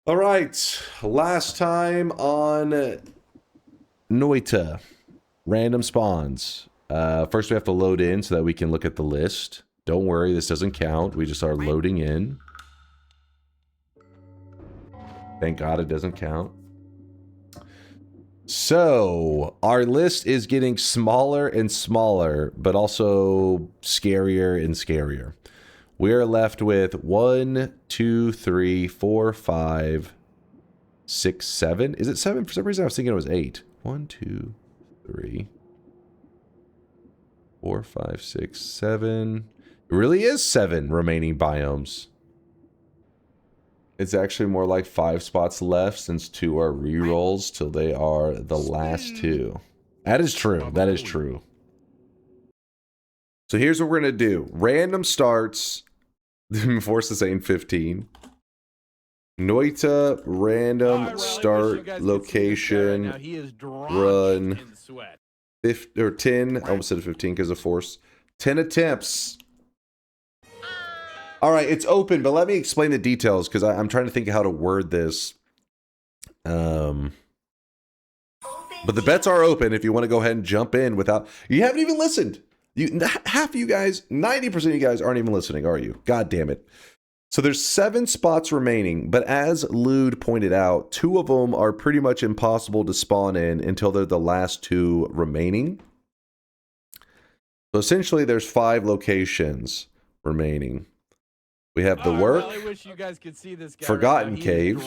All right, last time on Noita, random spawns. First we have to load in so that we can look at the list. Don't worry, this doesn't count. We just are loading in. Thank God it doesn't count. So, our list is getting smaller and smaller, but also scarier and scarier. We are left with 1, 2, 3, 4, 5, 6, 7. Is it 7? For some reason I was thinking it was 8. 1, 2, 3, 4, 5, 6, 7. It really is 7 remaining biomes. It's actually more like 5 spots left since 2 are rerolls till they are the last 2. That is true. That is true. So here's what we're going to do. Random starts. Force is saying 15. Noita, random start location, run 50, or 10. I almost said 15 because of force. 10 attempts. All right, it's open, but let me explain the details because I'm trying to think of how to word this. But the bets are open if you want to go ahead and jump in without... You haven't even listened. Half of you guys, 90% of you guys aren't even listening, are you? God damn it. So there's 7 spots remaining, but as Lude pointed out, 2 of them are pretty much impossible to spawn in until they're the last 2 remaining. So essentially there's 5 locations remaining. We have the work, I really wish you guys could see this guy Forgotten right now. Cave.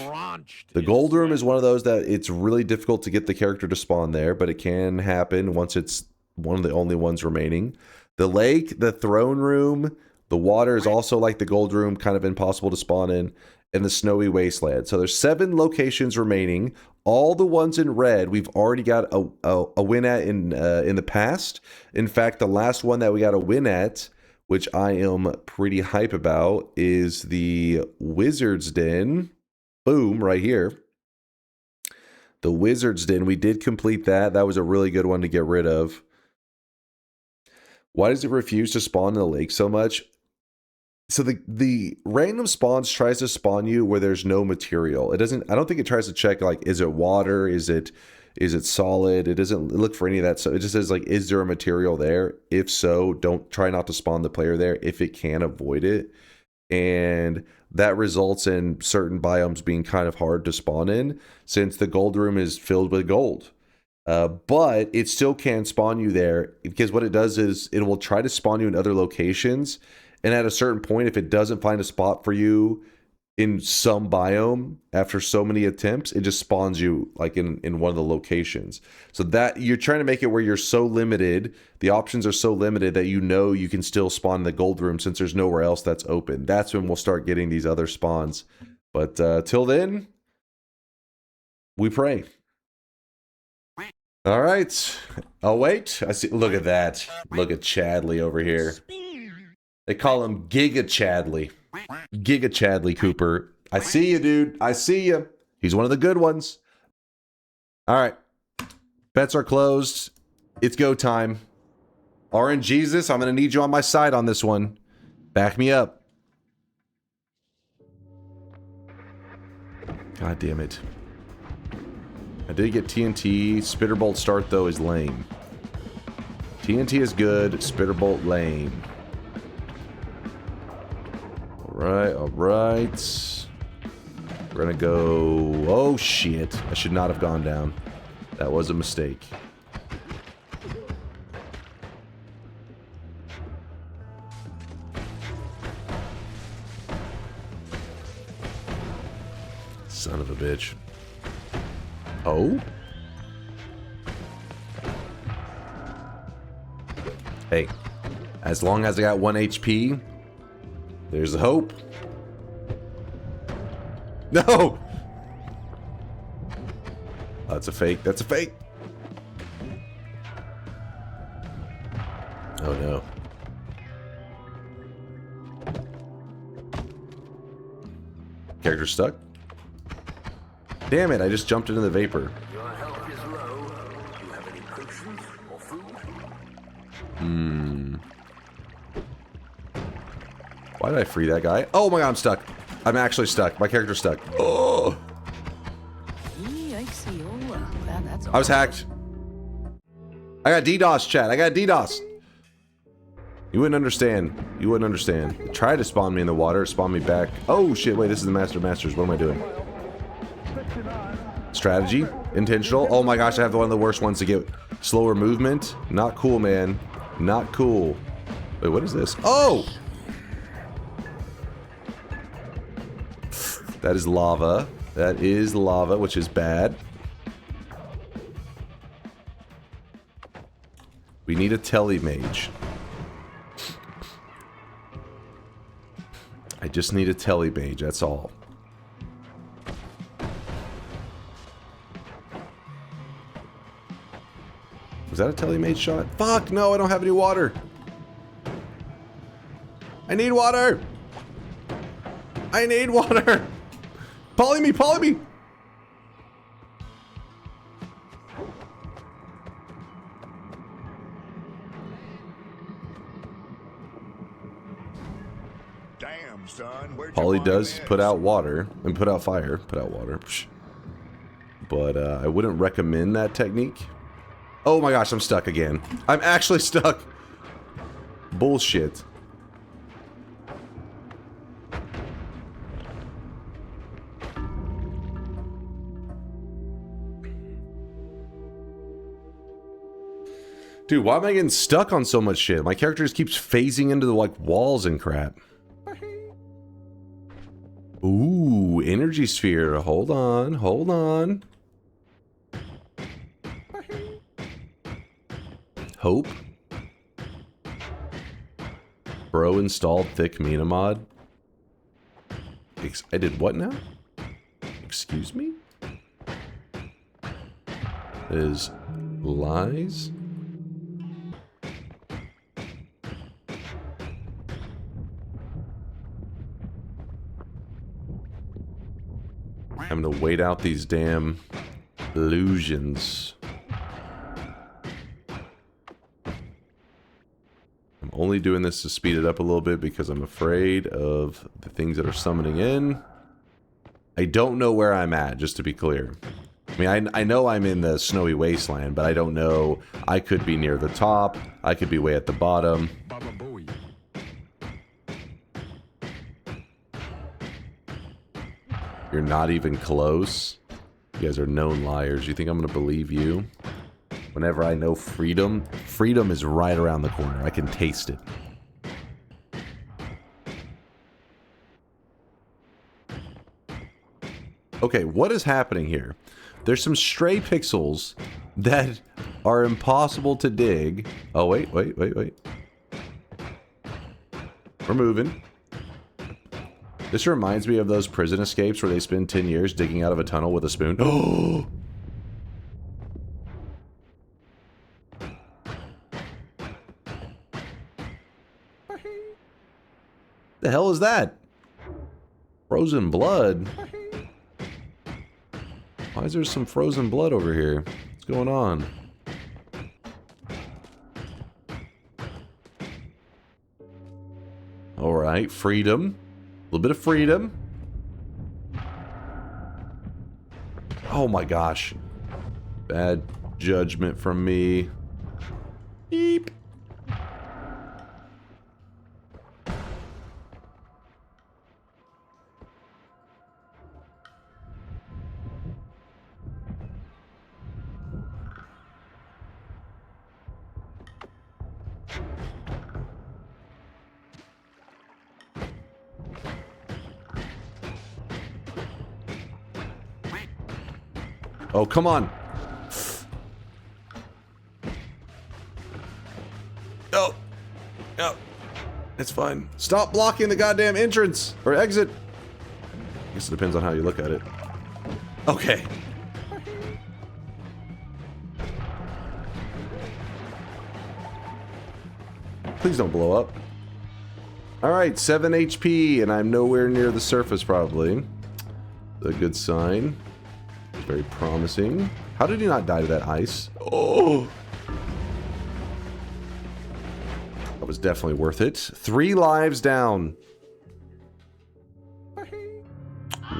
The Gold Room is one of those that it's really difficult to get the character to spawn there, but it can happen once it's one of the only ones remaining. The lake, the throne room, the water is also like the Gold Room, kind of impossible to spawn in, and the snowy wasteland. So there's 7 locations remaining. All the ones in red, we've already got a win at in the past. In fact, the last one that we got a win at, which I am pretty hype about, is the Wizard's Den. Boom, right here. The Wizard's Den, we did complete that. That was a really good one to get rid of. Why does it refuse to spawn in the lake so much? So the random spawns tries to spawn you where there's no material. It doesn't, I don't think it tries to check like, is it water? Is it solid? It doesn't look for any of that. So it just says like, is there a material there? If so, don't try not to spawn the player there if it can avoid it. And that results in certain biomes being kind of hard to spawn in since the gold room is filled with gold. But it still can spawn you there because what it does is it will try to spawn you in other locations. And at a certain point, if it doesn't find a spot for you in some biome after so many attempts, it just spawns you like in one of the locations. So that you're trying to make it where you're so limited, the options are so limited that you know you can still spawn in the gold room since there's nowhere else that's open. That's when we'll start getting these other spawns. But till then, we pray. All right. Oh, wait. I see. Look at that. Look at Chadley over here. They call him Giga Chadley. Giga Chadley Cooper. I see you, dude. I see you. He's one of the good ones. All right. Bets are closed. It's go time. RNGesus, I'm going to need you on my side on this one. Back me up. God damn it. I did get TNT. Spitterbolt start, though, is lame. TNT is good. Spitterbolt lame. All right. We're gonna go... Oh, shit. I should not have gone down. That was a mistake. Son of a bitch. Oh? Hey. As long as I got 1 HP... There's a hope. No! Oh, that's a fake. That's a fake. Oh no. Character stuck? Damn it, I just jumped into the vapor. Your health is low. Do you have any potions or food? Why did I free that guy? Oh my god, I'm stuck. I'm actually stuck. My character's stuck. Oh. Glad that's I was hacked. I got DDoS, chat. I got DDoS. You wouldn't understand. You wouldn't understand. It tried to spawn me in the water. It spawned me back. Oh, shit. Wait, this is the Master of Masters. What am I doing? Strategy. Intentional. Oh my gosh, I have one of the worst ones to get. Slower movement. Not cool, man. Not cool. Wait, what is this? Oh! That is lava. That is lava, which is bad. We need a tele-mage. I just need a tele-mage, that's all. Was that a tele-mage shot? Fuck, no, I don't have any water. I need water. I need water. Poly me, poly me. Damn, son. Where'd you Poly find does this? put out water and put out fire, put out water. Psh. But I wouldn't recommend that technique. Oh my gosh, I'm stuck again. I'm actually stuck. Bullshit. Dude, why am I getting stuck on so much shit? My character just keeps phasing into the, like, walls and crap. Ooh, energy sphere. Hold on, hold on. Hope. Bro installed thick Mina mod. I did what now? Excuse me? That is lies. I'm gonna wait out these damn illusions. I'm only doing this to speed it up a little bit because I'm afraid of the things that are summoning in. I don't know where I'm at, just to be clear. I mean, I know I'm in the snowy wasteland, but I don't know. I could be near the top. I could be way at the bottom. You're not even close. You guys are known liars. You think I'm gonna believe you? Whenever I know freedom, freedom is right around the corner. I can taste it. Okay, what is happening here? There's some stray pixels that are impossible to dig. Oh, wait. We're moving. This reminds me of those prison escapes where they spend 10 years digging out of a tunnel with a spoon. Oh! The hell is that? Frozen blood? Why is there some frozen blood over here? What's going on? Alright, freedom. A little bit of freedom. Oh my gosh. Bad judgment from me. Beep. Oh, come on. Oh. Oh. It's fine. Stop blocking the goddamn entrance or exit. I guess it depends on how you look at it. Okay. Please don't blow up. Alright, 7 HP, and I'm nowhere near the surface, probably. A good sign. Very promising. How did he not die to that ice? Oh! That was definitely worth it. 3 lives down.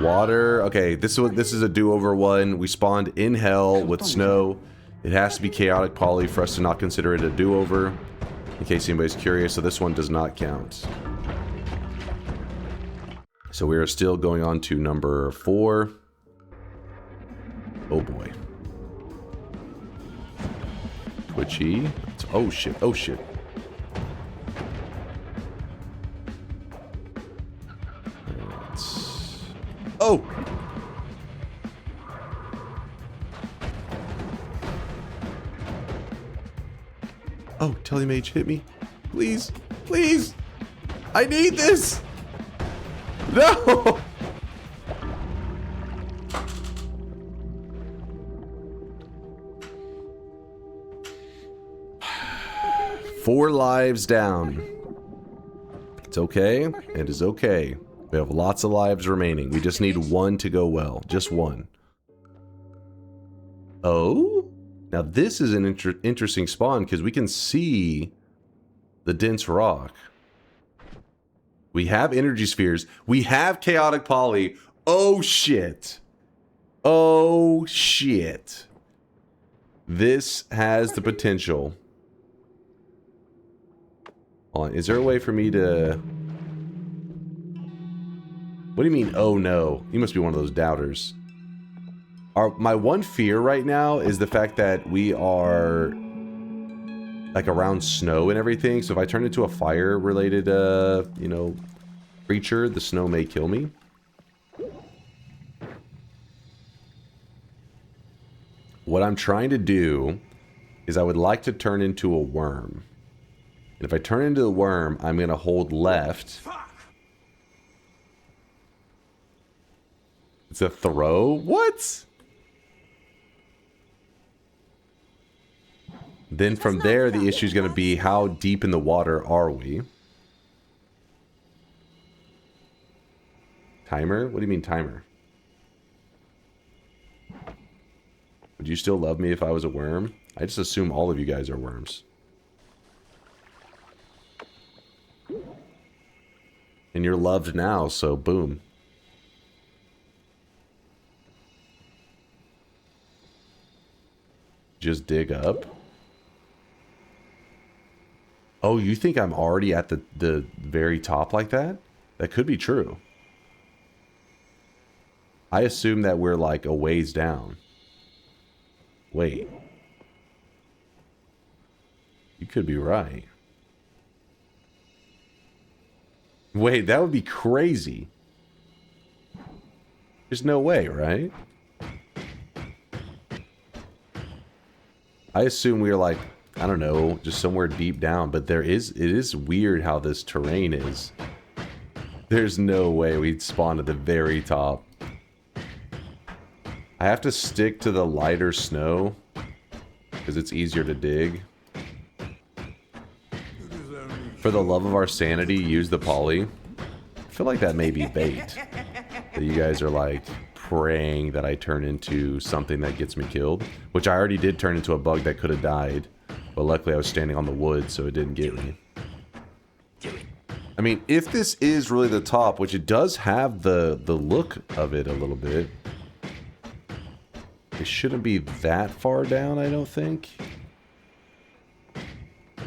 Water. Okay, this is a do-over one. We spawned in hell with snow. It has to be chaotic poly for us to not consider it a do-over. In case anybody's curious, so this one does not count. So we are still going on to number 4. Oh boy. Twitchy. Oh shit, oh shit. Oh! Oh, Telemage, hit me. Please, please! I need this! No! Four lives down. It's okay. It is okay. We have lots of lives remaining. We just need one to go well. Just one. Oh? Now this is an interesting spawn because we can see the dense rock. We have energy spheres. We have chaotic poly. Oh shit. Oh shit. This has the potential. Hold on. Is there a way for me to... What do you mean, oh no? You must be one of those doubters. My one fear right now is the fact that we are like around snow and everything. So if I turn into a fire-related, you know, creature, the snow may kill me. What I'm trying to do is I would like to turn into a worm. And if I turn into a worm, I'm going to hold left. It's a throw? What? Then from there, the issue is going to be how deep in the water are we? Timer? What do you mean timer? Would you still love me if I was a worm? I just assume all of you guys are worms. And you're loved now, so boom. Just dig up. Oh, you think I'm already at the very top like that? That could be true. I assume that we're like a ways down. Wait. You could be right. Wait, that would be crazy. There's no way, right? I assume we're like, I don't know, just somewhere deep down, but it is weird how this terrain is. There's no way we'd spawn at the very top. I have to stick to the lighter snow because it's easier to dig. For the love of our sanity, use the poly. I feel like that may be bait. That you guys are like praying that I turn into something that gets me killed. Which I already did turn into a bug that could have died. But luckily I was standing on the wood, so it didn't get me. I mean, if this is really the top, which it does have the look of it a little bit. It shouldn't be that far down, I don't think.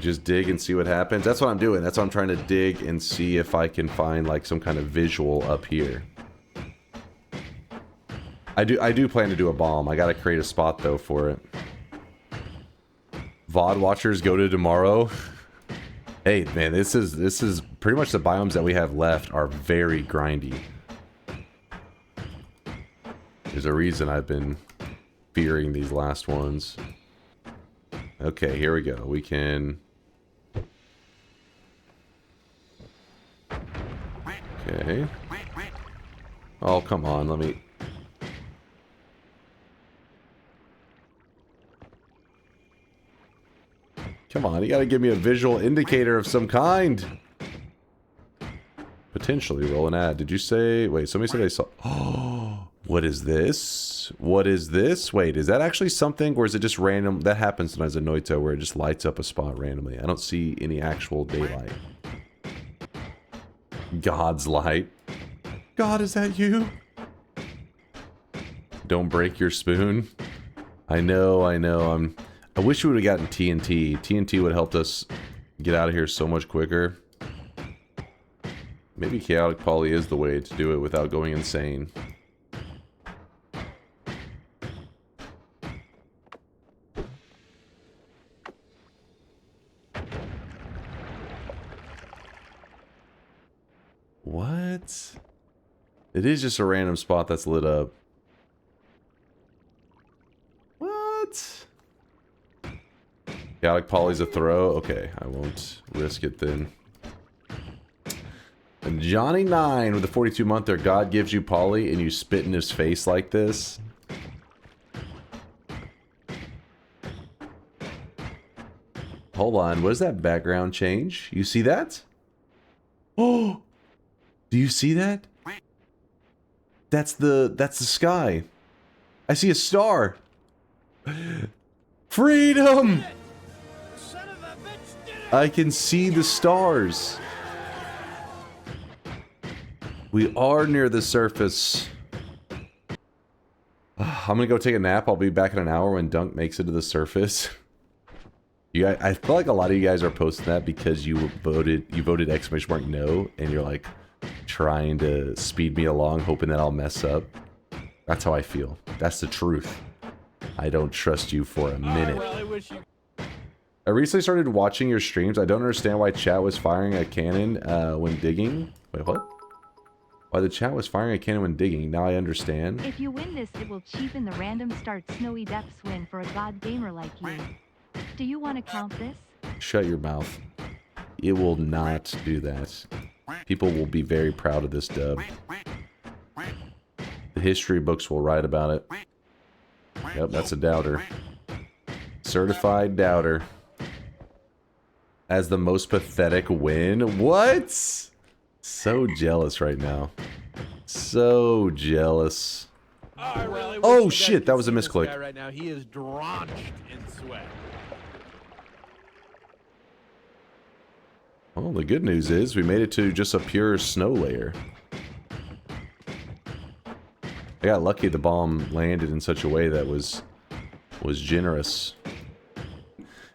Just dig and see what happens. That's what I'm doing. That's what I'm trying to dig and see if I can find like some kind of visual up here. I do plan to do a bomb. I gotta create a spot though for it. VOD watchers go to tomorrow. Hey man, this is pretty much the biomes that we have left are very grindy. There's a reason I've been fearing these last ones. Okay, here we go. We can... Okay. Oh, come on, let me... Come on, you gotta give me a visual indicator of some kind. Potentially roll an ad. Did you say... Wait, somebody said they saw... Oh, what is this? What is this? Wait, is that actually something? Or is it just random? That happens sometimes in Noita where it just lights up a spot randomly. I don't see any actual daylight. God's light. God, is that you? Don't break your spoon. I know. I wish we would have gotten TNT. TNT would have helped us get out of here so much quicker. Maybe chaotic poly is the way to do it without going insane. What? It is just a random spot that's lit up. What? Chaotic poly's a throw? Okay, I won't risk it then. And Johnny9 with the 42-monther. God gives you poly and you spit in his face like this. Hold on, what is that background change? You see that? Oh! Do you see that? That's the sky. I see a star. Freedom! I can see the stars. We are near the surface. I'm gonna go take a nap. I'll be back in an hour when Dunk makes it to the surface. I feel like a lot of you guys are posting that because you voted !no, and you're like trying to speed me along, hoping that I'll mess up. That's how I feel. That's the truth. I don't trust you for a minute. I recently started watching your streams. I don't understand why chat was firing a cannon when digging. Wait, what? Why the chat was firing a cannon when digging. Now I understand. If you win this, it will cheapen the random start snowy depths win for a god gamer like you. Do you want to count this? Shut your mouth. It will not do that. People will be very proud of this dub. The history books will write about it. Yep, that's a doubter. Certified doubter. As the most pathetic win? What? So jealous right now. So jealous. Oh shit, that was a misclick. Right now, he is drenched in sweat. Well, the good news is we made it to just a pure snow layer. I got lucky the bomb landed in such a way that was generous.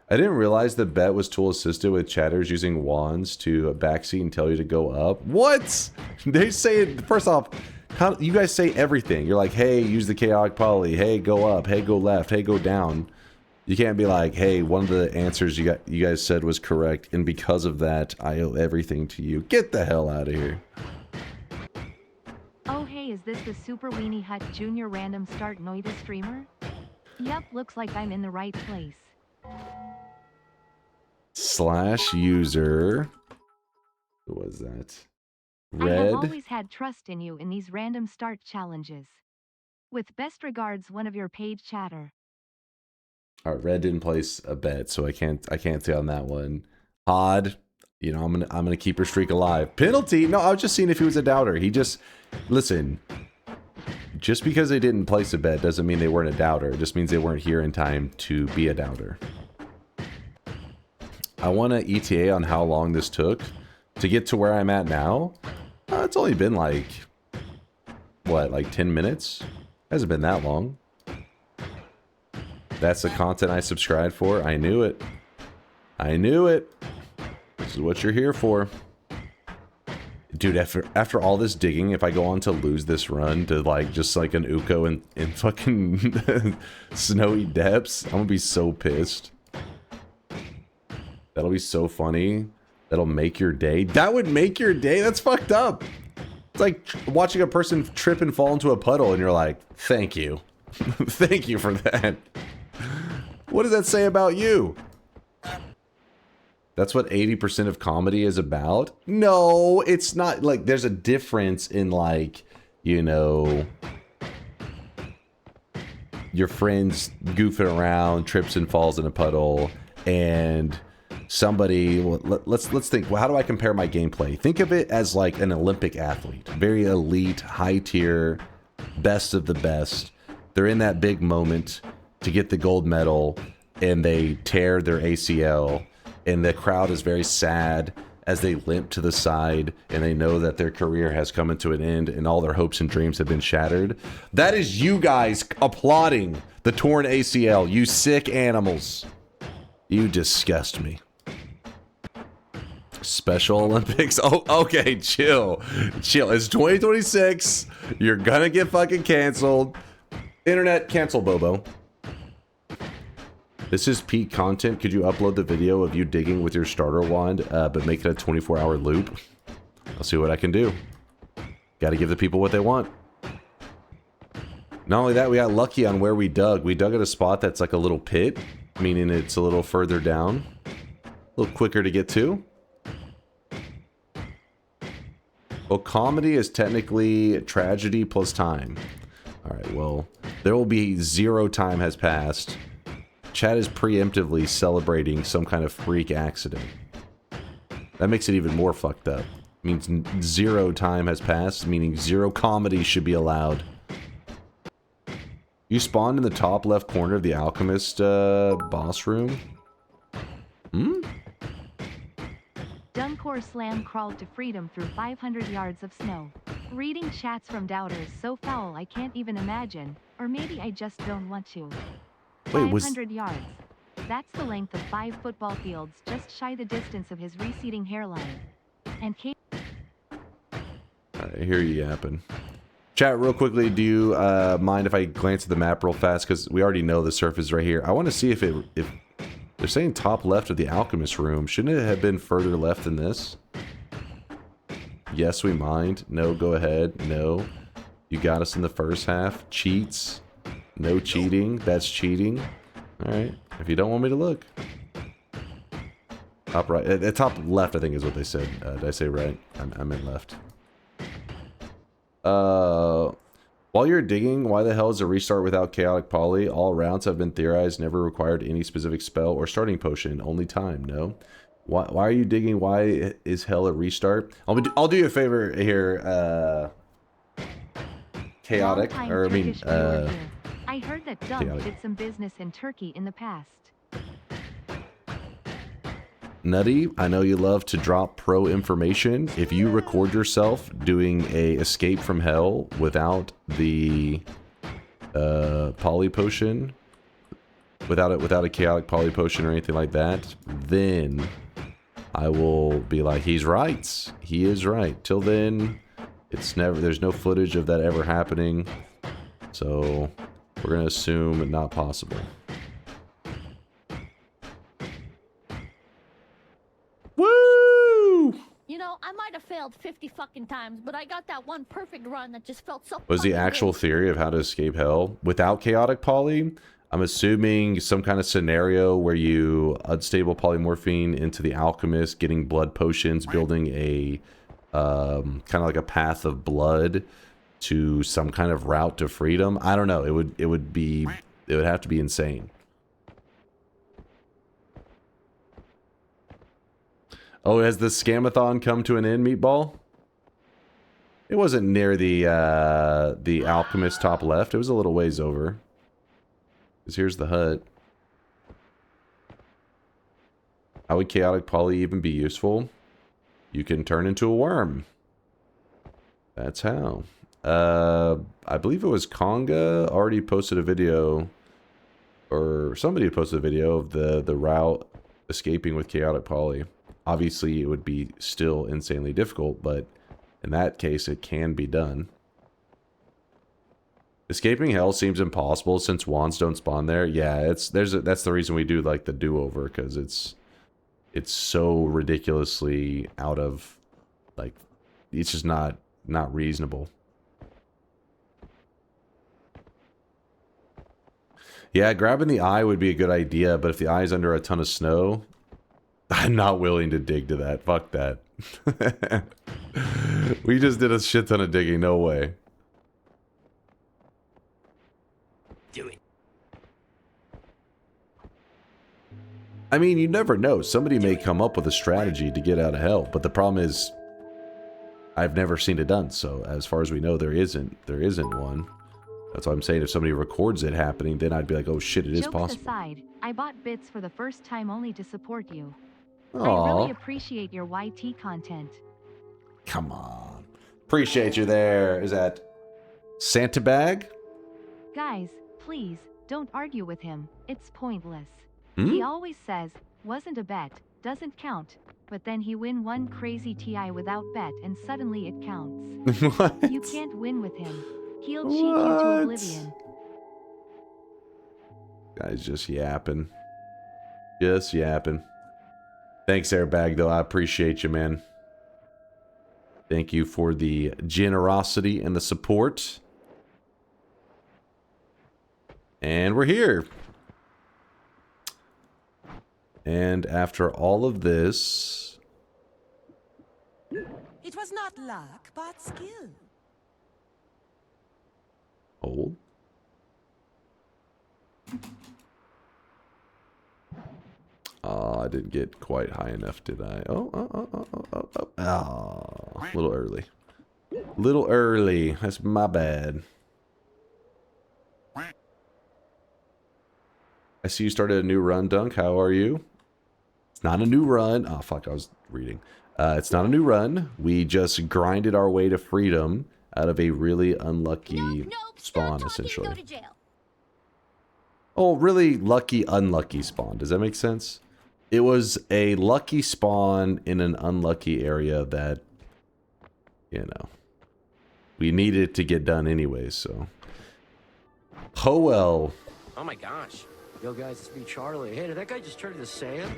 I didn't realize the bet was tool assisted with chatters using wands to a backseat and tell you to go up. What? They say it, first off, how, you guys say everything. You're like, hey, use the chaotic poly. Hey, go up. Hey, go left. Hey, go down. You can't be like, hey, one of the answers you guys said was correct, and because of that, I owe everything to you. Get the hell out of here. Oh hey, is this the Super Weenie Hut Junior Random Start Noita streamer? Yep, looks like I'm in the right place. /user. Who was that? I have Red. always had trust in you in these random start challenges. With best regards, one of your paid chatter. All right, Red didn't place a bet, so I can't say on that one. Odd, you know, I'm gonna keep her streak alive. Penalty? No, I was just seeing if he was a doubter. He just listen. Just because they didn't place a bet doesn't mean they weren't a doubter. It just means they weren't here in time to be a doubter. I want an ETA on how long this took to get to where I'm at now. It's only been like what, like 10 minutes? Hasn't been that long. That's the content I subscribed for. I knew it. I knew it. This is what you're here for. Dude, after all this digging, if I go on to lose this run to like just like an Uko in fucking snowy depths, I'm gonna be so pissed. That'll be so funny. That'll make your day. That would make your day? That's fucked up. It's like watching a person trip and fall into a puddle and you're like, thank you. Thank you for that. What does that say about you? That's what 80% of comedy is about? No, it's not. Like, there's a difference in, like, you know, your friends goofing around, trips and falls in a puddle, and somebody, let's think, well, how do I compare my gameplay? Think of it as like an Olympic athlete. Very elite, high tier, best of the best. They're in that big moment to get the gold medal, and they tear their ACL, and the crowd is very sad, as they limp to the side and they know that their career has come to an end and all their hopes and dreams have been shattered. That is you guys applauding the torn ACL, you sick animals. You disgust me. Special Olympics. Oh, okay, chill. Chill. It's 2026. You're gonna get fucking canceled. Internet, cancel Bobo. This is peak content. Could you upload the video of you digging with your starter wand, but make it a 24-hour loop? I'll see what I can do. Gotta give the people what they want. Not only that, we got lucky on where we dug. We dug at a spot that's like a little pit, meaning it's a little further down. A little quicker to get to. Well, comedy is technically tragedy plus time. Alright, well, there will be 0 time has passed. Chad is preemptively celebrating some kind of freak accident. That makes it even more fucked up. It means 0 time has passed, meaning 0 comedy should be allowed. You spawned in the top left corner of the alchemist boss room? Hmm? DunkOrSlam crawled to freedom through 500 yards of snow. Reading chats from doubters so foul I can't even imagine, or maybe I just don't want to. Wait, 500 yards. That's the length of 5 football fields, just shy the distance of his receding hairline. And Alright, I hear you yapping. Chat, real quickly, do you mind if I glance at the map real fast? Because we already know the surface right here. I want to see if they're saying top left of the alchemist room. Shouldn't it have been further left than this? Yes, we mind. No, go ahead. No. You got us in the first half. Cheats. No cheating. That's cheating. Alright. If you don't want me to look. Top right. Top left, I think is what they said. Did I say right? I meant left. While you're digging, why the hell is a restart without chaotic poly? All rounds have been theorized, never required any specific spell or starting potion, only time. No. Why are you digging? Why is hell a restart? I'll do you a favor here. Chaotic, or I mean, I heard that Dunk did some business in Turkey in the past. Nutty, I know you love to drop pro information. If you record yourself doing a escape from hell without the poly potion, without a chaotic poly potion or anything like that, then I will be like, he's right. He is right. Till then, there's no footage of that ever happening. So we're gonna assume not possible. Woo! You know, I might have failed 50 fucking times, but I got that one perfect run that just felt so. Was the actual theory of how to escape hell without chaotic poly? I'm assuming some kind of scenario where you unstable polymorphine into the alchemist, getting blood potions, building a kind of like a path of blood to some kind of route to freedom. I don't know. It would have to be insane. Oh, has the scamathon come to an end, Meatball? It wasn't near the alchemist top left. It was a little ways over. Because here's the hut. How would chaotic poly even be useful? You can turn into a worm. That's how. I believe it was Conga already posted a video, or somebody posted a video of the route escaping with chaotic poly. Obviously, it would be still insanely difficult, but in that case, it can be done. Escaping hell seems impossible since wands don't spawn there. Yeah, that's the reason we do like the do-over, because it's so ridiculously out of, like, it's just not reasonable. Yeah, grabbing the eye would be a good idea, but if the eye is under a ton of snow, I'm not willing to dig to that. Fuck that. We just did a shit ton of digging. No way. Do it. I mean, you never know. Somebody may come up with a strategy to get out of hell, but the problem is I've never seen it done. So as far as we know, there isn't one. That's why I'm saying if somebody records it happening, then I'd be like, oh shit, it is possible. Aside, I bought bits for the first time only to support you. I Aw. really appreciate your YT content. Come on. Appreciate you there. Is that Santa Bag? Guys, please, don't argue with him. It's pointless. Hmm? He always says, wasn't a bet, doesn't count. But then he win one crazy TI without bet and suddenly it counts. What? You can't win with him. He'll cheat you to What? oblivion. Guys just yapping. Just yapping. Thanks, Airbag, though. I appreciate you, man. Thank you for the generosity and the support. And we're here. And after all of this... It was not luck, but skill. Hold. I didn't get quite high enough, did I? Oh. A little early. Little early. That's my bad. I see you started a new run, Dunk. How are you? It's not a new run. Oh, fuck. I was reading. It's not a new run. We just grinded our way to freedom out of a really unlucky spawn, essentially. Oh, really lucky, unlucky spawn. Does that make sense? It was a lucky spawn in an unlucky area that, you know, we needed to get done anyway, so. Oh well. Oh my gosh. Yo guys, it's me, Charlie. Hey, did that guy just turn into sand?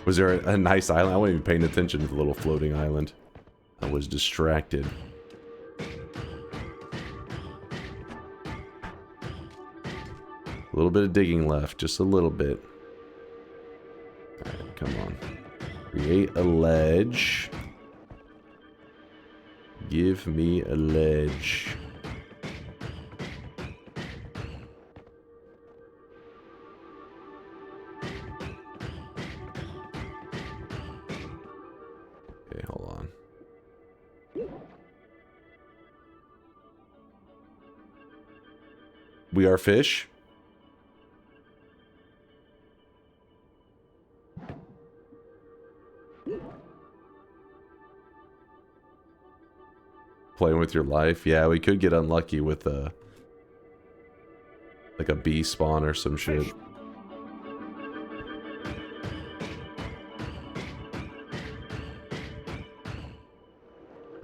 Was there a nice island? I wasn't even paying attention to the little floating island. I was distracted. A little bit of digging left, just a little bit. Alright, come on. Create a ledge. Give me a ledge. Okay, hold on. We are fish. Playing with your life. Yeah, we could get unlucky with a like a bee spawn or some shit.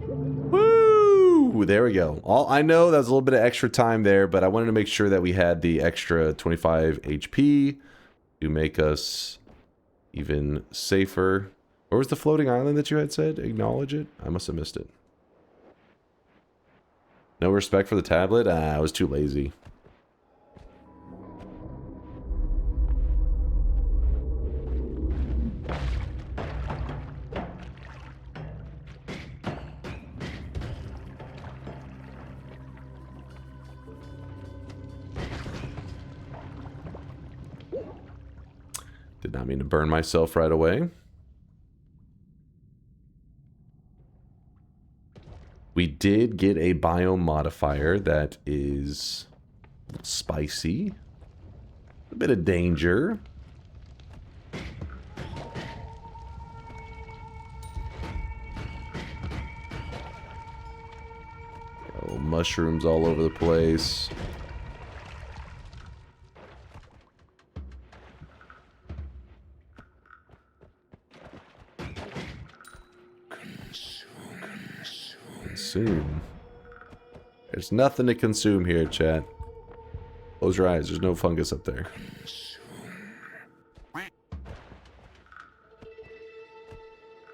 Woo! There we go. All I know that was a little bit of extra time there, but I wanted to make sure that we had the extra 25 HP to make us even safer. Where was the floating island that you had said? Acknowledge it? I must have missed it. No respect for the tablet? I was too lazy. Did not mean to burn myself right away. We did get a biome modifier that is spicy. A bit of danger. Oh, mushrooms all over the place. Consume. There's nothing to consume here, chat. Close your eyes. There's no fungus up there.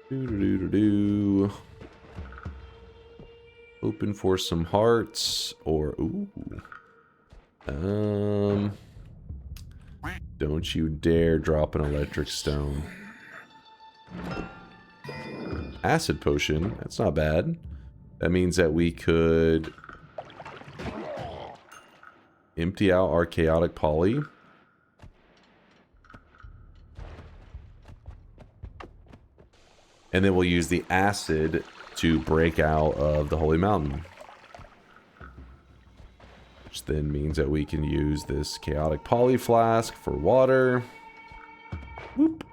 Do. Open for some hearts or ooh. Don't you dare drop an electric stone. Acid potion. That's not bad. That means that we could empty out our chaotic poly. And then we'll use the acid to break out of the holy mountain. which then means that we can use this chaotic poly flask for water. Whoop.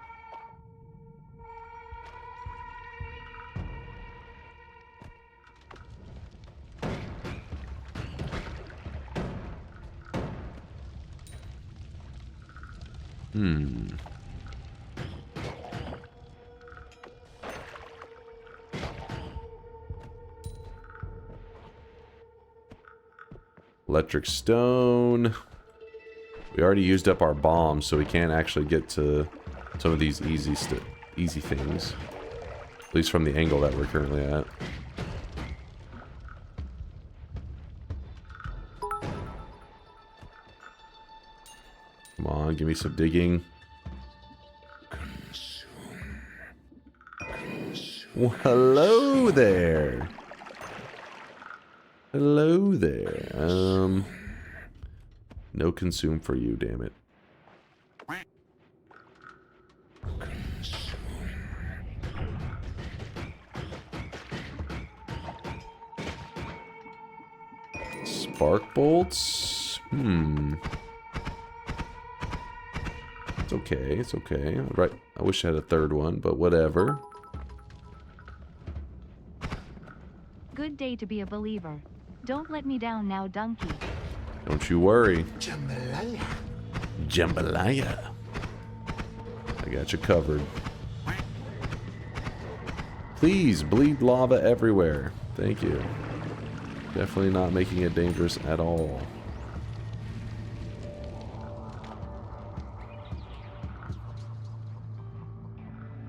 Electric stone. We already used up our bombs, so we can't actually get to some of these easy things. At least from the angle that we're currently at. Come on, give me some digging. Well, hello there. Hello there. No consume for you, damn it. Spark bolts? It's okay, it's okay. Right, I wish I had a third one, but whatever. Good day to be a believer. Don't let me down now, Dunky. Don't you worry. Jambalaya. Jambalaya. I got you covered. Please, bleed lava everywhere. Thank you. Definitely not making it dangerous at all.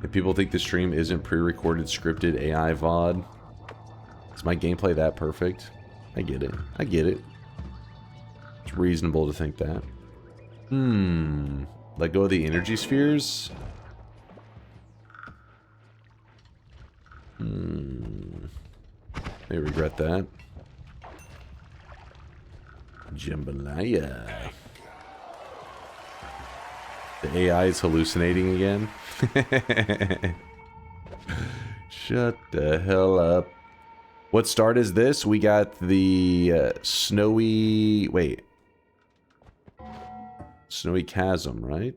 If people think the stream isn't pre-recorded scripted AI VOD, is my gameplay that perfect? I get it. I get it. It's reasonable to think that. Let go of the energy spheres? I regret that. Jambalaya. The AI is hallucinating again. Shut the hell up. What start is this? We got the snowy... Wait. Snowy chasm, right?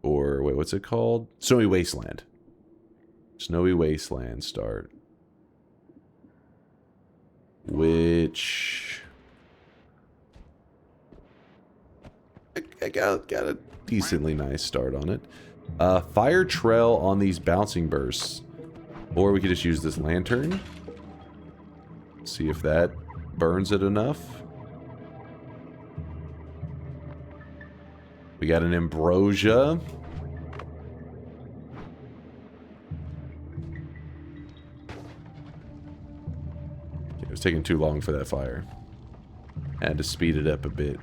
Or, wait, what's it called? Snowy wasteland. Snowy wasteland start. Which... I got a decently nice start on it. Fire trail on these bouncing bursts. Or we could just use this lantern. See if that burns it enough. We got an ambrosia. It was taking too long for that fire. Had to speed it up a bit.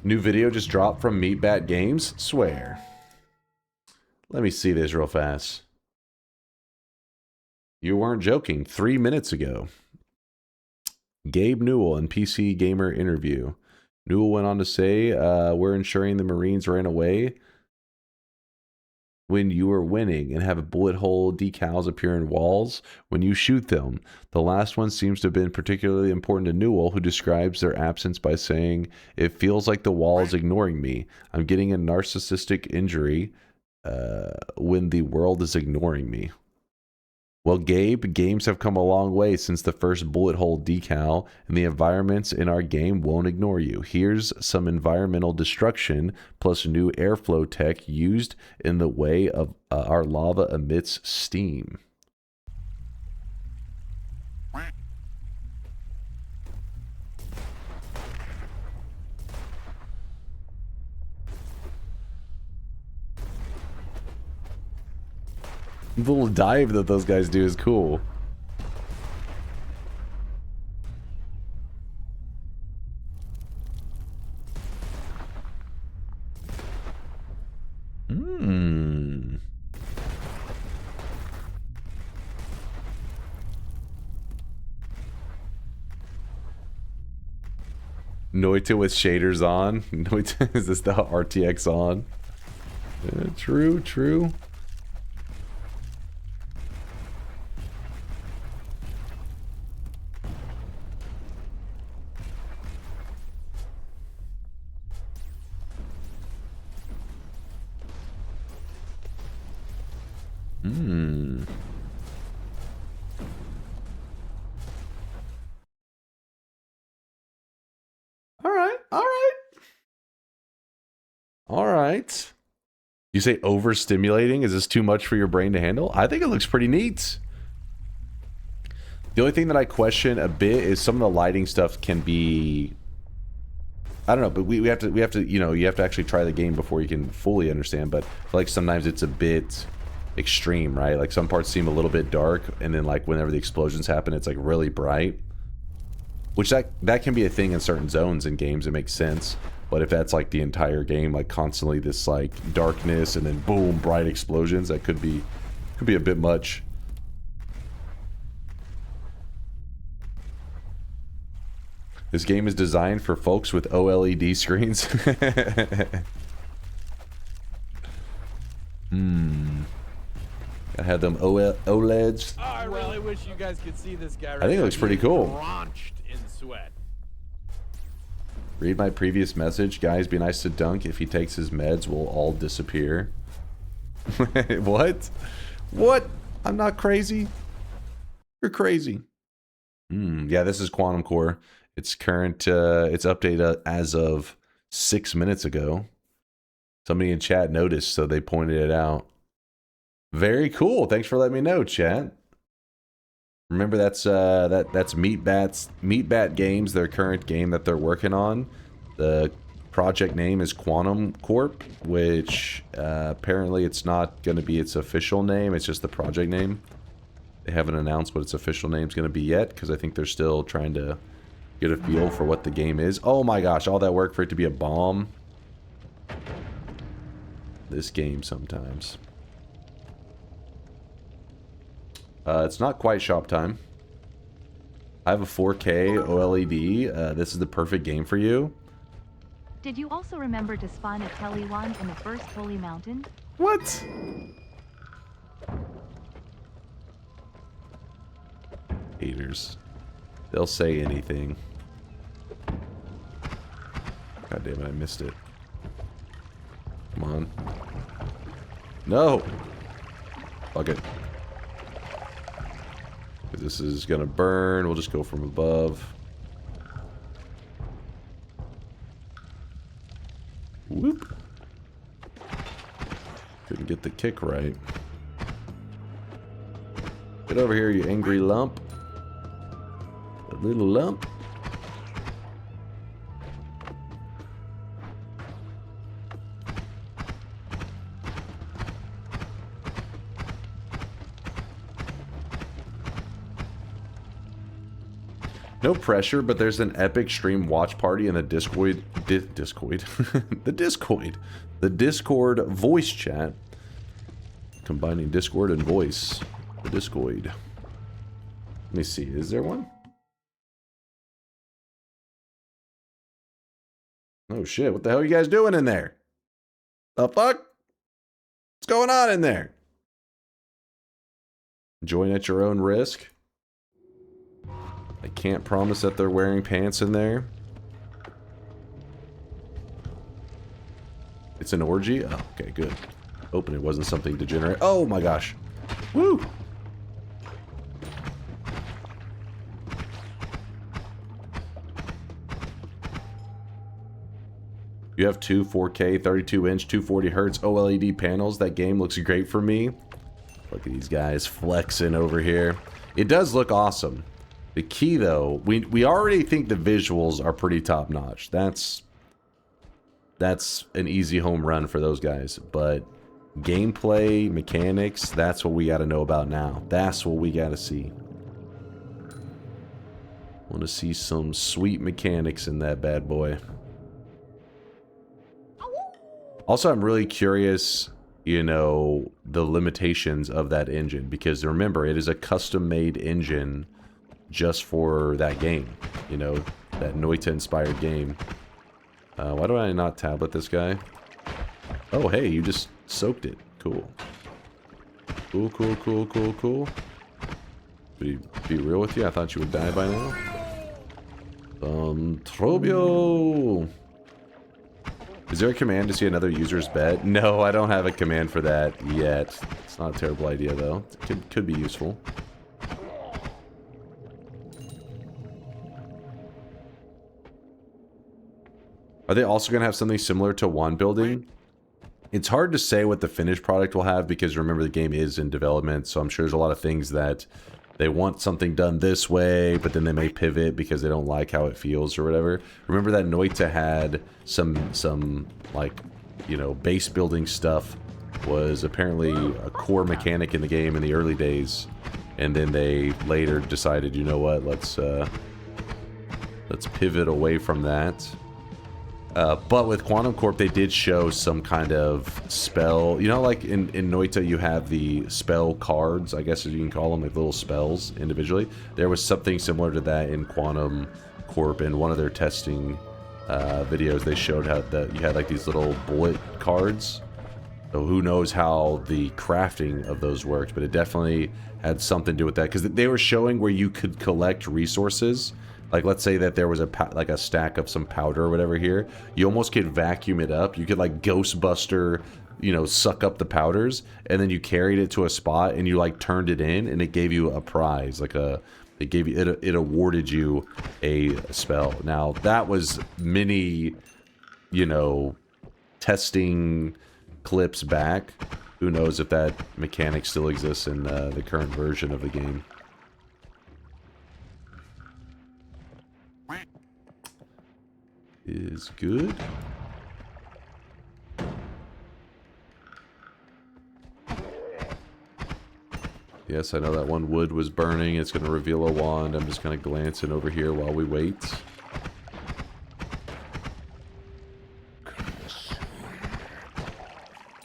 New video just dropped from Meatbat Games? Swear. Let me see this real fast. You weren't joking. 3 minutes ago. Gabe Newell in PC Gamer interview. Newell went on to say, we're ensuring the Marines ran away when you are winning and have bullet hole decals appear in walls when you shoot them. The last one seems to have been particularly important to Newell, who describes their absence by saying, it feels like the wall is ignoring me. I'm getting a narcissistic injury when the world is ignoring me. Well, Gabe, games have come a long way since the first bullet hole decal, and the environments in our game won't ignore you. Here's some environmental destruction, plus new airflow tech used in the way of our lava emits steam. The little dive that those guys do is cool. Noita with shaders on. Noita, is this the RTX on? True, true. Hmm. All right. All right. All right. You say overstimulating? Is this too much for your brain to handle? I think it looks pretty neat. The only thing that I question a bit is some of the lighting stuff can be, I don't know, but we have to, you know, you have to actually try the game before you can fully understand, but I feel like sometimes it's a bit extreme, right? Like some parts seem a little bit dark, and then like whenever the explosions happen, it's like really bright. Which that can be a thing in certain zones in games, it makes sense. But if that's like the entire game, like constantly this like darkness and then boom, bright explosions, that could be a bit much. This game is designed for folks with OLED screens. I had them OLEDs. Oh, I really wish you guys could see this guy right I think it now. looks pretty He is cool. Drenched in sweat. Read my previous message. Guys, be nice to Dunk. If he takes his meds, we'll all disappear. What? What? I'm not crazy. You're crazy. Yeah, this is Quantum Core. It's current, it's updated as of 6 minutes ago. Somebody in chat noticed, so they pointed it out. Very cool. Thanks for letting me know, chat. Remember, that's Meatbat Games, their current game that they're working on. The project name is Quantum Corp, which apparently it's not going to be its official name. It's just the project name. They haven't announced what its official name is going to be yet, because I think they're still trying to get a feel for what the game is. Oh my gosh, all that work for it to be a bomb. This game sometimes. It's not quite shop time. I have a 4K OLED. This is the perfect game for you. Did you also remember to spawn a Teliwan in the first holy mountain? What? Haters. They'll say anything. God damn it, I missed it. Come on. No! Fuck it. This is gonna burn. We'll just go from above. Whoop. Couldn't get the kick right. Get over here, you angry lump. A little lump. No pressure, but there's an epic stream watch party in the Discord, the Discord voice chat. Combining Discord and voice. The Discord. Let me see, is there one? Oh shit, what the hell are you guys doing in there? The fuck? What's going on in there? Join at your own risk. I can't promise that they're wearing pants in there. It's an orgy? Oh, okay, good. Hoping it wasn't something degenerate. Oh my gosh. Woo! You have two 4K, 32-inch, 240 hertz OLED panels. That game looks great for me. Look at these guys flexing over here. It does look awesome. The key, though, we already think the visuals are pretty top-notch. That's an easy home run for those guys. But gameplay, mechanics, that's what we got to know about now. That's what we got to see. Want to see some sweet mechanics in that bad boy. Also, I'm really curious, you know, the limitations of that engine. Because remember, it is a custom-made engine just for that game, you know, that Noita inspired game. Why do I not tablet this guy? Oh, hey, you just soaked it. Cool. Cool, cool, cool, cool, cool. Be real with you, I thought you would die by now. Trobio! Is there a command to see another user's bet? No, I don't have a command for that yet. It's not a terrible idea, though. It could be useful. Are they also going to have something similar to wand building? It's hard to say what the finished product will have because remember the game is in development, so I'm sure there's a lot of things that they want something done this way, but then they may pivot because they don't like how it feels or whatever. Remember that Noita had some like, you know, base building stuff was apparently a core mechanic in the game in the early days, and then they later decided, you know what, let's pivot away from that. But with Quantum Corp, they did show some kind of spell. You know, like in Noita, you have the spell cards, I guess you can call them, like little spells individually. There was something similar to that in Quantum Corp. In one of their testing videos, they showed how that you had like these little bullet cards. So who knows how the crafting of those worked, but it definitely had something to do with that. Because they were showing where you could collect resources. Like, let's say that there was a stack of some powder or whatever here. You almost could vacuum it up. You could, like, Ghostbuster, you know, suck up the powders. And then you carried it to a spot and you, like, turned it in. And it gave you a prize. Like, it gave you, it awarded you a spell. Now, that was many, you know, testing clips back. Who knows if that mechanic still exists in the current version of the game. Is good. Yes, I know that one wood was burning. It's going to reveal a wand. I'm just kind of glancing over here while we wait.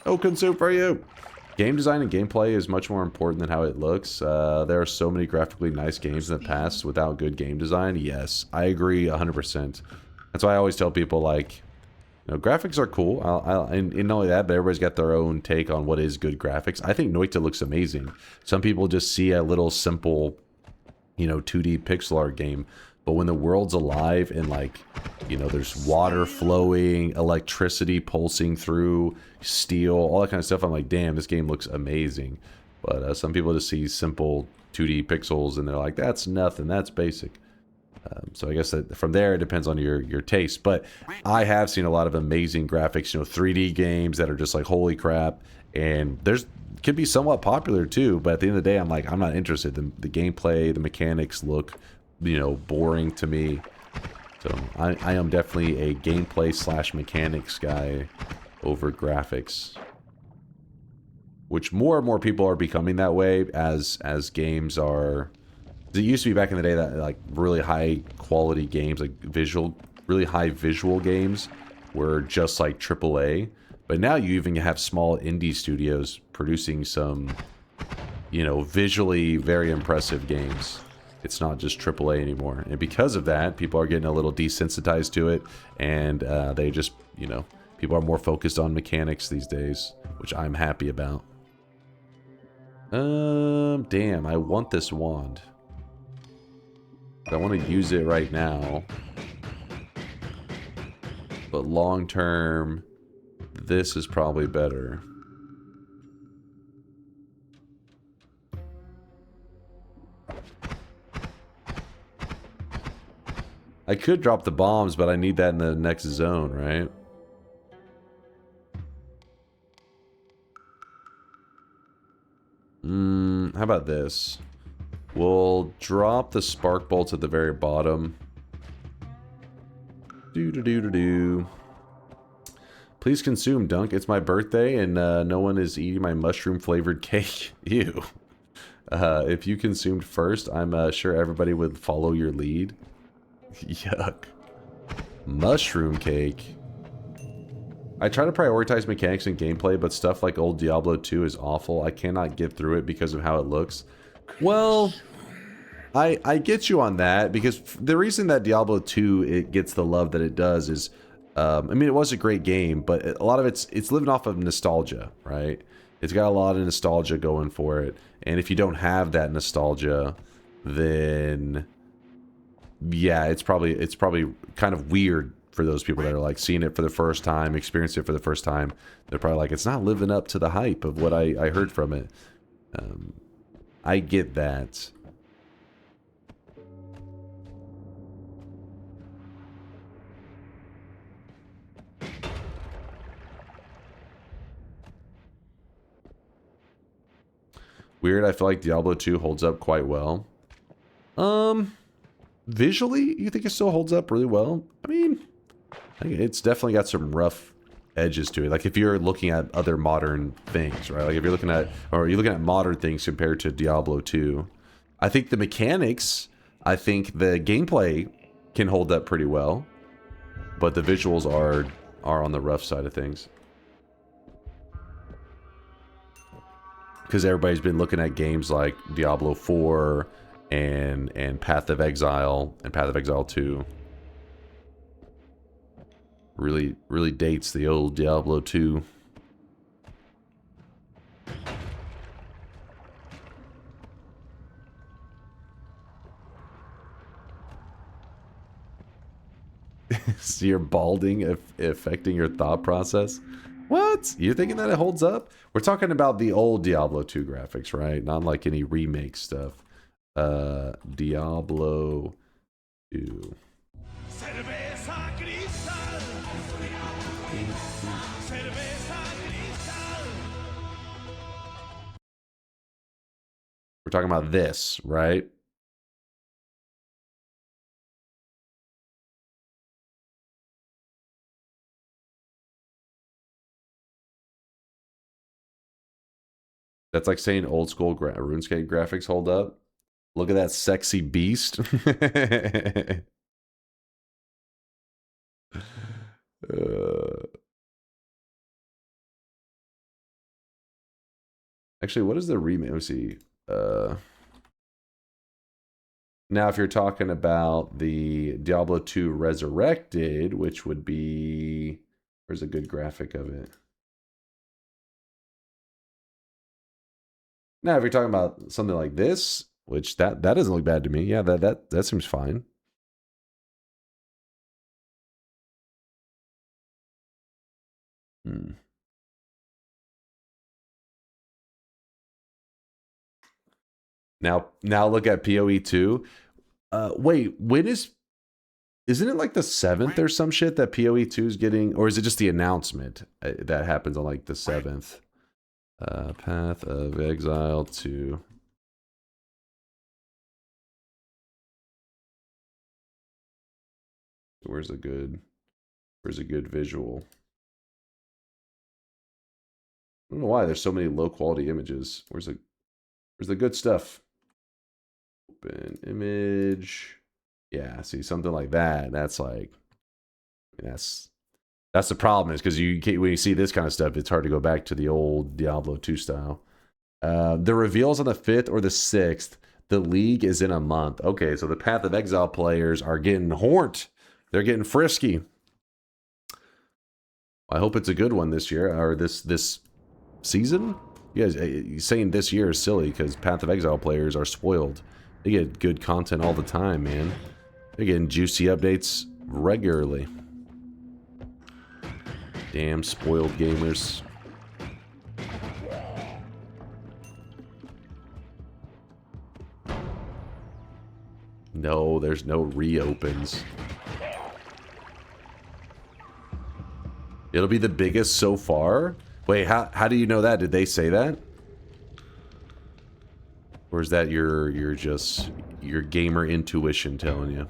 Oh, consume for you! Game design and gameplay is much more important than how it looks. There are so many graphically nice games in the past without good game design. Yes, I agree 100%. That's why I always tell people, like, you know, graphics are cool. And not only that, but everybody's got their own take on what is good graphics. I think Noita looks amazing. Some people just see a little simple, you know, 2D pixel art game. But when the world's alive and, like, you know, there's water flowing, electricity pulsing through, steel, all that kind of stuff, I'm like, damn, this game looks amazing. But some people just see simple 2D pixels and they're like, that's nothing, that's basic. So I guess that from there it depends on your taste, but I have seen a lot of amazing graphics, you know, 3D games that are just like holy crap, and can be somewhat popular too. But at the end of the day, I'm like, I'm not interested. The gameplay, the mechanics look, you know, boring to me. So I am definitely a gameplay / mechanics guy over graphics, which more and more people are becoming that way as games are. It used to be back in the day that like really high quality games, like really high visual games were just like AAA. But now you even have small indie studios producing some, you know, visually very impressive games. It's not just AAA anymore. And because of that, people are getting a little desensitized to it. And they just, you know, people are more focused on mechanics these days, which I'm happy about. Damn, I want this wand. I want to use it right now, but long term, this is probably better. I could drop the bombs, but I need that in the next zone, right? How about this? We'll drop the spark bolts at the very bottom. Do. Please consume, Dunk. It's my birthday and no one is eating my mushroom flavored cake. Ew. If you consumed first, I'm sure everybody would follow your lead. Yuck. Mushroom cake. I try to prioritize mechanics and gameplay, but stuff like old Diablo 2 is awful. I cannot get through it because of how it looks. Well, I get you on that, because the reason that Diablo 2 it gets the love that it does is, I mean, it was a great game, but a lot of it's living off of nostalgia, right? It's got a lot of nostalgia going for it, and if you don't have that nostalgia, then yeah, it's probably kind of weird for those people that are like seeing it for the first time, experiencing it for the first time, they're probably like, it's not living up to the hype of what I heard from it. I get that. Weird, I feel like Diablo 2 holds up quite well. Visually, you think it still holds up really well? I mean, I think it's definitely got some rough edges to it. Like if you're looking at other modern things, right? Like if you're looking at, or you're looking at modern things compared to Diablo 2, I think the mechanics, I think the gameplay can hold up pretty well, but the visuals are on the rough side of things. Because everybody's been looking at games like Diablo 4 and Path of Exile and Path of Exile 2. Really dates the old Diablo 2. So you're balding affecting your thought process? What? You're thinking that it holds up? We're talking about the old Diablo 2 graphics, right? Not like any remake stuff. Diablo 2. We're talking about this, right? That's like saying old school RuneScape graphics hold up. Look at that sexy beast. Actually, what is the remake? Let me see. Now, if you're talking about the Diablo 2 Resurrected, which would be... Where's a good graphic of it? Now, if you're talking about something like this, which that doesn't look bad to me. Yeah, that seems fine. Now look at PoE 2. Wait, when isn't it like the 7th or some shit that PoE 2 is getting, or is it just the announcement that happens on like the 7th? Path of Exile 2. Where's a good visual? I don't know why there's so many low quality images. Where's the good stuff? Open image. Yeah, see something like that. That's like, that's the problem, is because when you see this kind of stuff, it's hard to go back to the old Diablo 2 style. The reveal's on the 5th or the 6th. The league is in a month. Okay, so the Path of Exile players are getting horned. They're getting frisky. I hope it's a good one this year, or this season. You guys saying this year is silly because Path of Exile players are spoiled. They get good content all the time, man. They're getting juicy updates regularly. Damn spoiled gamers. No, there's no reopens. It'll be the biggest so far? Wait, how do you know that? Did they say that? Or is that your gamer intuition telling you?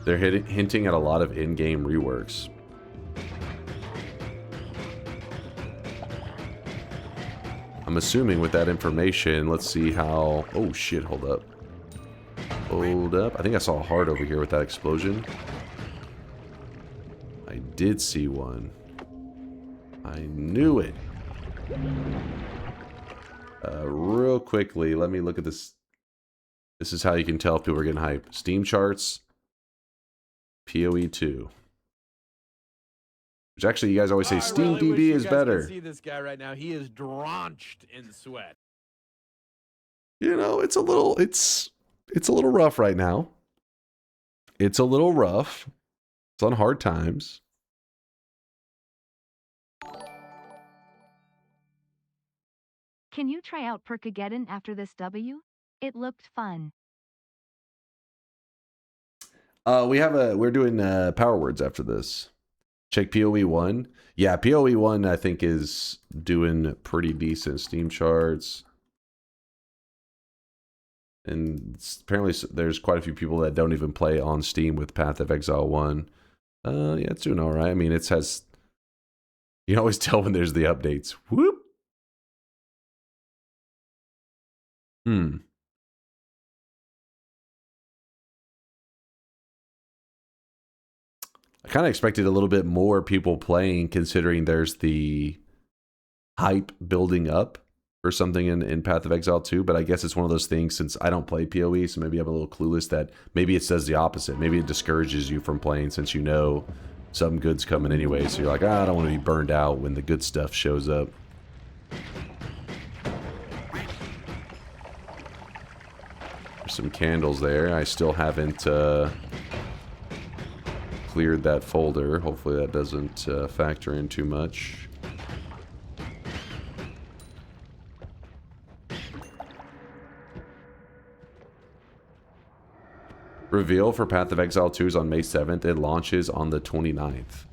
They're hinting at a lot of in-game reworks. I'm assuming with that information, let's see how... Oh shit, hold up. Hold up. I think I saw a heart over here with that explosion. I did see one. I knew it. Real quickly, let me look at this. This is how you can tell if people are getting hype. Steam charts. PoE 2. Which actually, you guys always say Steam DB is better. See this guy right now. He is drenched in sweat. you know, it's a little rough right now. It's a little rough. It's on hard times. Can you try out Perkageddon after this W? It looked fun. We're doing power words after this. Check PoE 1. Yeah, PoE 1 I think is doing pretty decent Steam charts. And apparently there's quite a few people that don't even play on Steam with Path of Exile 1. Yeah, it's doing all right. I mean, it has... You can always tell when there's the updates. Whoop! I kind of expected a little bit more people playing, considering there's the hype building up for something in Path of Exile 2, but I guess it's one of those things, since I don't play PoE, so maybe I'm a little clueless, that maybe it says the opposite. Maybe it discourages you from playing, since you know some good's coming anyway, so you're like, I don't want to be burned out when the good stuff shows up. There's some candles there. I still haven't cleared that folder. Hopefully that doesn't factor in too much. Reveal for Path of Exile 2 is on May 7th. It launches on the 29th.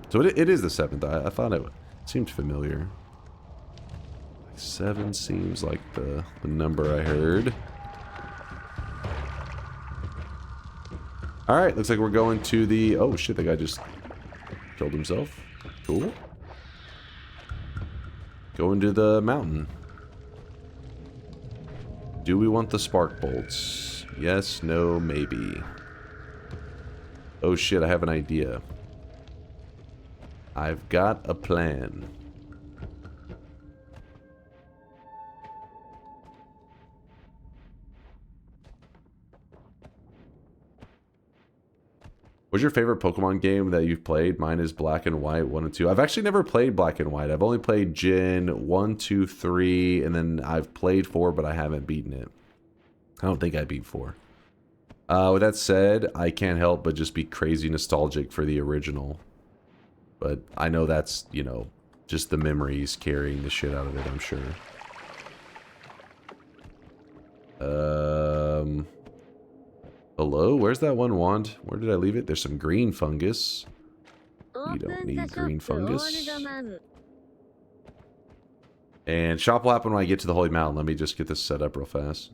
So it is the 7th. I thought it seemed familiar. 7 seems like the number I heard. Alright, looks like we're going to the... Oh shit, the guy just killed himself. Cool. Going to the mountain. Do we want the spark bolts? Yes, no, maybe. Oh shit, I have an idea. I've got a plan. What's your favorite Pokemon game that you've played? Mine is Black and White 1 and 2. I've actually never played Black and White. I've only played Gen 1, 2, 3, and then I've played 4, but I haven't beaten it. I don't think I beat 4. With that said, I can't help but just be crazy nostalgic for the original. But I know that's, you know, just the memories carrying the shit out of it, I'm sure. Hello? Where's that one wand? Where did I leave it? There's some green fungus. You don't need green fungus. And shop will happen when I get to the Holy Mountain. Let me just get this set up real fast.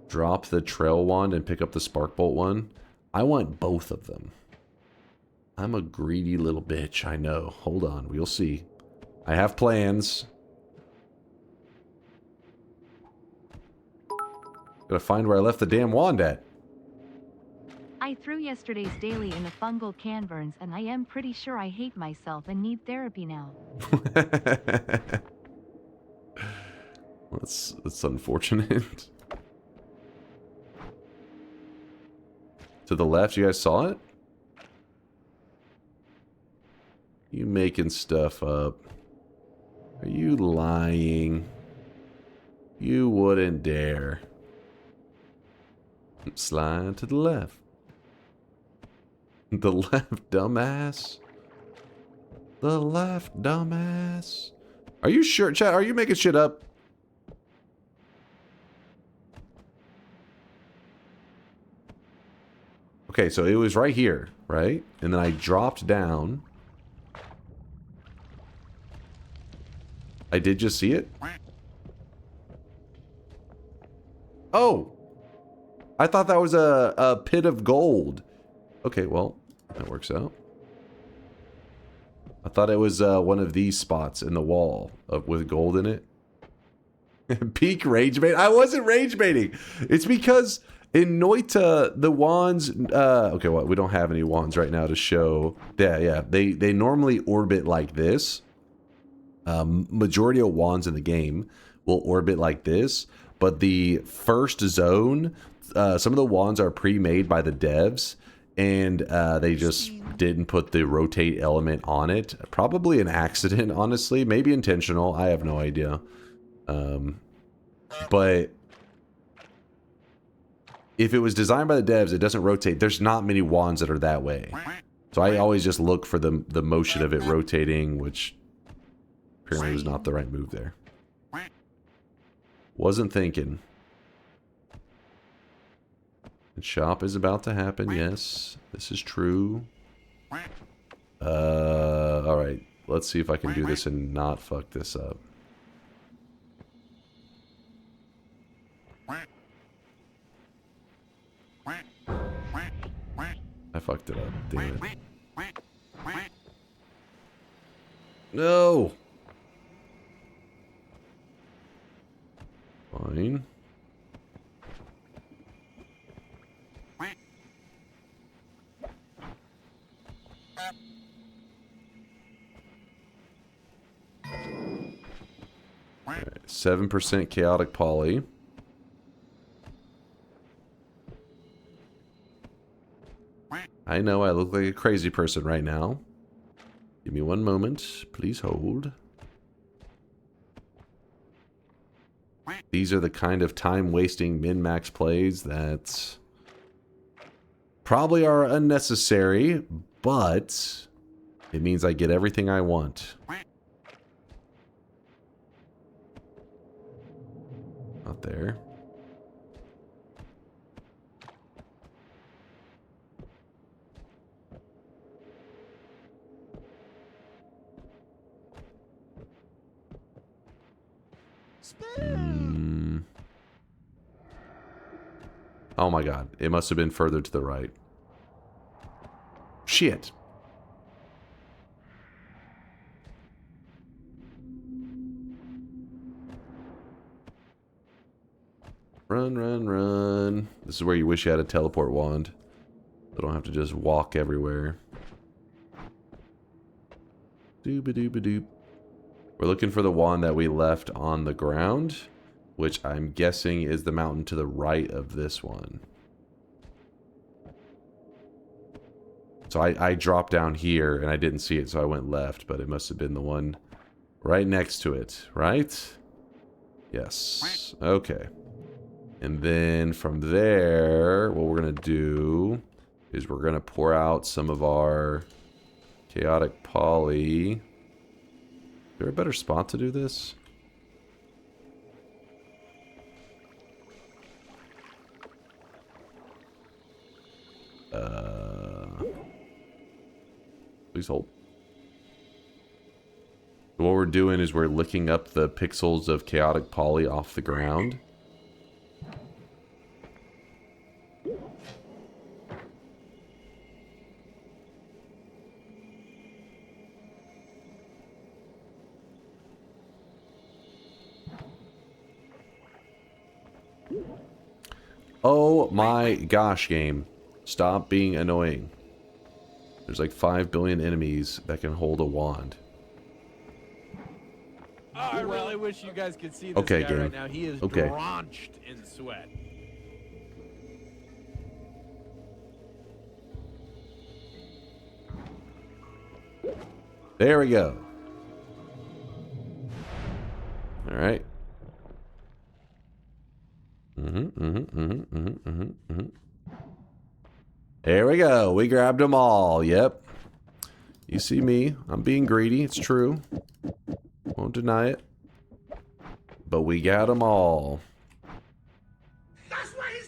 Drop the trail wand and pick up the spark bolt one. I want both of them. I'm a greedy little bitch, I know. Hold on, we'll see. I have plans. Gotta find where I left the damn wand at. I threw yesterday's daily in the fungal canverns and I am pretty sure I hate myself and need therapy now. That's unfortunate. To the left, you guys saw it? You making stuff up. Are you lying? You wouldn't dare. Slide to the left. The left, dumbass. The left, dumbass. Are you sure, chat? Are you making shit up? Okay, so it was right here, right? And then I dropped down. I did just see it? Oh! I thought that was a pit of gold. Okay, well, that works out. I thought it was one of these spots in the wall with gold in it. Peak rage bait. I wasn't rage baiting. It's because in Noita, the wands... okay, well, we don't have any wands right now to show. Yeah. They normally orbit like this. Majority of wands in the game will orbit like this. But the first zone, some of the wands are pre-made by the devs. And they just didn't put the rotate element on it. Probably an accident, honestly. Maybe intentional. I have no idea. But if it was designed by the devs, it doesn't rotate. There's not many wands that are that way. So I always just look for the motion of it rotating, which apparently was not the right move there. Wasn't thinking. And shop is about to happen, yes. This is true. Alright. Let's see if I can do this and not fuck this up. I fucked it up. Damn it. No! Fine. Alright, 7% chaotic poly. I know I look like a crazy person right now. Give me one moment. Please hold. These are the kind of time-wasting min-max plays that probably are unnecessary, but it means I get everything I want. Not there. Oh my god. It must have been further to the right. Shit. Run, run, run. This is where you wish you had a teleport wand. So don't have to just walk everywhere. Doop-a-doop-a-doop. We're looking for the wand that we left on the ground, which I'm guessing is the mountain to the right of this one. So I dropped down here and I didn't see it, so I went left, but it must have been the one right next to it, right? Yes. Okay. And then from there, what we're going to do is we're going to pour out some of our chaotic poly. Is there a better spot to do this? Please hold. So what we're doing is we're licking up the pixels of chaotic poly off the ground. Oh my gosh, game. Stop being annoying. There's like 5 billion enemies that can hold a wand. Oh, I really wish you guys could see this Okay, guy game. right now. He is Okay. drenched in sweat. There we go. All right. There we go. We grabbed them all. Yep. You see me. I'm being greedy. It's true. Won't deny it. But we got them all.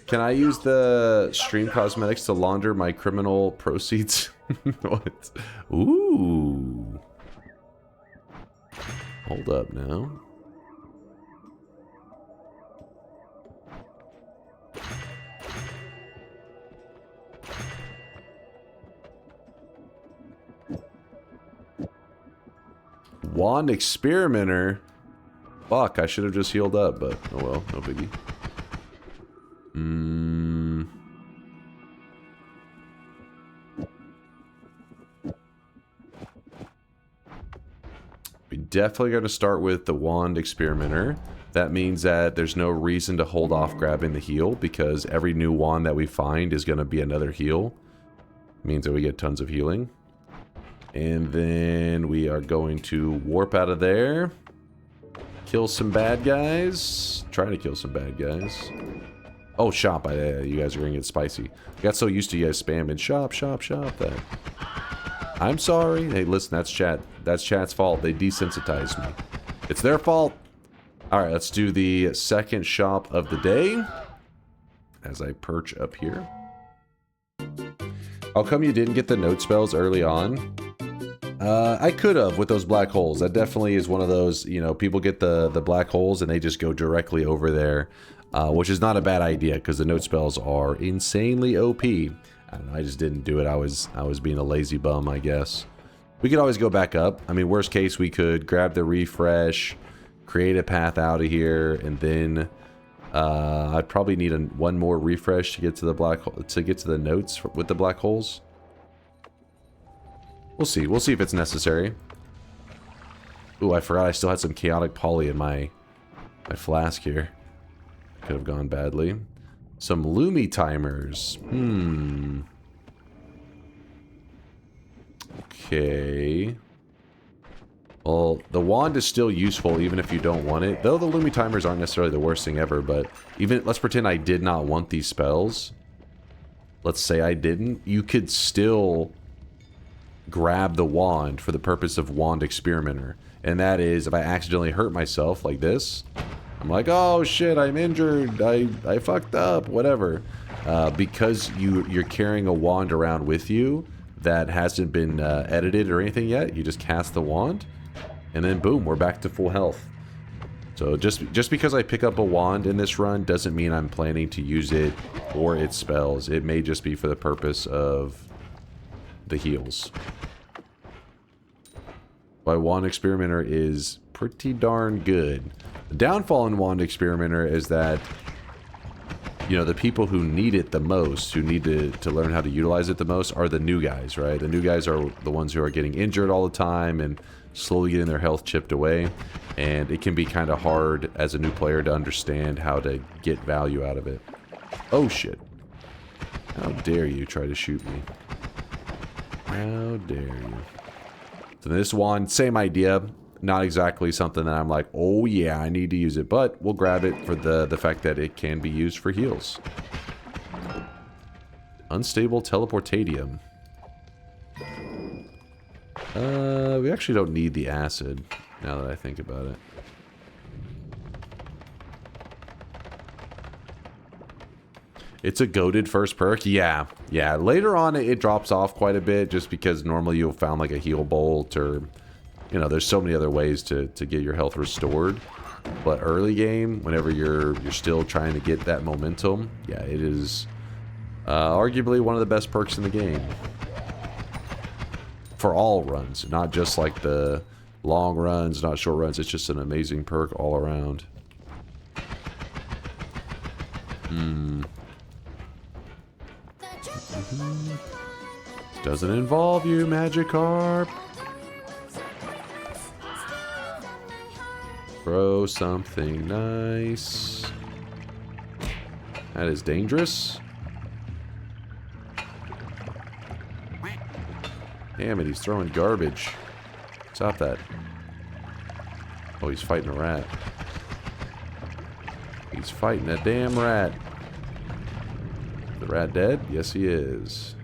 Can I use the stream cosmetics to launder my criminal proceeds? What? Ooh. Hold up now. Wand Experimenter? Fuck, I should have just healed up, but oh well, no biggie. We definitely got to start with the Wand Experimenter. That means that there's no reason to hold off grabbing the heal, because every new wand that we find is going to be another heal. Means that we get tons of healing. And then we are going to warp out of there. Kill some bad guys. Try to kill some bad guys. Oh, shop. You guys are going to get spicy. I got so used to you guys spamming shop, shop, shop that. I'm sorry. Hey, listen, that's chat. That's chat's fault. They desensitized me. It's their fault. Alright, let's do the second shop of the day. As I perch up here. How come you didn't get the note spells early on? I could have with those black holes. That definitely is one of those, you know, people get the black holes and they just go directly over there. Which is not a bad idea because the note spells are insanely OP. I don't know, I just didn't do it. I was being a lazy bum, I guess. We could always go back up. I mean, worst case, we could grab the refresh, create a path out of here, and then I'd probably need one more refresh to get to the notes with the black holes. We'll see. We'll see if it's necessary. Ooh, I forgot I still had some chaotic poly in my flask here. Could have gone badly. Some Lumi timers. Okay. Well, the wand is still useful even if you don't want it. Though the Lumi timers aren't necessarily the worst thing ever, but even let's pretend I did not want these spells. Let's say I didn't. You could still grab the wand for the purpose of wand experimenter. And that is if I accidentally hurt myself like this, I'm like, oh shit, I'm injured, I fucked up, whatever. Because you're carrying a wand around with you that hasn't been edited or anything yet, you just cast the wand, and then boom, we're back to full health. So just because I pick up a wand in this run doesn't mean I'm planning to use it or its spells. It may just be for the purpose of the heals. My wand experimenter is pretty darn good. The downfall in wand experimenter is that, you know, the people who need it the most, who need to learn how to utilize it the most, are the new guys, right? The new guys are the ones who are getting injured all the time and slowly getting their health chipped away. And it can be kind of hard as a new player to understand how to get value out of it. Oh shit. How dare you try to shoot me? How dare you? So this wand, same idea. Not exactly something that I'm like, oh yeah, I need to use it. But we'll grab it for the fact that it can be used for heals. Unstable teleportadium. We actually don't need the acid, now that I think about it. It's a goated first perk? Yeah. Yeah, later on it drops off quite a bit just because normally you'll found like a heal bolt or, you know, there's so many other ways to get your health restored. But early game, whenever you're still trying to get that momentum, yeah, it is arguably one of the best perks in the game. For all runs, not just like the long runs, not short runs. It's just an amazing perk all around. Doesn't involve you, Magikarp. Throw something nice. That is dangerous. Damn it, he's throwing garbage. Stop that. Oh, he's fighting a rat. He's fighting a damn rat. The rat dead? Yes, he is.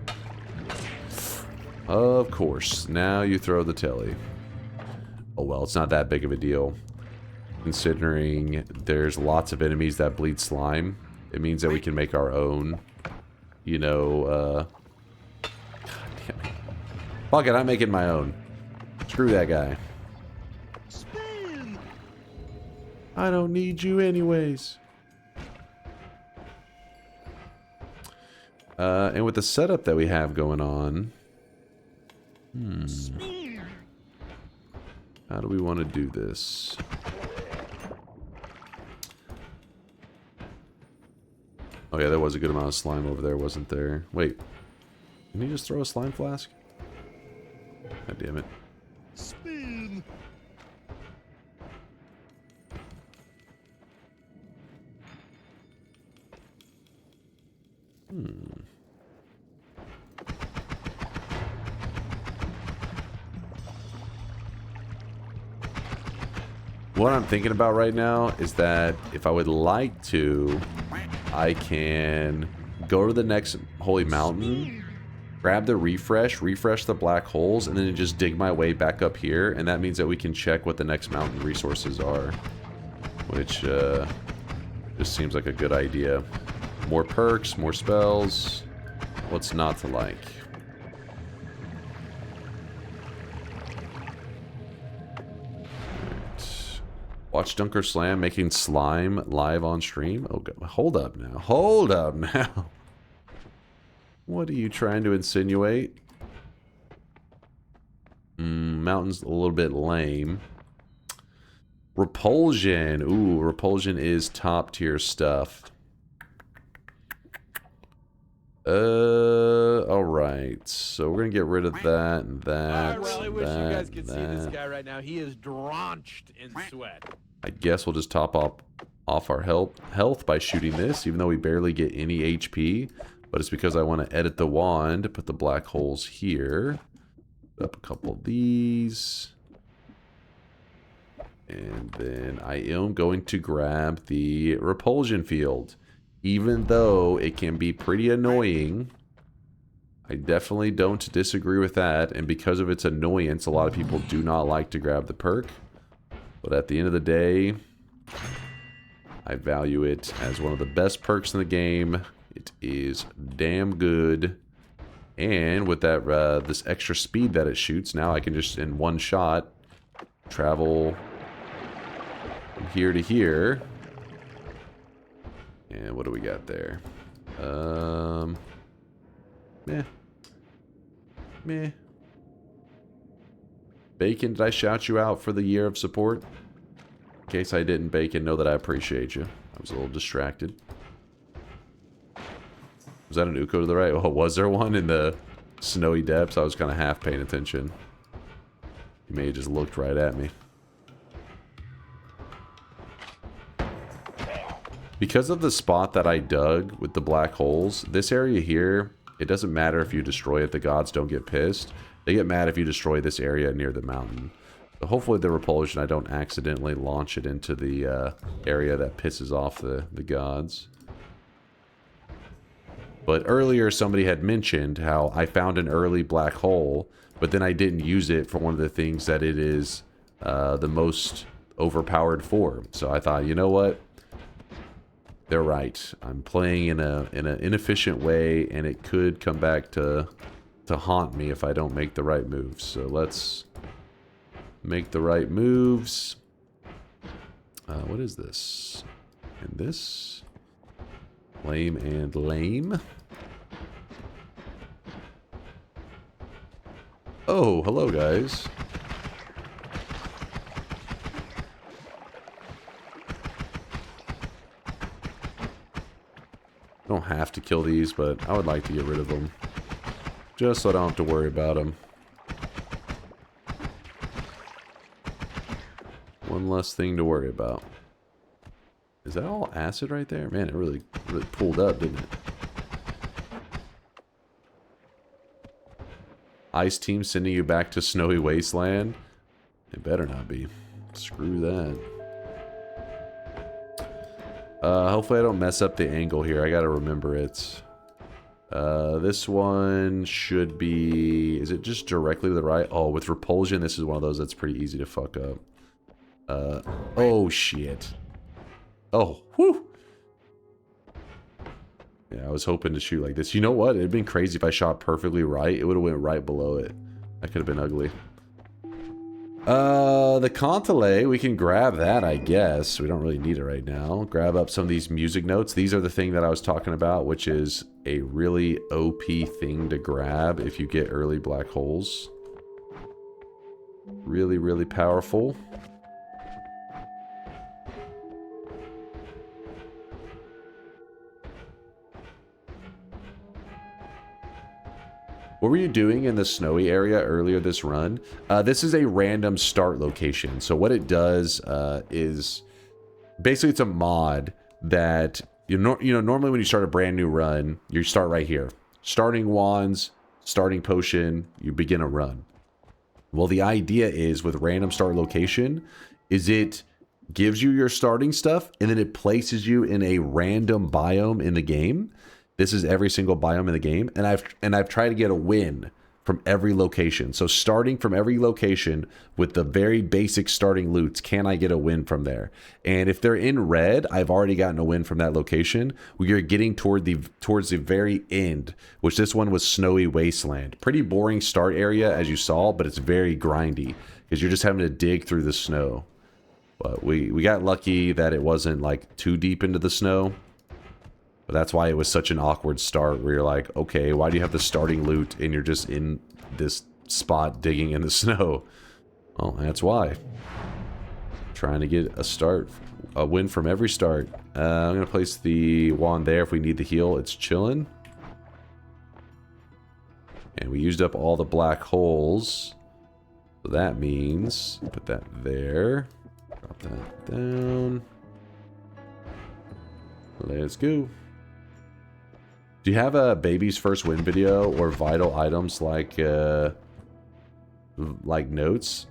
Of course. Now you throw the telly. Oh well, it's not that big of a deal. Considering there's lots of enemies that bleed slime. It means that we can make our own. You know, God damn it. Fuck it, I'm making my own. Screw that guy. I don't need you anyways. And with the setup that we have going on, how do we want to do this? Oh yeah, there was a good amount of slime over there, wasn't there? Wait, didn't he just throw a slime flask? God damn it. Spin. What I'm thinking about right now is that if I would like to, I can go to the next holy mountain, grab the refresh the black holes, and then just dig my way back up here. And that means that we can check what the next mountain resources are, which just seems like a good idea. More perks, more spells. What's not to like? Watch DunkOrSlam making slime live on stream. Oh, God. Hold up now. Hold up now. What are you trying to insinuate? Mountain's a little bit lame. Repulsion. Ooh, repulsion is top tier stuff. Alright. So we're gonna get rid of that and that. I really wish you guys could see this guy right now. He is drenched in sweat. I guess we'll just top off our health by shooting this, even though we barely get any HP. But it's because I want to edit the wand, put the black holes here. Up a couple of these. And then I am going to grab the repulsion field. Even though it can be pretty annoying, I definitely don't disagree with that. And because of its annoyance, a lot of people do not like to grab the perk. But at the end of the day, I value it as one of the best perks in the game. It is damn good. And with that this extra speed that it shoots, now I can just in one shot travel from here to here. And what do we got there? Meh. Bacon, did I shout you out for the year of support? In case I didn't, Bacon, know that I appreciate you. I was a little distracted. Was that an Uko to the right? Oh, was there one in the snowy depths? I was kind of half paying attention. You may have just looked right at me. Because of the spot that I dug with the black holes, this area here, it doesn't matter if you destroy it. The gods don't get pissed. They get mad if you destroy this area near the mountain. So hopefully the repulsion, I don't accidentally launch it into the area that pisses off the gods. But earlier somebody had mentioned how I found an early black hole, but then I didn't use it for one of the things that it is the most overpowered for. So I thought, you know what? They're right. I'm playing in an inefficient way, and it could come back to haunt me if I don't make the right moves. So let's make the right moves. What is this? And this? Lame and lame. Oh, hello guys. Don't have to kill these, but I would like to get rid of them. Just so I don't have to worry about them. One less thing to worry about. Is that all acid right there? Man, it really pulled up, didn't it? Ice Team sending you back to Snowy Wasteland? It better not be. Screw that. Hopefully I don't mess up the angle here. I gotta remember it. This one should be... Is it just directly to the right? Oh, with repulsion, this is one of those that's pretty easy to fuck up. Oh, shit. Oh, whew. Yeah, I was hoping to shoot like this. You know what? It'd been crazy if I shot perfectly right. It would have went right below it. That could have been ugly. The Contelé, we can grab that, I guess. We don't really need it right now. Grab up some of these music notes. These are the thing that I was talking about, which is a really OP thing to grab if you get early black holes. Really, really powerful. What were you doing in the snowy area earlier this run? This is a random start location. So what it does is basically it's a mod that normally when you start a brand new run, you start right here. Starting wands, starting potion, you begin a run. Well, the idea is with random start location is it gives you your starting stuff, and then it places you in a random biome in the game. This is every single biome in the game, and I've tried to get a win from every location. So starting from every location with the very basic starting loots, can I get a win from there? And if they're in red, I've already gotten a win from that location. We are getting towards the very end, which this one was Snowy Wasteland. Pretty boring start area, as you saw, but it's very grindy because you're just having to dig through the snow. But we got lucky that it wasn't like too deep into the snow. But that's why it was such an awkward start where you're like, okay, why do you have the starting loot and you're just in this spot digging in the snow? Well, that's why. Trying to get a win from every start. I'm going to place the wand there if we need the heal. It's chilling. And we used up all the black holes. So that means, put that there. Drop that down. Let's go. Do you have a baby's first win video or vital items like notes?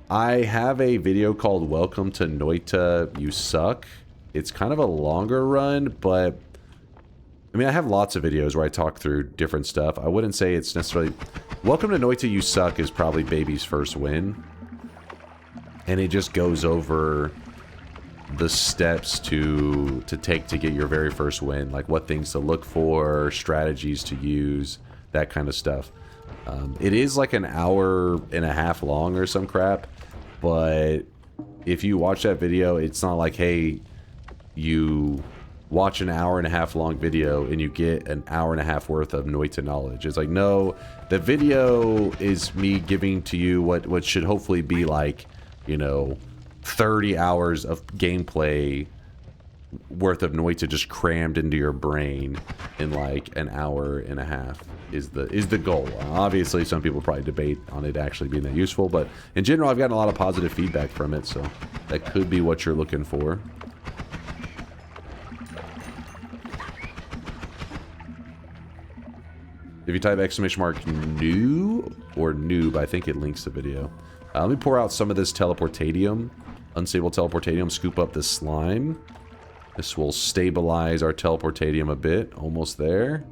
I have a video called Welcome to Noita, You Suck. It's kind of a longer run, but I mean, I have lots of videos where I talk through different stuff. I wouldn't say it's necessarily... Welcome to Noita, You Suck is probably baby's first win. And it just goes over the steps to take to get your very first win, like what things to look for, strategies to use, that kind of stuff. It is like an hour and a half long or some crap, but if you watch that video, it's not like, hey, you watch an hour and a half long video and you get an hour and a half worth of Noita knowledge. It's like, no, the video is me giving to you what should hopefully be like, you know, 30 hours of gameplay worth of Noita just crammed into your brain in like an hour and a half is the goal. Obviously, some people probably debate on it actually being that useful, but in general, I've gotten a lot of positive feedback from it, so that could be what you're looking for. If you type !new or noob, I think it links the video. Let me pour out some of this teleportadium. Unstable teleportadium, scoop up this slime. This will stabilize our teleportadium a bit. Almost there.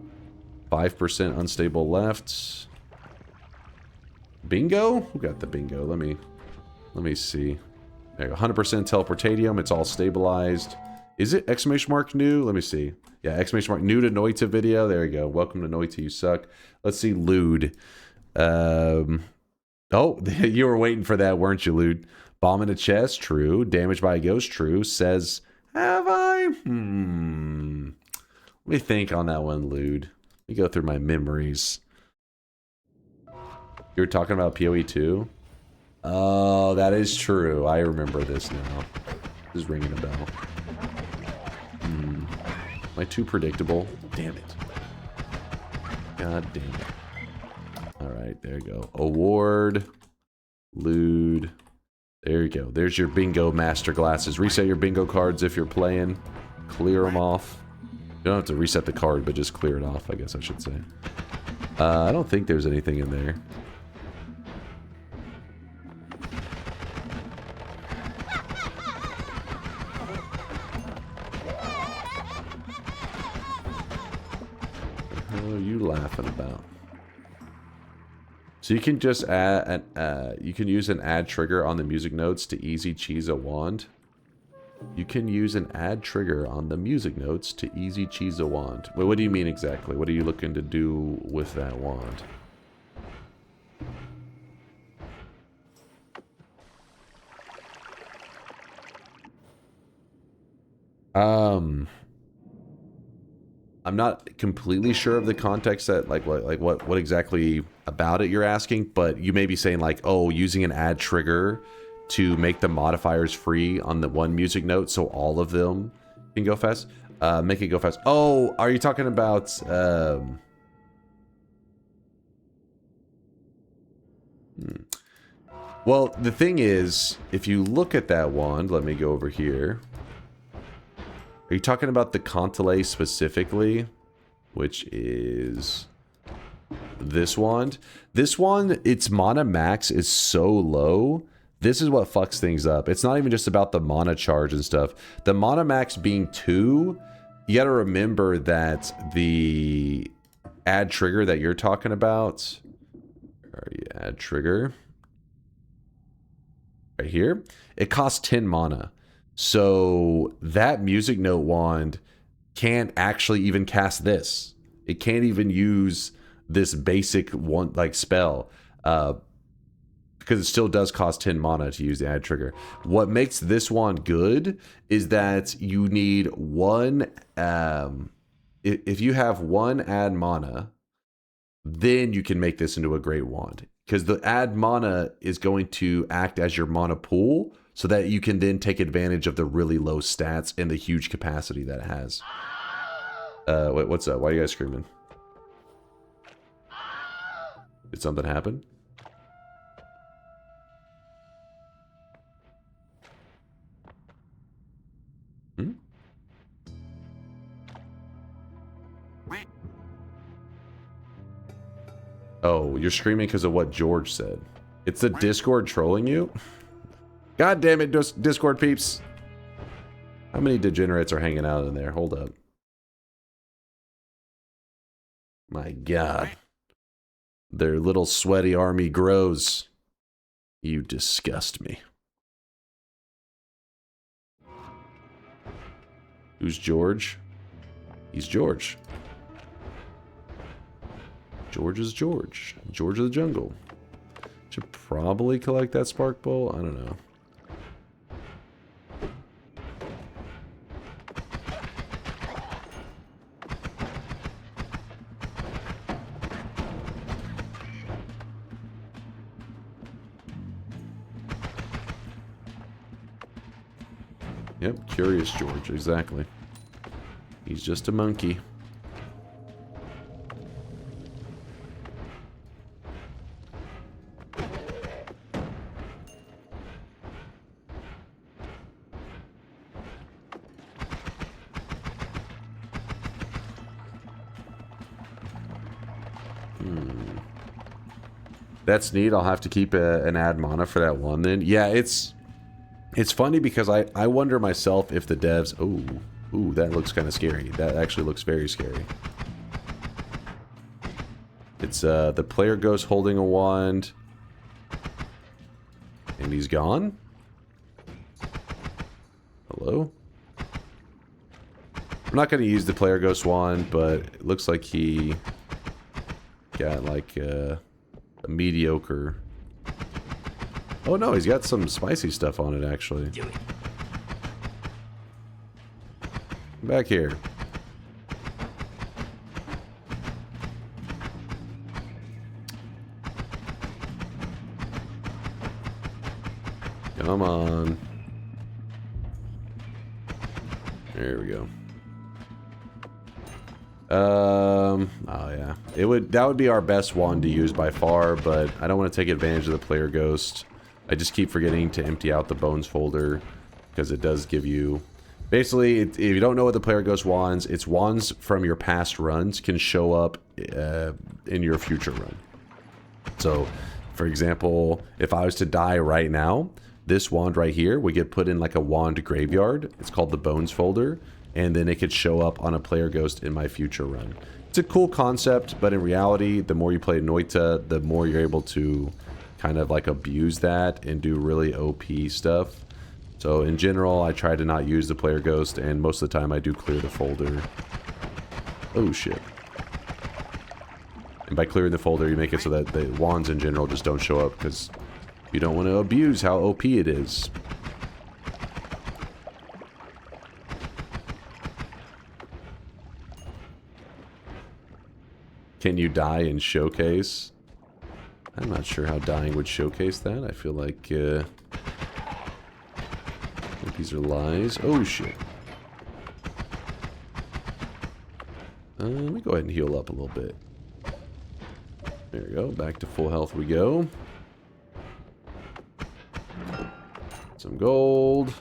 5% unstable left. Bingo? Who got the bingo? Let me see. There you go. 100% teleportadium. It's all stabilized. Is it !new? Let me see. Yeah, !new to Noita video. There you go. Welcome to Noita, you suck. Let's see, lewd. Oh, you were waiting for that, weren't you, lewd? Bomb in a chest, true. Damaged by a ghost, true. Says, have I? Let me think on that one, lewd. Let me go through my memories. You were talking about PoE 2? Oh, that is true. I remember this now. This is ringing a bell. Am I too predictable? Damn it. God damn it. Alright, there you go. Award. Lewd. There you go. There's your bingo master glasses. Reset your bingo cards if you're playing. Clear them off. You don't have to reset the card, but just clear it off, I guess I should say. I don't think there's anything in there. What are you laughing about? So you can just add you can use an add trigger on the music notes to easy cheese a wand. You can use an add trigger on the music notes to easy cheese a wand. Wait, what do you mean exactly? What are you looking to do with that wand? I'm not completely sure of the context that what exactly about it you're asking, but you may be saying like, oh, using an add trigger to make the modifiers free on the one music note so all of them can go fast. Make it go fast. Oh, are you talking about Well, the thing is, if you look at that wand, let me go over here. Are you talking about the Contelé specifically? Which is this wand. This wand, its mana max is so low This is what fucks things up. It's not even just about the mana charge and stuff. The mana max being 2, you got to remember that the add trigger that you're talking about, where are you, add trigger, right here, it costs 10 mana. So that music note wand can't actually even cast this. It can't even use this basic one like spell. Because it still does cost 10 mana to use the add trigger. What makes this wand good is that you need one, if you have one add mana, then you can make this into a great wand. Because the add mana is going to act as your mana pool, so that you can then take advantage of the really low stats and the huge capacity that it has. Wait, what's up? Why are you guys screaming? Did something happen? Hmm? Oh, you're screaming because of what George said. It's the Discord trolling you? God damn it, Discord peeps. How many degenerates are hanging out in there? Hold up. My God. Their little sweaty army grows. You disgust me. Who's George? He's George. George is George. George of the jungle. Should probably collect that spark bowl. I don't know. Yep, curious George, exactly. He's just a monkey. That's neat. I'll have to keep an add mana for that one then. Yeah, it's funny because I wonder myself if the devs... Ooh, that looks kind of scary. That actually looks very scary. It's the player ghost holding a wand. And he's gone? Hello? I'm not going to use the player ghost wand, but it looks like he got like a mediocre... Oh no, he's got some spicy stuff on it actually. Come back here. Come on. There we go. Oh yeah. That would be our best wand to use by far, but I don't want to take advantage of the player ghost. I just keep forgetting to empty out the bones folder because it does give you... Basically, if you don't know what the player ghost wands, it's wands from your past runs can show up in your future run. So, for example, if I was to die right now, this wand right here would get put in like a wand graveyard. It's called the bones folder, and then it could show up on a player ghost in my future run. It's a cool concept, but in reality, the more you play Noita, the more you're able to kind of like abuse that and do really OP stuff. So in general, I try to not use the player ghost, and most of the time I do clear the folder. Oh shit. And by clearing the folder, you make it so that the wands in general just don't show up, because you don't want to abuse how OP it is. Can you die in showcase? I'm not sure how dying would showcase that. I feel like these are lies. Oh shit. Let me go ahead and heal up a little bit. There we go. Back to full health we go. Some gold.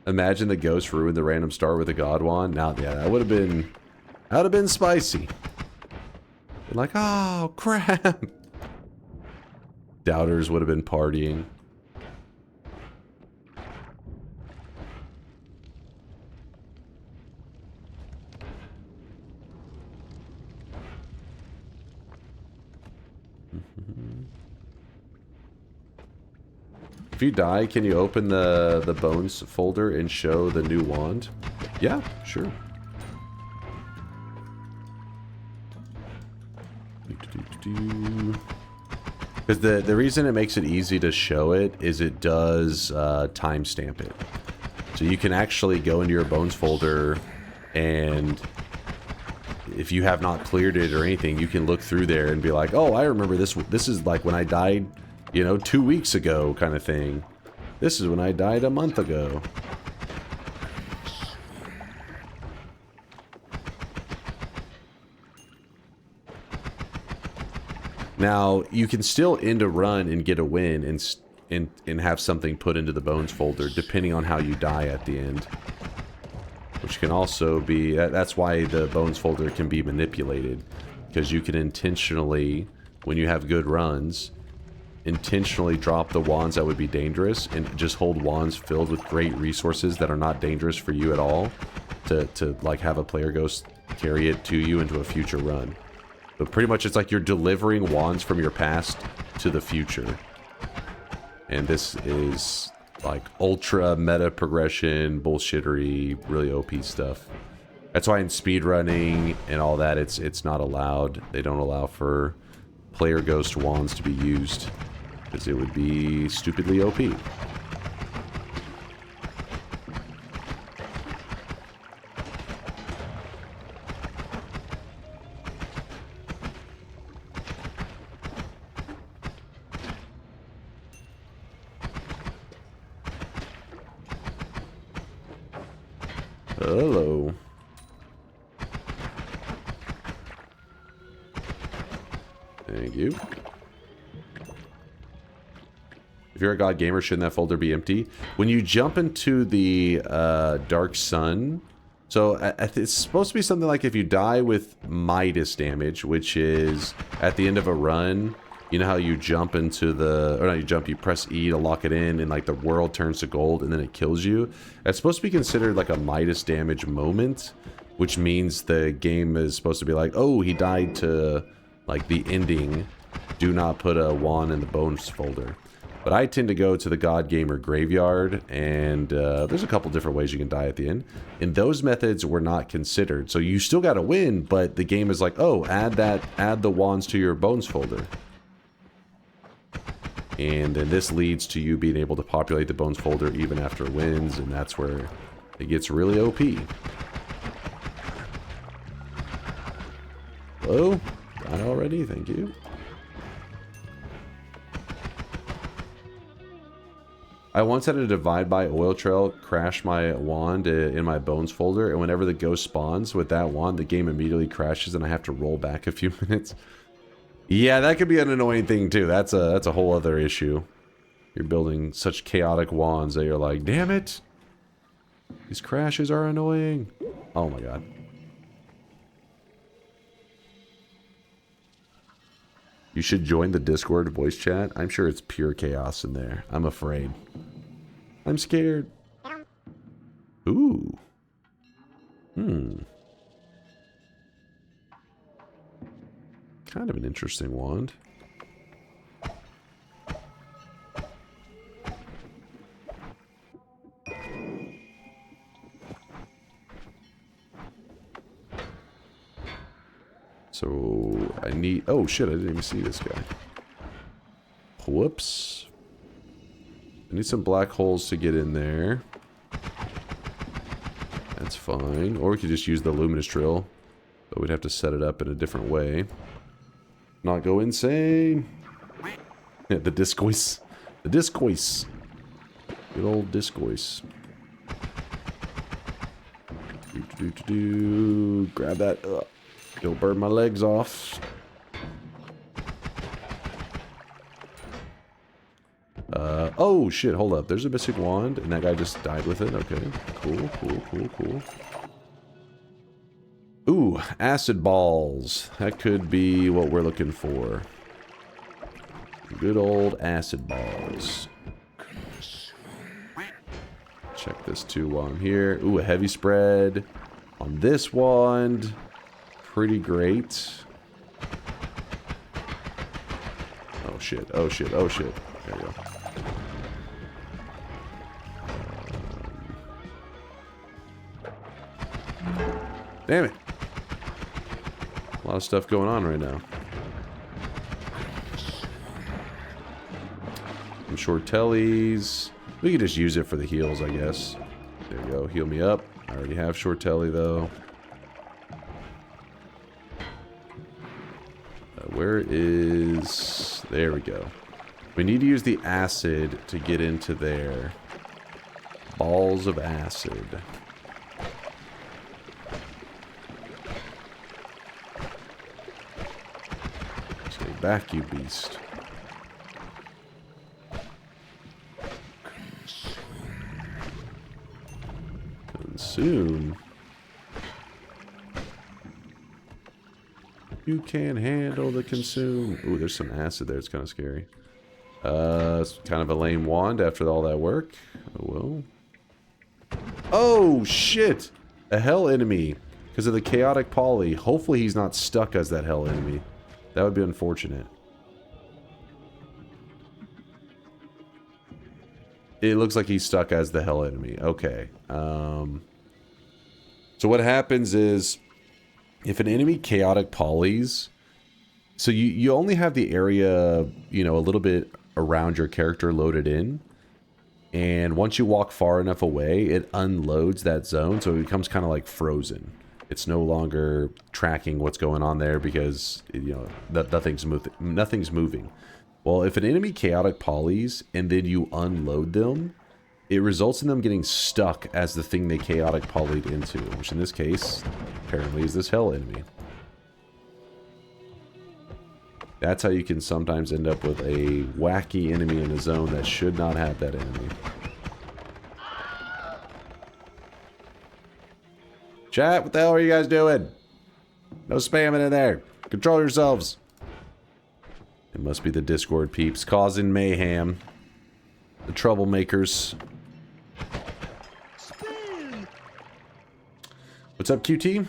Imagine the ghost ruined the random star with a god wand. Now, yeah, that would have been spicy. Like, oh crap. Doubters would have been partying. If you die, can you open the bones folder and show the new wand? Yeah, sure. Because the reason it makes it easy to show it is it does timestamp it. So you can actually go into your bones folder, and if you have not cleared it or anything, you can look through there and be like, oh, I remember this. This is like when I died, you know, 2 weeks ago kind of thing. This is when I died a month ago. Now, you can still end a run and get a win and have something put into the bones folder, depending on how you die at the end. Which can also be, that's why the bones folder can be manipulated. Because you can intentionally, when you have good runs, intentionally drop the wands that would be dangerous and just hold wands filled with great resources that are not dangerous for you at all to like have a player ghost carry it to you into a future run. But pretty much it's like you're delivering wands from your past to the future. And this is like ultra meta progression, bullshittery, really OP stuff. That's why in speedrunning and all that, it's not allowed. They don't allow for player ghost wands to be used because it would be stupidly OP. Hello. Thank you. If you're a god gamer, shouldn't that folder be empty? When you jump into the Dark Sun, so it's supposed to be something like if you die with Midas damage, which is at the end of a run, you know how you jump into the, or not you jump, you press E to lock it in and like the world turns to gold and then it kills you. That's supposed to be considered like a Midas damage moment, which means the game is supposed to be like, oh, he died to like the ending. Do not put a wand in the bones folder. But I tend to go to the God Gamer graveyard, and there's a couple different ways you can die at the end. And those methods were not considered. So you still got to win, but the game is like, oh, add the wands to your bones folder. And then this leads to you being able to populate the bones folder even after wins, and that's where it gets really OP. Hello? Died already? Thank you. I once had a divide by oil trail crash my wand in my bones folder, and whenever the ghost spawns with that wand, the game immediately crashes and I have to roll back a few minutes. Yeah, that could be an annoying thing too. That's a whole other issue. You're building such chaotic wands that you're like, damn it! These crashes are annoying. Oh my god. You should join the Discord voice chat. I'm sure it's pure chaos in there. I'm afraid. I'm scared. Ooh. Kind of an interesting wand. So I need, oh shit, I didn't even see this guy. Whoops. I need some black holes to get in there. That's fine. Or we could just use the luminous drill. But we'd have to set it up in a different way. Not go insane. Yeah, the discoise. The discoise. Good old discoise. Grab that. Don't burn my legs off. Oh shit, hold up. There's a missing wand, and that guy just died with it. Okay, cool, cool, cool, cool. Ooh, acid balls. That could be what we're looking for. Good old acid balls. Check this too while I'm here. Ooh, a heavy spread on this wand. Pretty great. Oh shit, oh shit, oh shit. There you go. Damn it. A lot of stuff going on right now. Some short tellies. We could just use it for the heals, I guess. There you go. Heal me up. I already have short telly, though. Where is... There we go. We need to use the acid to get into there. Balls of acid. Stay back, you beast. Consume. You can't handle the consume. Ooh, there's some acid there. It's kind of scary. It's kind of a lame wand after all that work. Oh, well. Oh, shit! A hell enemy. Because of the chaotic poly. Hopefully he's not stuck as that hell enemy. That would be unfortunate. It looks like he's stuck as the hell enemy. Okay. So what happens is, if an enemy chaotic polys, so you only have the area, you know, a little bit around your character loaded in. And once you walk far enough away, it unloads that zone, so it becomes kind of like frozen. It's no longer tracking what's going on there because, you know, nothing's moving. Well, if an enemy chaotic polys and then you unload them, it results in them getting stuck as the thing they chaotic polyed into, which in this case, apparently is this hell enemy. That's how you can sometimes end up with a wacky enemy in a zone that should not have that enemy. Chat, what the hell are you guys doing? No spamming in there. Control yourselves. It must be the Discord peeps causing mayhem. The troublemakers. What's up, QT?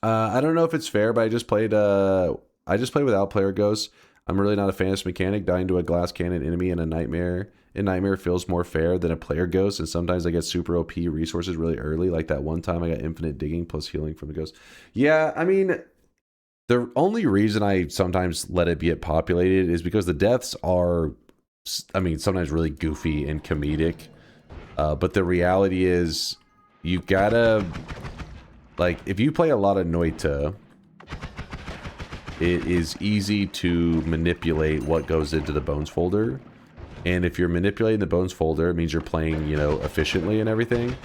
I don't know if it's fair, but I just played without player ghosts. I'm really not a fan of this mechanic. Dying to a glass cannon enemy in a nightmare. In Nightmare feels more fair than a player ghost, and sometimes I get super OP resources really early, like that one time I got infinite digging plus healing from the ghost. Yeah, I mean, the only reason I sometimes let it get populated is because the deaths are, I mean, sometimes really goofy and comedic. But the reality is, you gotta, like, if you play a lot of Noita, it is easy to manipulate what goes into the bones folder. And if you're manipulating the bones folder, it means you're playing, you know, efficiently and everything.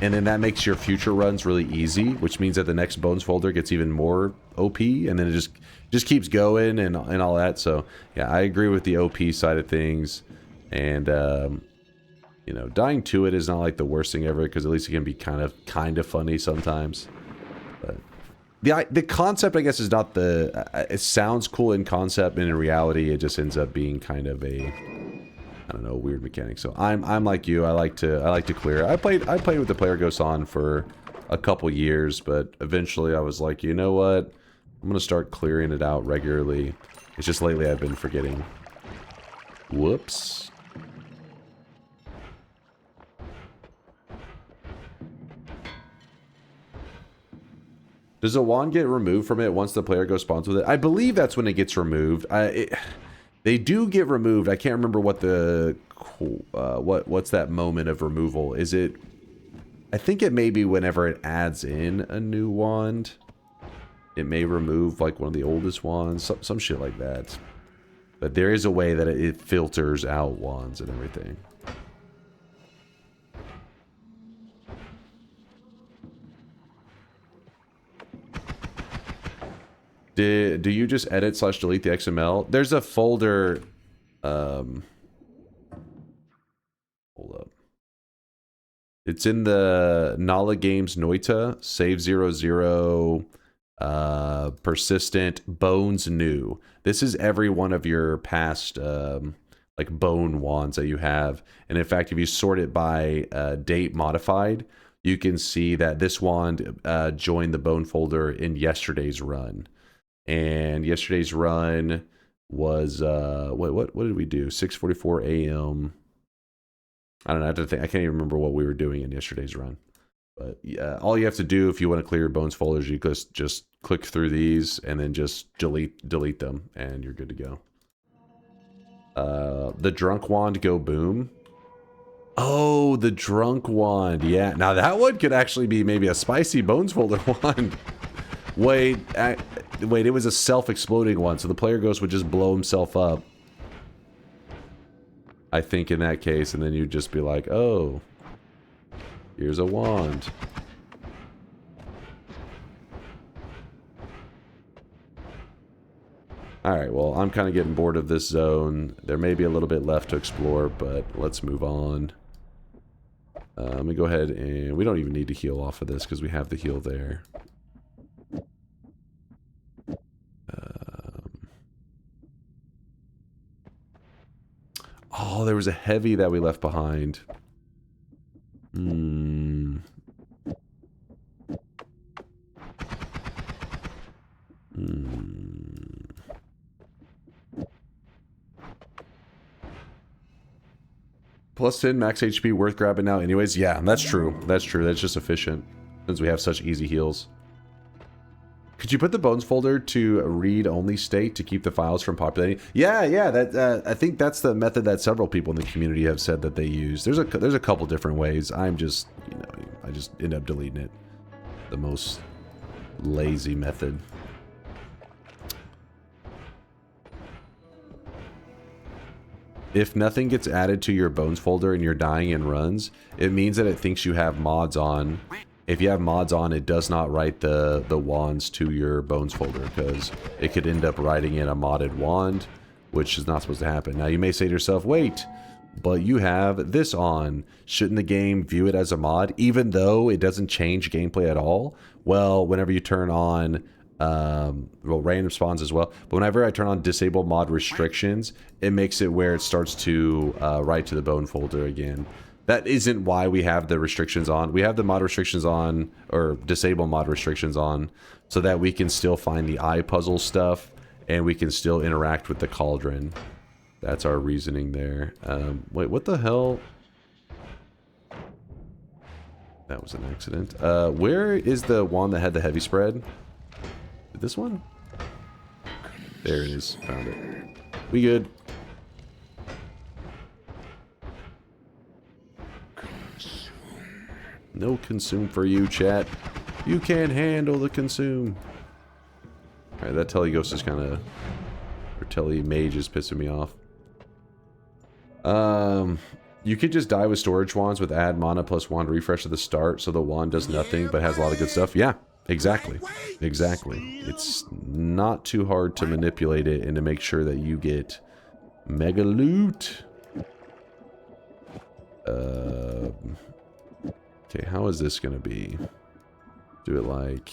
And then that makes your future runs really easy, which means that the next bones folder gets even more OP, and then it just keeps going and all that. So yeah, I agree with the OP side of things. And you know, dying to it is not like the worst thing ever, because at least it can be kind of funny sometimes. But the concept, I guess, is not the. It sounds cool in concept, and in reality, it just ends up being kind of a, I don't know, weird mechanic. So I'm like you. I like to clear. I played with the player ghosts on for a couple years, but eventually I was like, you know what? I'm gonna start clearing it out regularly. It's just lately I've been forgetting. Whoops. Does a wand get removed from it once the player ghost spawns with it? I believe that's when it gets removed. They do get removed. I can't remember what the what's that moment of removal. Is it? I think it may be whenever it adds in a new wand. It may remove like one of the oldest wands, some shit like that. But there is a way that it filters out wands and everything. Do you just edit / delete the XML? There's a folder. Hold up. It's in the Nala Games Noita, save 00, persistent, bones new. This is every one of your past like bone wands that you have. And in fact, if you sort it by date modified, you can see that this wand joined the bone folder in yesterday's run. And yesterday's run was what did we do? 6:44 a.m. I don't know. I have to think. I can't even remember what we were doing in yesterday's run. But yeah, all you have to do if you want to clear your bones folders, you just click through these and then just delete them, and you're good to go. The drunk wand go boom. Oh, the drunk wand. Yeah, now that one could actually be maybe a spicy bones folder wand. Wait, it was a self-exploding one, so the player ghost would just blow himself up. I think in that case, and then you'd just be like, oh, here's a wand. Alright, well, I'm kind of getting bored of this zone. There may be a little bit left to explore, but let's move on. Let me go ahead and... we don't even need to heal off of this because we have the heal there. Oh, there was a heavy that we left behind. Plus 10 max HP worth grabbing now anyways. Yeah, that's true. That's true. That's just efficient since we have such easy heals. Could you put the bones folder to a read-only state to keep the files from populating? Yeah. That I think that's the method that several people in the community have said that they use. There's a couple different ways. I'm just, I just end up deleting it. The most lazy method. If nothing gets added to your bones folder and you're dying in runs, it means that it thinks you have mods on. If you have mods on, it does not write the wands to your bones folder because it could end up writing in a modded wand, which is not supposed to happen. Now you may say to yourself, wait, but you have this on. Shouldn't the game view it as a mod, even though it doesn't change gameplay at all? Well, whenever you turn on, well, random spawns as well, but whenever I turn on disable mod restrictions, it makes it where it starts to write to the bone folder again. That isn't why we have the restrictions on. We have the mod restrictions on, or disable mod restrictions on, so that we can still find the eye puzzle stuff, and we can still interact with the cauldron. That's our reasoning there. Wait, what the hell? That was an accident. Where is the wand that had the heavy spread? This one? There it is. Found it. We good. No consume for you, chat. You can't handle the consume. Alright, that Teleghost is kind of... or Telemage is pissing me off. You could just die with storage wands with add mana plus wand refresh at the start, so the wand does nothing but has a lot of good stuff. Yeah, exactly. Exactly. It's not too hard to manipulate it and to make sure that you get mega loot. Okay, how is this gonna be? Do it like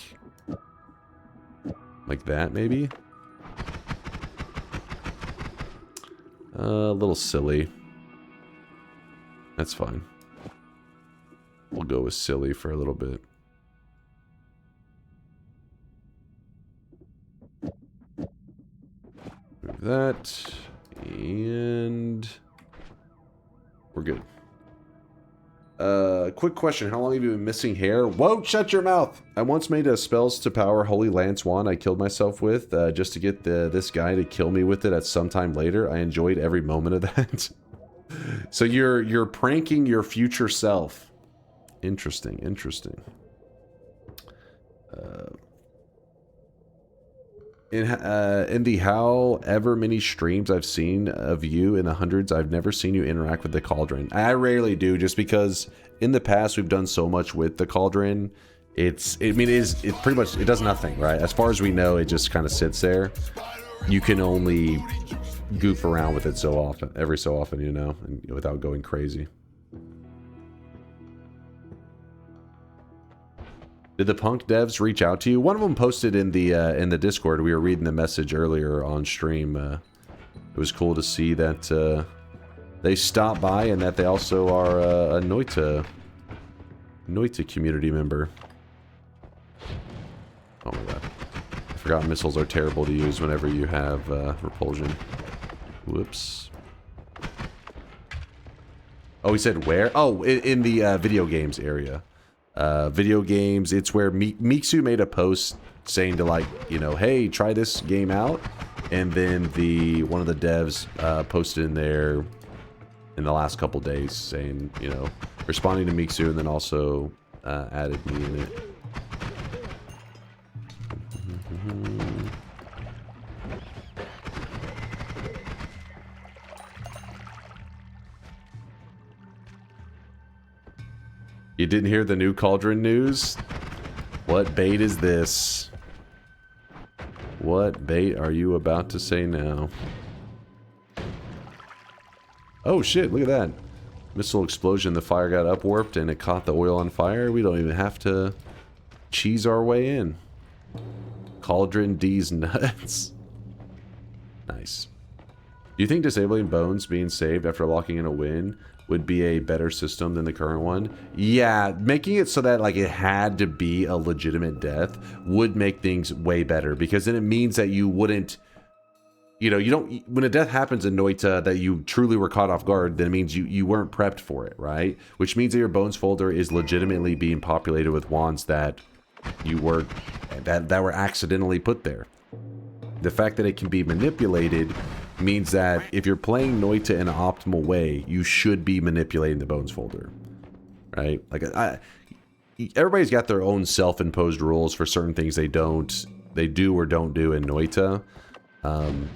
that, maybe? A little silly. That's fine. We'll go with silly for a little bit. Move that. And we're good. Quick question. How long have you been missing hair? Whoa, shut your mouth! I once made a spells to power Holy Lance wand I killed myself with, just to get this guy to kill me with it at some time later. I enjoyed every moment of that. So you're pranking your future self. Interesting, interesting. In the however many streams I've seen of you in the hundreds, I've never seen you interact with the cauldron. I rarely do, just because in the past we've done so much with the cauldron. It pretty much, it does nothing, right? As far as we know, it just kind of sits there. You can only goof around with it every so often, you know, and without going crazy. Did the Punk devs reach out to you? One of them posted in the Discord. We were reading the message earlier on stream. It was cool to see that they stopped by and that they also are a Noita community member. Oh my god. I forgot missiles are terrible to use whenever you have repulsion. Whoops. Oh, he said where? Oh, in the video games area. Video games, it's where Miksu made a post saying to, like, you know, hey, try this game out. And then one of the devs posted in there in the last couple days saying, you know, responding to Miksu, and then also added me in it. You didn't hear the new Cauldron news? What bait is this? What bait are you about to say now? Oh shit, look at that. Missile explosion, the fire got upwarped and it caught the oil on fire. We don't even have to cheese our way in. Cauldron D's nuts. Nice. Do you think disabling bones being saved after locking in a win would be a better system than the current one? Yeah, making it so that, like, it had to be a legitimate death would make things way better, because then it means that you wouldn't, you know, you don't, when a death happens in Noita that you truly were caught off guard, then it means you weren't prepped for it, right? Which means that your bones folder is legitimately being populated with wands that you were, that were accidentally put there. The fact that it can be manipulated means that if you're playing Noita in an optimal way, you should be manipulating the bones folder, right? Like, everybody's got their own self-imposed rules for certain things they do or don't do in Noita.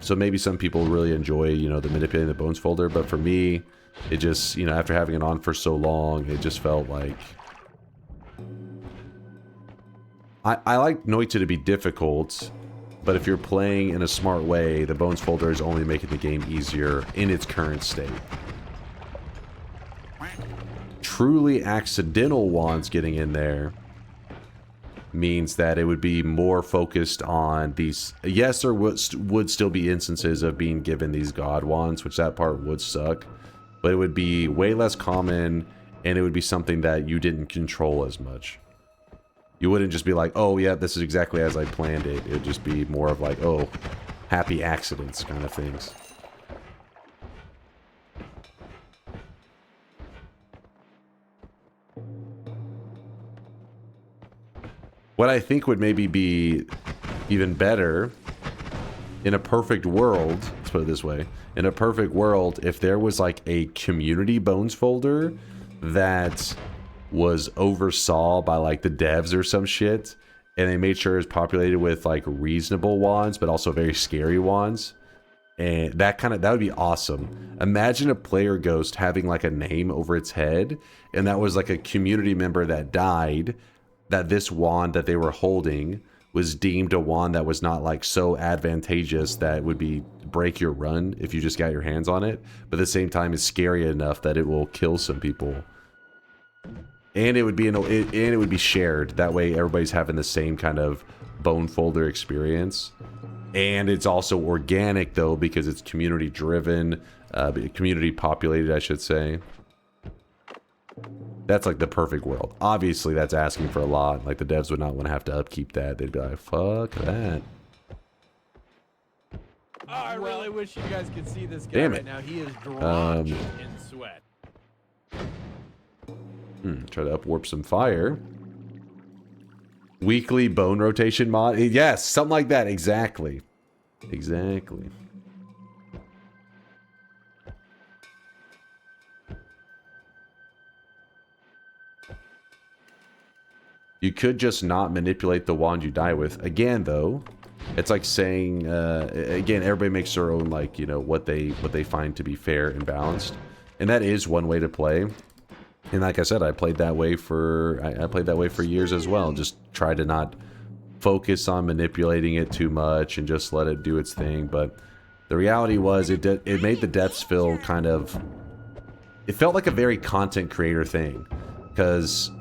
So maybe some people really enjoy, you know, the manipulating the bones folder, but for me, it just, you know, after having it on for so long, it just felt like I like Noita to be difficult. But if you're playing in a smart way, the bones folder is only making the game easier in its current state. Truly accidental wands getting in there means that it would be more focused on these. Yes, there would still be instances of being given these god wands, which that part would suck. But it would be way less common, and it would be something that you didn't control as much. You wouldn't just be like, oh yeah, this is exactly as I planned it. It would just be more of like, oh, happy accidents kind of things. What I think would maybe be even better, in a perfect world, let's put it this way, in a perfect world, if there was like a community bones folder that was oversaw by like the devs or some shit, and they made sure it was populated with like reasonable wands but also very scary wands, and that would be awesome. Imagine a player ghost having like a name over its head, and that was like a community member that died, that this wand that they were holding was deemed a wand that was not like so advantageous that it would be break your run if you just got your hands on it, but at the same time it's scary enough that it will kill some people. And it would be shared. That way everybody's having the same kind of bone folder experience. And it's also organic though, because it's community driven, community populated, I should say. That's like the perfect world. Obviously that's asking for a lot. Like the devs would not want to have to upkeep that. They'd be like, fuck that. Oh, I really wish you guys could see this guy right now. He is drenched in sweat. Try to upwarp some fire. Weekly bone rotation mod. Yes, something like that. Exactly. Exactly. You could just not manipulate the wand you die with. Again, though, it's like saying, again, everybody makes their own, like, you know, what they find to be fair and balanced. And that is one way to play. And like I said, I played that way for years as well. Just try to not focus on manipulating it too much and just let it do its thing. But the reality was it made the deaths feel kind of, it felt like a very content creator thing, because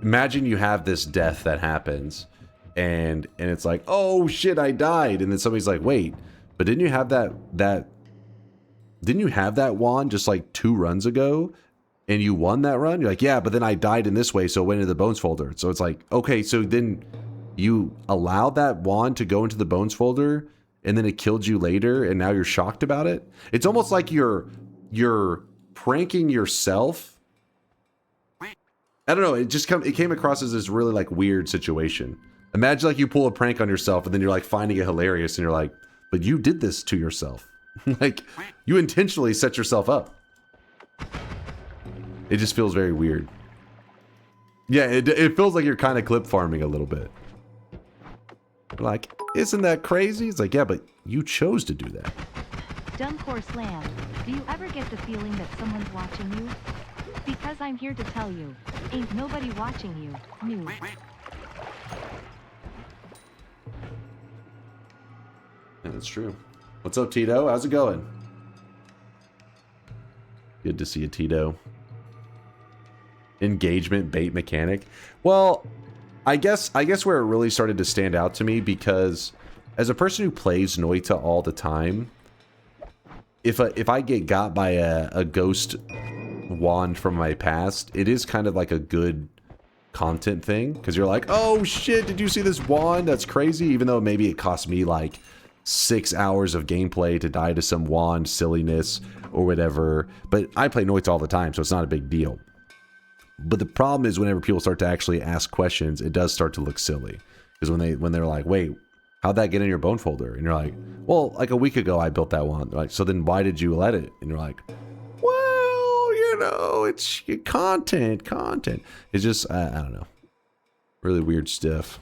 imagine you have this death that happens, and it's like, oh shit, I died, and then somebody's like, wait, but didn't you have that wand just like 2 runs ago, and you won that run? You're like, yeah, but then I died in this way, so it went into the bones folder. So it's like, okay, so then you allowed that wand to go into the bones folder, and then it killed you later, and now you're shocked about it. It's almost like you're pranking yourself. I don't know. It came across as this really like weird situation. Imagine like you pull a prank on yourself, and then you're like finding it hilarious, and you're like, but you did this to yourself. Like you intentionally set yourself up. It just feels very weird. Yeah, it feels like you're kind of clip farming a little bit. Like, isn't that crazy? It's like, yeah, but you chose to do that. DunkOrSlam, do you ever get the feeling that someone's watching you? Because I'm here to tell you, ain't nobody watching you, noob. Yeah, that's true. What's up, Tito? How's it going? Good to see you, Tito. Engagement bait mechanic. Well, I guess where it really started to stand out to me, because as a person who plays Noita all the time, if I get got by a ghost wand from my past, it is kind of like a good content thing, because you're like, oh shit, did you see this wand? That's crazy. Even though maybe it cost me like 6 hours of gameplay to die to some wand silliness or whatever, but I play Noita all the time, so it's not a big deal. But the problem is whenever people start to actually ask questions, it does start to look silly. Because when they're like, wait, how'd that get in your bone folder? And you're like, well, like a week ago I built that one. They're like, so then why did you let it? And you're like, well, you know, it's content. It's just, I don't know. Really weird stuff.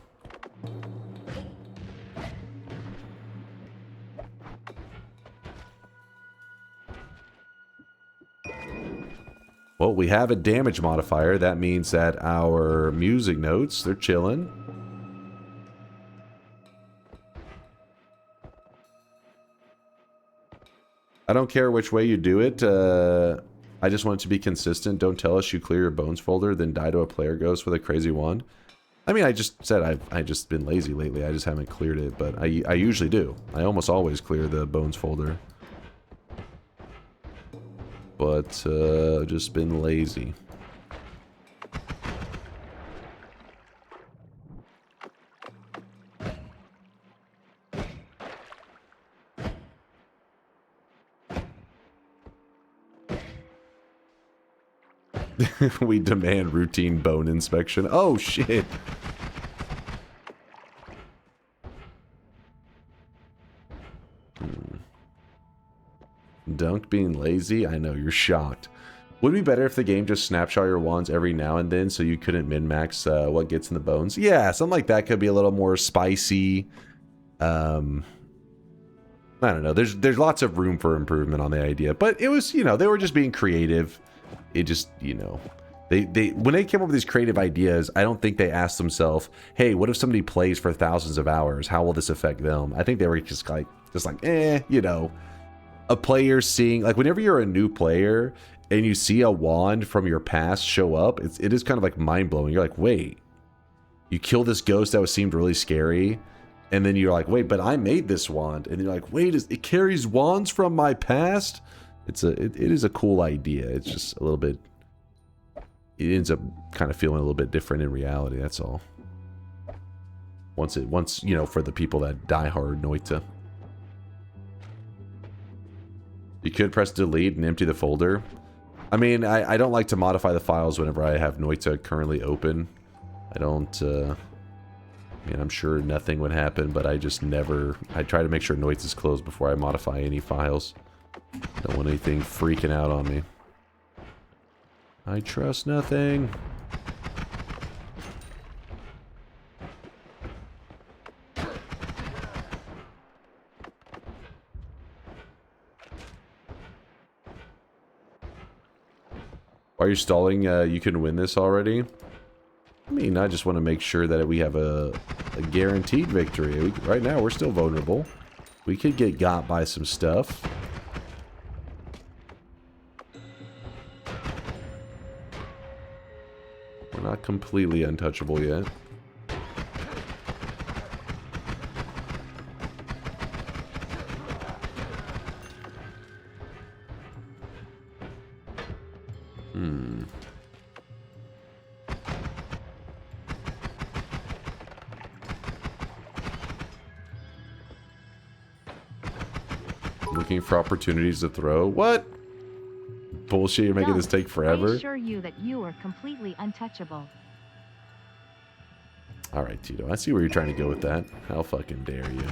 Well, we have a damage modifier. That means that our music notes, they're chilling. I don't care which way you do it. I just want it to be consistent. Don't tell us you clear your bones folder, then die to a player ghost with a crazy wand. I mean, I just said I've just been lazy lately. I just haven't cleared it, but I usually do. I almost always clear the bones folder. But just been lazy. We demand routine bone inspection. Oh shit. Dunk being lazy? I know, you're shocked. Would it be better if the game just snapshot your wands every now and then so you couldn't min-max what gets in the bones? Yeah, something like that could be a little more spicy. I don't know. There's lots of room for improvement on the idea. But it was, you know, they were just being creative. It just, you know, they when they came up with these creative ideas, I don't think they asked themselves, hey, what if somebody plays for thousands of hours? How will this affect them? I think they were just like, you know, a player seeing, like, whenever you're a new player and you see a wand from your past show up, it is kind of like mind-blowing. You're like, wait, you kill this ghost that seemed really scary, and then you're like, wait, but I made this wand, and you're like, wait, it carries wands from my past? It is a cool idea. It's just a little bit, it ends up kind of feeling a little bit different in reality, that's all. Once, you know, for the people that die hard Noita. You could press delete and empty the folder. I mean, I don't like to modify the files whenever I have Noita currently open. I don't, I mean, I'm sure nothing would happen, but I just never, I try to make sure Noita's closed before I modify any files. Don't want anything freaking out on me. I trust nothing. Are you stalling? You can win this already? I mean, I just want to make sure that we have a guaranteed victory. Right now, we're still vulnerable. We could get got by some stuff. We're not completely untouchable yet. Looking for opportunities to throw. What? Bullshit, you're making this take forever? I assure you that you are completely untouchable. Alright, Tito. I see where you're trying to go with that. How fucking dare you?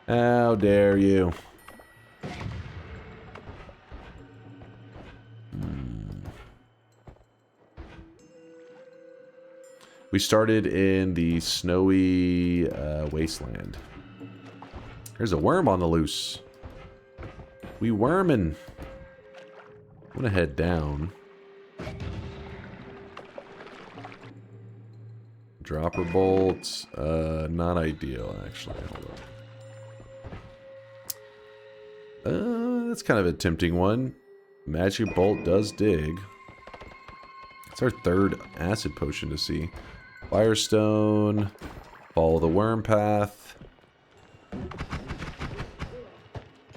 How dare you? We started in the snowy wasteland. There's a worm on the loose. We wormin'. I'm gonna head down. Dropper bolts. Not ideal, actually. Hold on. That's kind of a tempting one. Magic bolt does dig. It's our third acid potion to see. Firestone. Follow the worm path.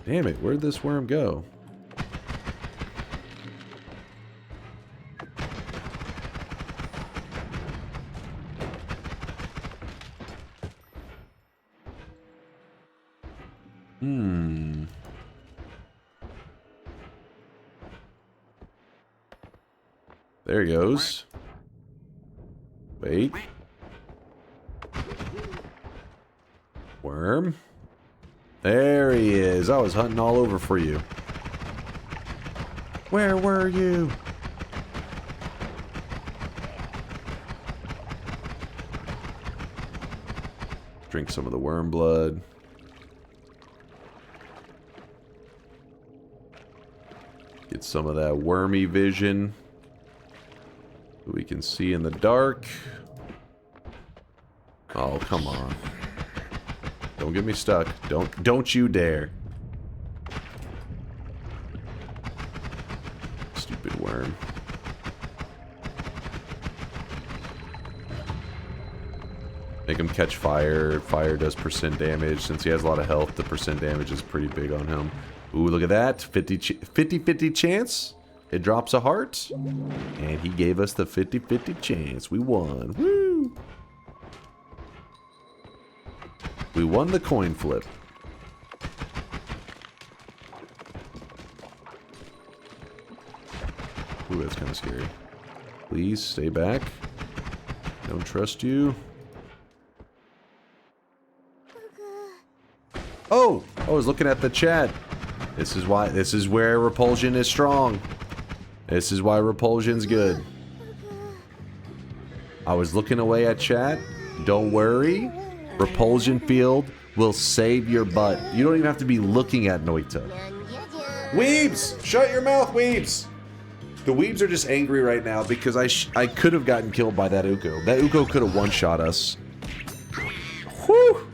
Damn it, where'd this worm go? There he goes. Wait. Worm. There he is. I was hunting all over for you. Where were you? Drink some of the worm blood. Get some of that wormy vision. We can see in the dark. Oh, come on. Don't get me stuck. Don't you dare. Stupid worm. Make him catch fire. Fire does percent damage. Since he has a lot of health, the percent damage is pretty big on him. Ooh, look at that. 50-50 chance. It drops a heart. And he gave us the 50-50 chance. We won. Woo! We won the coin flip. Ooh, that's kind of scary. Please stay back. Don't trust you. Oh! I was looking at the chat. This is where repulsion is strong. This is why repulsion's good. I was looking away at chat. Don't worry. Repulsion field will save your butt. You don't even have to be looking at Noita. Weebs! Shut your mouth, Weebs! The Weebs are just angry right now because I could have gotten killed by that Uko. That Uko could have one-shot us. Whew!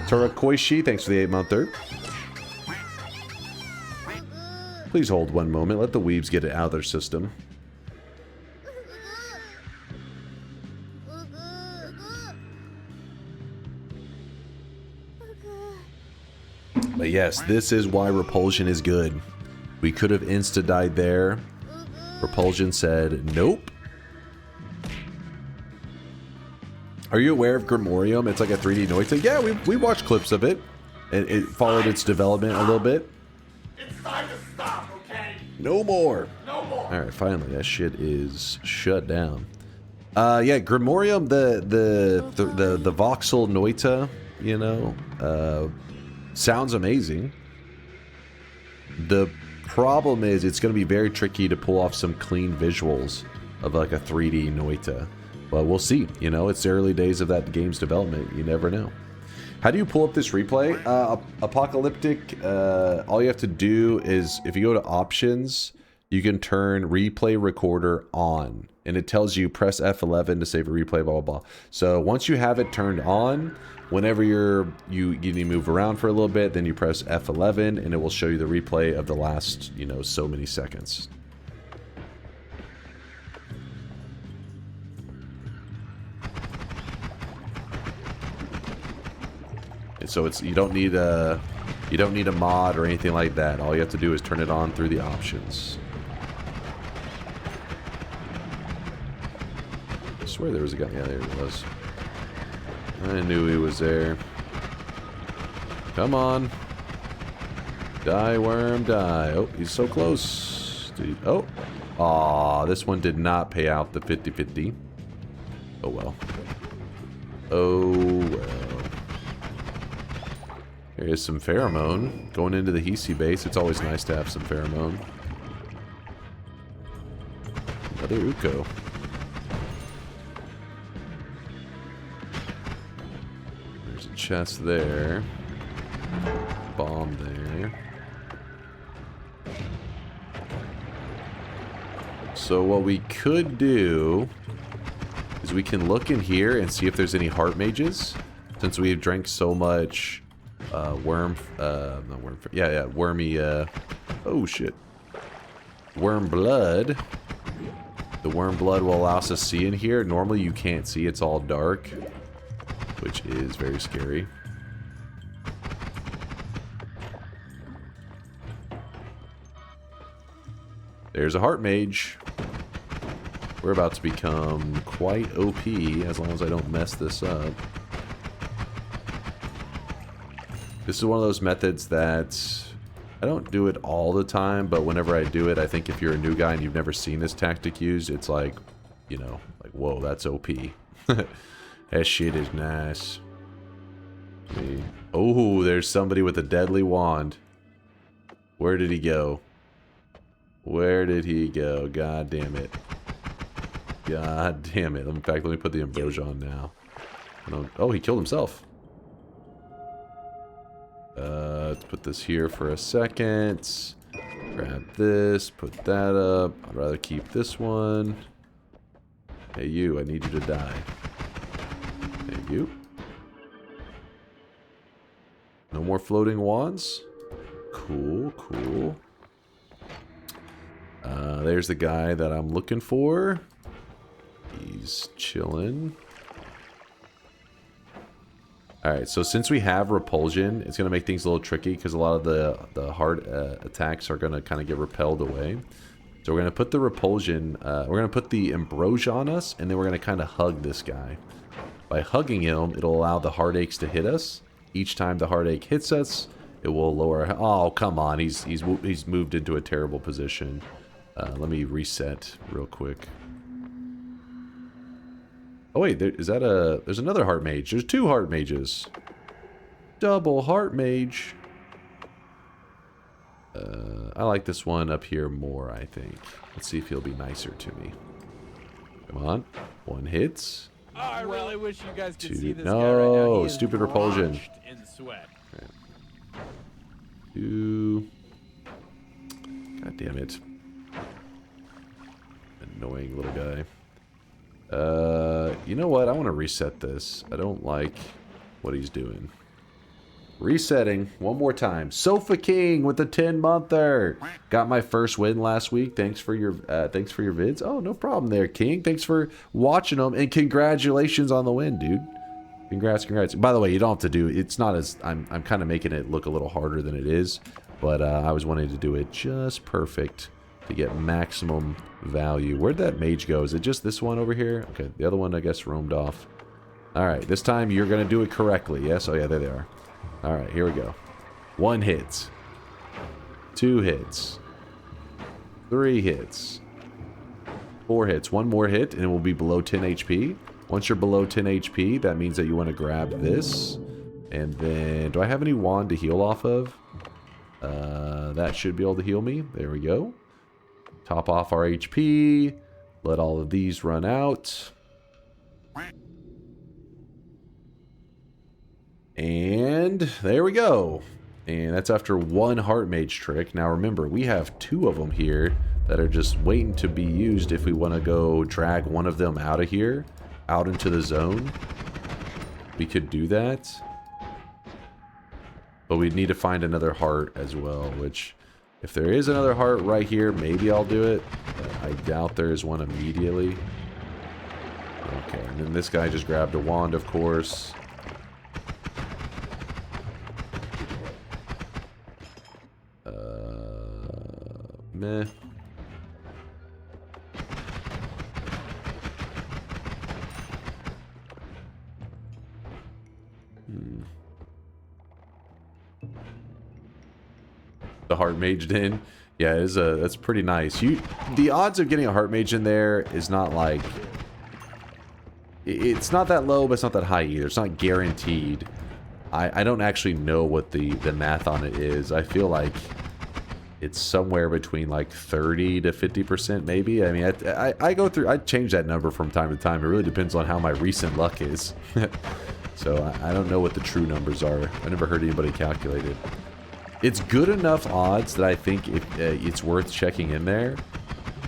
Turakoishi, thanks for the 8-monther. Please hold one moment. Let the Weebs get it out of their system. But yes, this is why repulsion is good. We could have insta-died there. Repulsion said, nope. Are you aware of Grimorium? It's like a 3D Noita. Yeah, we watched clips of it. It followed its development a little bit. It's time to stop, okay? No more. No more. Alright, finally, that shit is shut down. Yeah, Grimorium, the voxel Noita, you know, sounds amazing. The problem is it's going to be very tricky to pull off some clean visuals of like a 3D Noita. But we'll see. You know, it's the early days of that game's development. You never know. How do you pull up this replay? Apocalyptic, all you have to do is, if you go to options, you can turn replay recorder on. And it tells you press F11 to save a replay, blah, blah, blah. So once you have it turned on, whenever you need to move around for a little bit, then you press F11 and it will show you the replay of the last, you know, so many seconds. So it's you don't need a mod or anything like that. All you have to do is turn it on through the options. I swear there was a guy. Yeah, there he was. I knew he was there. Come on. Die, worm, die. Oh, he's so close. Oh. Aw, this one did not pay out the 50-50. Oh, well. Oh, well. Here's some pheromone. Going into the Hisi base, it's always nice to have some pheromone. Another Uko. There's a chest there. Bomb there. So what we could do is we can look in here and see if there's any heart mages. Since we've drank so much wormy, oh shit. Worm blood. The worm blood will allow us to see in here. Normally you can't see, it's all dark, which is very scary. There's a heart mage. We're about to become quite OP as long as I don't mess this up. This is one of those methods that I don't do it all the time, but whenever I do it, I think if you're a new guy and you've never seen this tactic used, it's like, you know, like, whoa, that's OP. That shit is nice. Oh, there's somebody with a deadly wand. Where did he go? Where did he go? God damn it. God damn it. In fact, let me put the ambrosia on now. Oh, he killed himself. Let's put this here for a second. Grab this, put that up. I'd rather keep this one. Hey, you, I need you to die. Hey, you. No more floating wands? Cool, cool. There's the guy that I'm looking for. He's chilling. Alright, so since we have repulsion, it's going to make things a little tricky because a lot of the hard attacks are going to kind of get repelled away. So we're going to put the repulsion, we're going to put the ambrosia on us, and then we're going to kind of hug this guy. By hugging him, it'll allow the heartaches to hit us. Each time the heartache hits us, it will lower... Oh, come on, he's moved into a terrible position. Let me reset real quick. Oh wait, there's another heart mage. There's two heart mages. Double heart mage. I like this one up here more, I think. Let's see if he'll be nicer to me. Come on. One hits. Oh, I really wish you guys could see this no, guy right now. He is stupid repulsion. in sweat. Right. Two. God damn it. Annoying little guy. You know what? I want to reset this. I don't like what he's doing. Resetting one more time. Sofa King with the 10-monther. Got my first win last week. Thanks for your vids. Oh, no problem there, King. Thanks for watching them, and congratulations on the win, dude. Congrats. By the way, you don't have to do. It's not as I'm kind of making it look a little harder than it is, but I was wanting to do it just perfect to get maximum value. Where'd that mage go? Is it just this one over here? Okay, the other one I guess roamed off. All right, this time you're gonna do it correctly. Yes. Oh yeah, there they are. All right, here we go. 1 hit. 2 hits. 3 hits. 4 hits. 1 more hit, and it will be below 10 HP. Once you're below 10 HP, that means that you want to grab this. And then, do I have any wand to heal off of? That should be able to heal me. There we go. Top off our HP. Let all of these run out. And there we go. And that's after 1 heart mage trick. Now remember, we have 2 of them here that are just waiting to be used if we want to go drag one of them out of here, out into the zone. We could do that. But we'd need to find another heart as well, which if there is another heart right here, maybe I'll do it. But I doubt there is one immediately. Okay, and then this guy just grabbed a wand, of course. Meh. The heart mage in. Yeah, that's pretty nice. The odds of getting a heart mage in there is not like, it's not that low, but it's not that high either. It's not guaranteed. I don't actually know what the math on it is. I feel like it's somewhere between like 30 to 50% maybe. I mean, I go through, I change that number from time to time. It really depends on how my recent luck is. So I don't know what the true numbers are. I never heard anybody calculate it. It's good enough odds that I think it's worth checking in there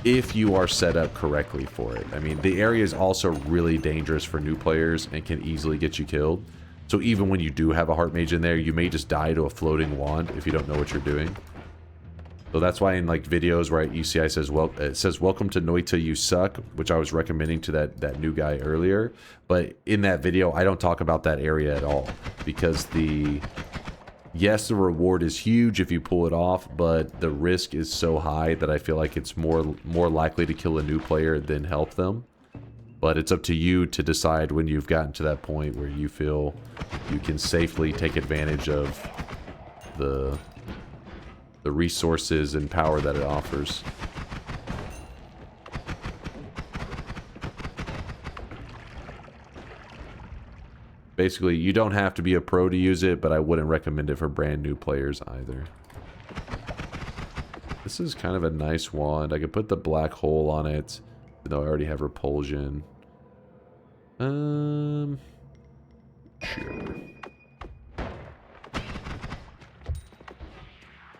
if you are set up correctly for it. I mean, the area is also really dangerous for new players and can easily get you killed. So even when you do have a heart mage in there, you may just die to a floating wand if you don't know what you're doing. So that's why in like videos where you see it says welcome to Noita, you suck, which I was recommending to that new guy earlier. But in that video, I don't talk about that area at all because yes, the reward is huge if you pull it off, but the risk is so high that I feel like it's more likely to kill a new player than help them. But it's up to you to decide when you've gotten to that point where you feel you can safely take advantage of the resources and power that it offers. Basically, you don't have to be a pro to use it, but I wouldn't recommend it for brand new players either. This is kind of a nice wand. I could put the black hole on it, even though I already have repulsion. Sure.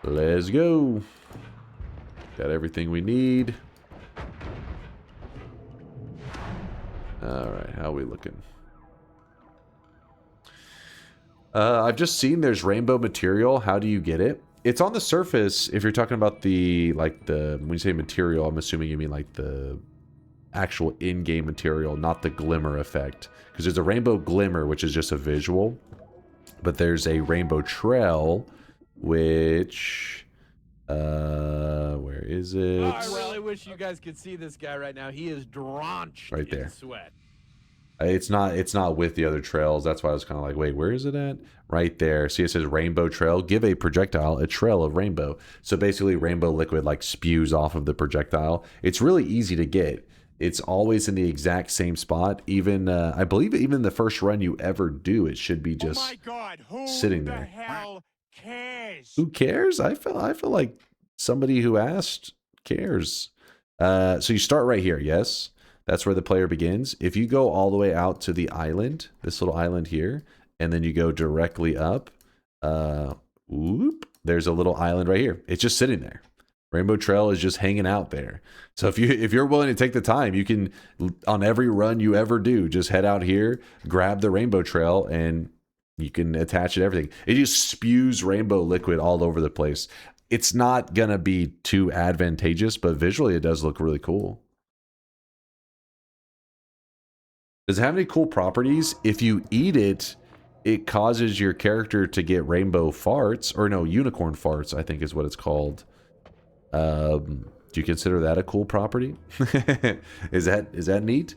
Let's go. Got everything we need. Alright, how are we looking? I've just seen there's rainbow material. How do you get it? It's on the surface. If you're talking about when you say material, I'm assuming you mean like the actual in-game material, not the glimmer effect. Because there's a rainbow glimmer, which is just a visual. But there's a rainbow trail, which... where is it? Oh, I really wish you guys could see this guy right now. He is drenched right there. in sweat. It's not with the other trails. That's why I was kind of like, wait, where is it at? Right there. See, it says rainbow trail. Give a projectile a trail of rainbow. So basically, rainbow liquid like spews off of the projectile. It's really easy to get. It's always in the exact same spot. Even I believe even the first run you ever do, it should be just sitting there. Hell cares? Who cares? I feel like somebody who asked cares. So you start right here. Yes. That's where the player begins. If you go all the way out to the island, this little island here, and then you go directly up, there's a little island right here. It's just sitting there. Rainbow Trail is just hanging out there. So if you're willing to take the time, you can, on every run you ever do, just head out here, grab the Rainbow Trail, and you can attach it to everything. It just spews rainbow liquid all over the place. It's not going to be too advantageous, but visually it does look really cool. Does it have any cool properties? If you eat it, it causes your character to get rainbow farts, or no, unicorn farts, I think is what it's called. Do you consider that a cool property? Is that neat?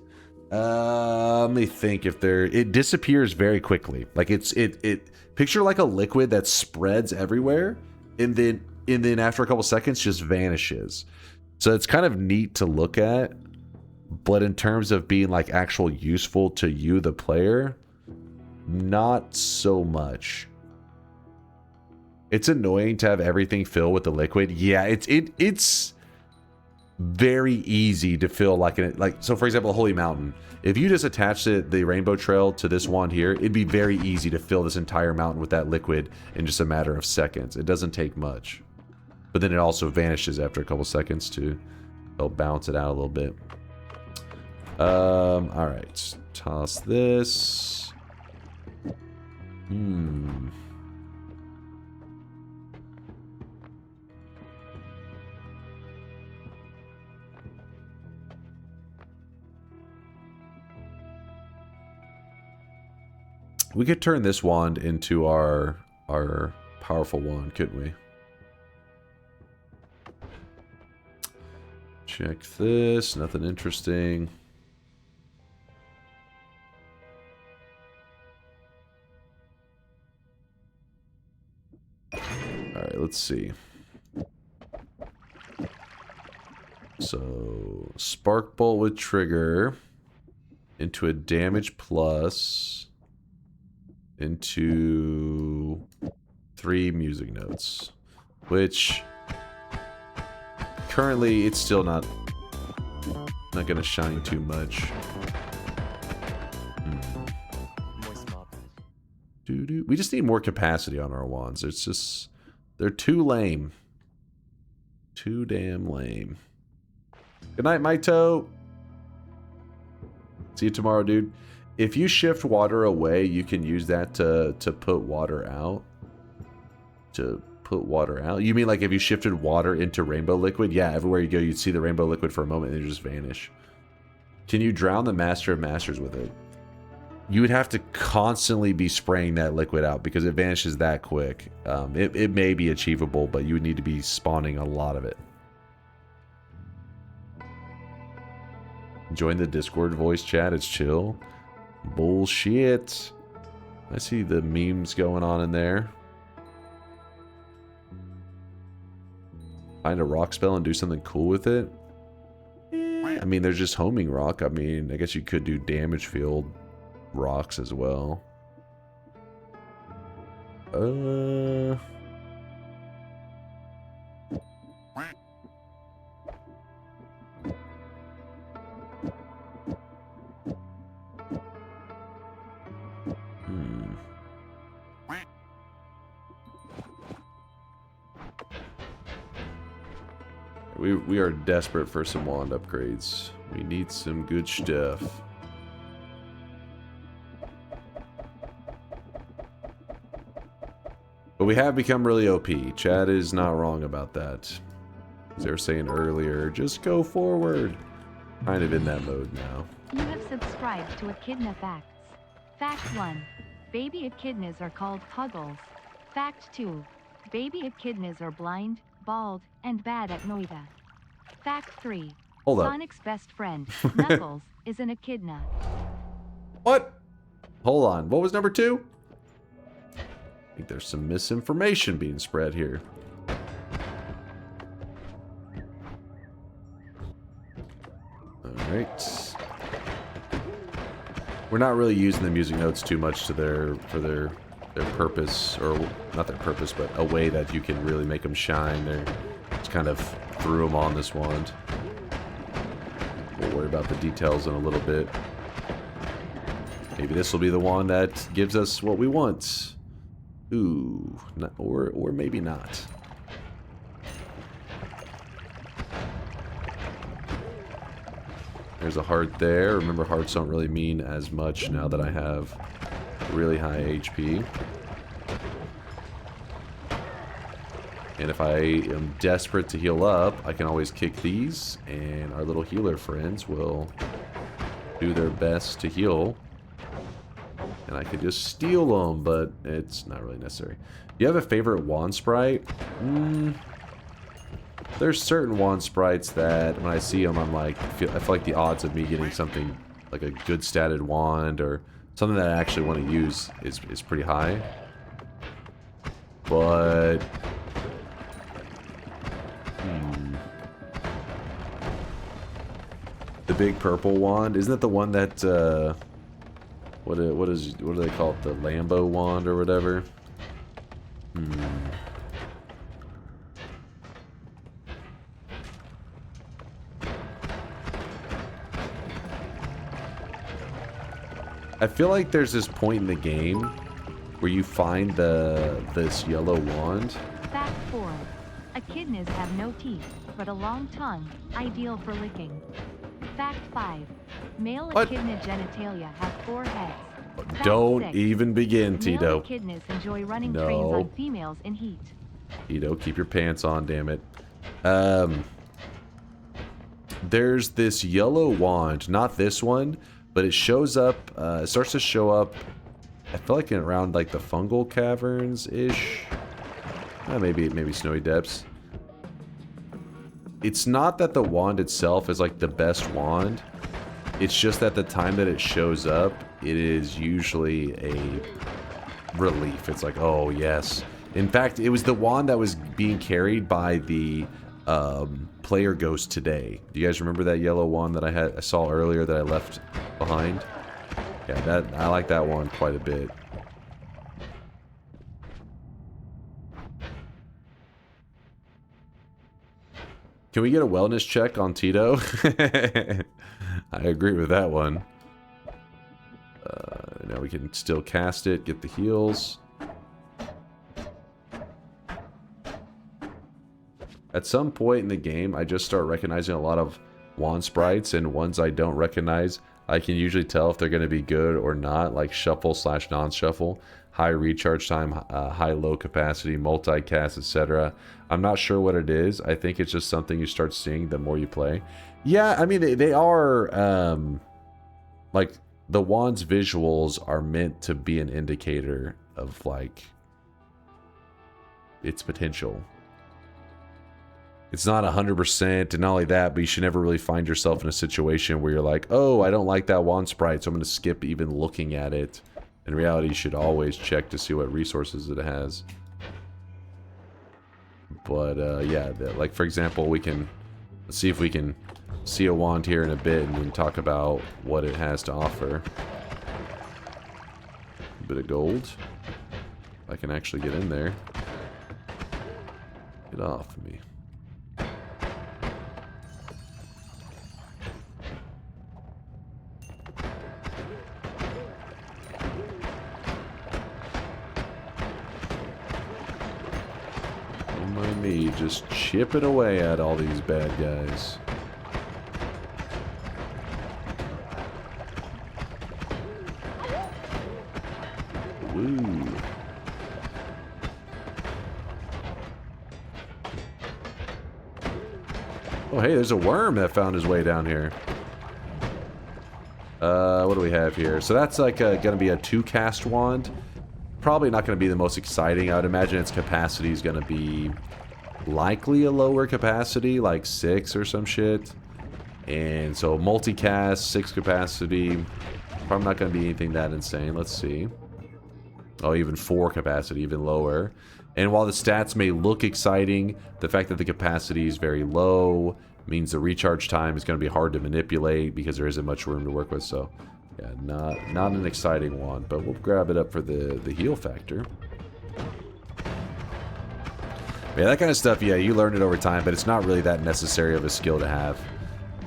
Let me think. It disappears very quickly. Like it picture like a liquid that spreads everywhere, and then after a couple seconds just vanishes. So it's kind of neat to look at. But in terms of being like actual useful to you, the player, not so much. It's annoying to have everything fill with the liquid. Yeah, it's very easy to fill like so for example, Holy Mountain. If you just attach the rainbow trail to this wand here, it'd be very easy to fill this entire mountain with that liquid in just a matter of seconds. It doesn't take much. But then it also vanishes after a couple seconds to help balance it out a little bit. All right, toss this. We could turn this wand into our powerful wand, couldn't we? Check this. Nothing interesting. Alright, let's see. So, Spark Bolt with trigger into a damage plus into 3 music notes, which currently it's still not gonna shine too much. We just need more capacity on our wands. It's just, they're too lame. Too damn lame. Good night, Maito. See you tomorrow, dude. If you shift water away, you can use that to put water out. To put water out? You mean like if you shifted water into rainbow liquid? Yeah, everywhere you go, you'd see the rainbow liquid for a moment and it just vanish. Can you drown the Master of Masters with it? You would have to constantly be spraying that liquid out because it vanishes that quick. It may be achievable, but you would need to be spawning a lot of it. Join the Discord voice chat. It's chill. Bullshit. I see the memes going on in there. Find a rock spell and do something cool with it. I mean, there's just homing rock. I mean, I guess you could do damage field rocks as well. We are desperate for some wand upgrades. We need some good stuff. But we have become really OP. Chad is not wrong about that. As they were saying earlier, just go forward. Kind of in that mode now. You have subscribed to Echidna Facts. Fact 1. Baby echidnas are called puggles. Fact 2. Baby echidnas are blind, bald, and bad at Noita. Fact 3. Hold up. Sonic's best friend, Knuckles, is an echidna. What? Hold on. What was number 2? I think there's some misinformation being spread here. Alright. We're not really using the music notes too much to their purpose, or not their purpose, but a way that you can really make them shine. They're just kind of threw them on this wand. We'll worry about the details in a little bit. Maybe this will be the wand that gives us what we want. Ooh, not, or maybe not. There's a heart there. Remember, hearts don't really mean as much now that I have really high HP. And if I am desperate to heal up, I can always kick these, and our little healer friends will do their best to heal. And I could just steal them, but it's not really necessary. Do you have a favorite wand sprite? There's certain wand sprites that when I see them, I'm like, I feel like the odds of me getting something like a good statted wand or something that I actually want to use is pretty high. But the big purple wand, isn't it the one that what do they call it? The Lambo wand or whatever? I feel like there's this point in the game where you find this yellow wand. Fact 4. Echidnas have no teeth, but a long tongue, ideal for licking. Fact 5. Male What? echidna genitalia have 4 heads. Fact Don't 6. even begin, Male Tito. echidnas enjoy running No. trains on females in heat. Tito, keep your pants on, damn it. There's this yellow wand, not this one, but it shows up, it starts to show up, I feel like in around like the fungal caverns-ish. Maybe snowy depths. it's not that the wand itself is like the best wand. It's just that the time that it shows up, it is usually a relief. It's like, oh yes. In fact, it was the wand that was being carried by the player ghost today. Do you guys remember that yellow wand that I saw earlier that I left behind? Yeah, I like that one quite a bit. Can we get a wellness check on Tito? I agree with that one. Now we can still cast it, get the heals. At some point in the game, I just start recognizing a lot of wand sprites, and ones I don't recognize, I can usually tell if they're going to be good or not, like shuffle / non-shuffle, high recharge time, high low capacity, multicast, etc. I'm not sure what it is. I think it's just something you start seeing the more you play. Yeah, I mean, they are, like, the wand's visuals are meant to be an indicator of, like, its potential. It's not 100%, and not only that, but you should never really find yourself in a situation where you're like, oh, I don't like that wand sprite, so I'm going to skip even looking at it. In reality, you should always check to see what resources it has. But, yeah, like, for example, let's see if we can see a wand here in a bit and then talk about what it has to offer. A bit of gold. I can actually get in there. Get off me. Me just chipping away at all these bad guys. Woo. Oh, hey, there's a worm that found his way down here. What do we have here? So that's like gonna be a 2-cast wand. Probably not going to be the most exciting. I would imagine its capacity is going to be likely a lower capacity, like 6 or some shit. And so multicast, 6 capacity. Probably not going to be anything that insane. Let's see. Oh, even 4 capacity, even lower. And while the stats may look exciting, the fact that the capacity is very low means the recharge time is going to be hard to manipulate because there isn't much room to work with. So yeah, not an exciting one, but we'll grab it up for the heal factor. Yeah, that kind of stuff, yeah, you learn it over time, but it's not really that necessary of a skill to have.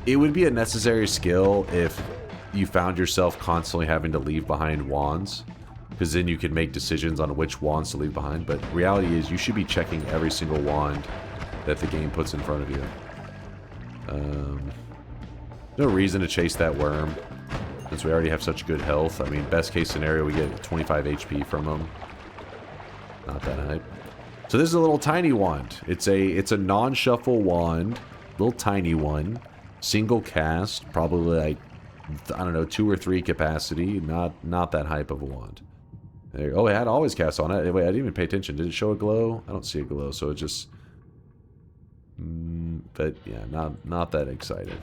It would be a necessary skill if you found yourself constantly having to leave behind wands, because then you can make decisions on which wands to leave behind, but reality is you should be checking every single wand that the game puts in front of you. No reason to chase that worm, since we already have such good health. I mean, best case scenario, we get 25 HP from him. Not that hype. So this is a little tiny wand. It's a non-shuffle wand, little tiny one, single cast, probably like, I don't know, 2 or 3 capacity. Not that hype of a wand. There, oh, it had always cast on it. Wait, I didn't even pay attention. Did it show a glow? I don't see a glow, so it just. But yeah, not that exciting.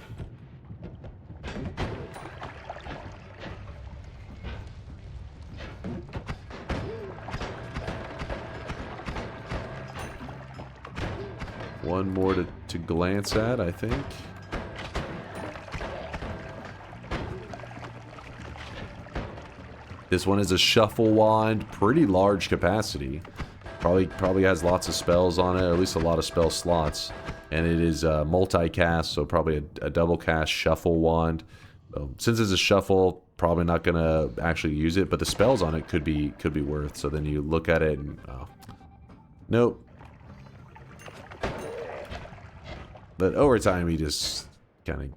One more to glance at, I think. This one is a shuffle wand, pretty large capacity. Probably has lots of spells on it, or at least a lot of spell slots. And it is multi-cast, so probably a double cast shuffle wand. So, since it's a shuffle, probably not gonna actually use it, but the spells on it could be worth. So then you look at it and nope. But over time, you just kind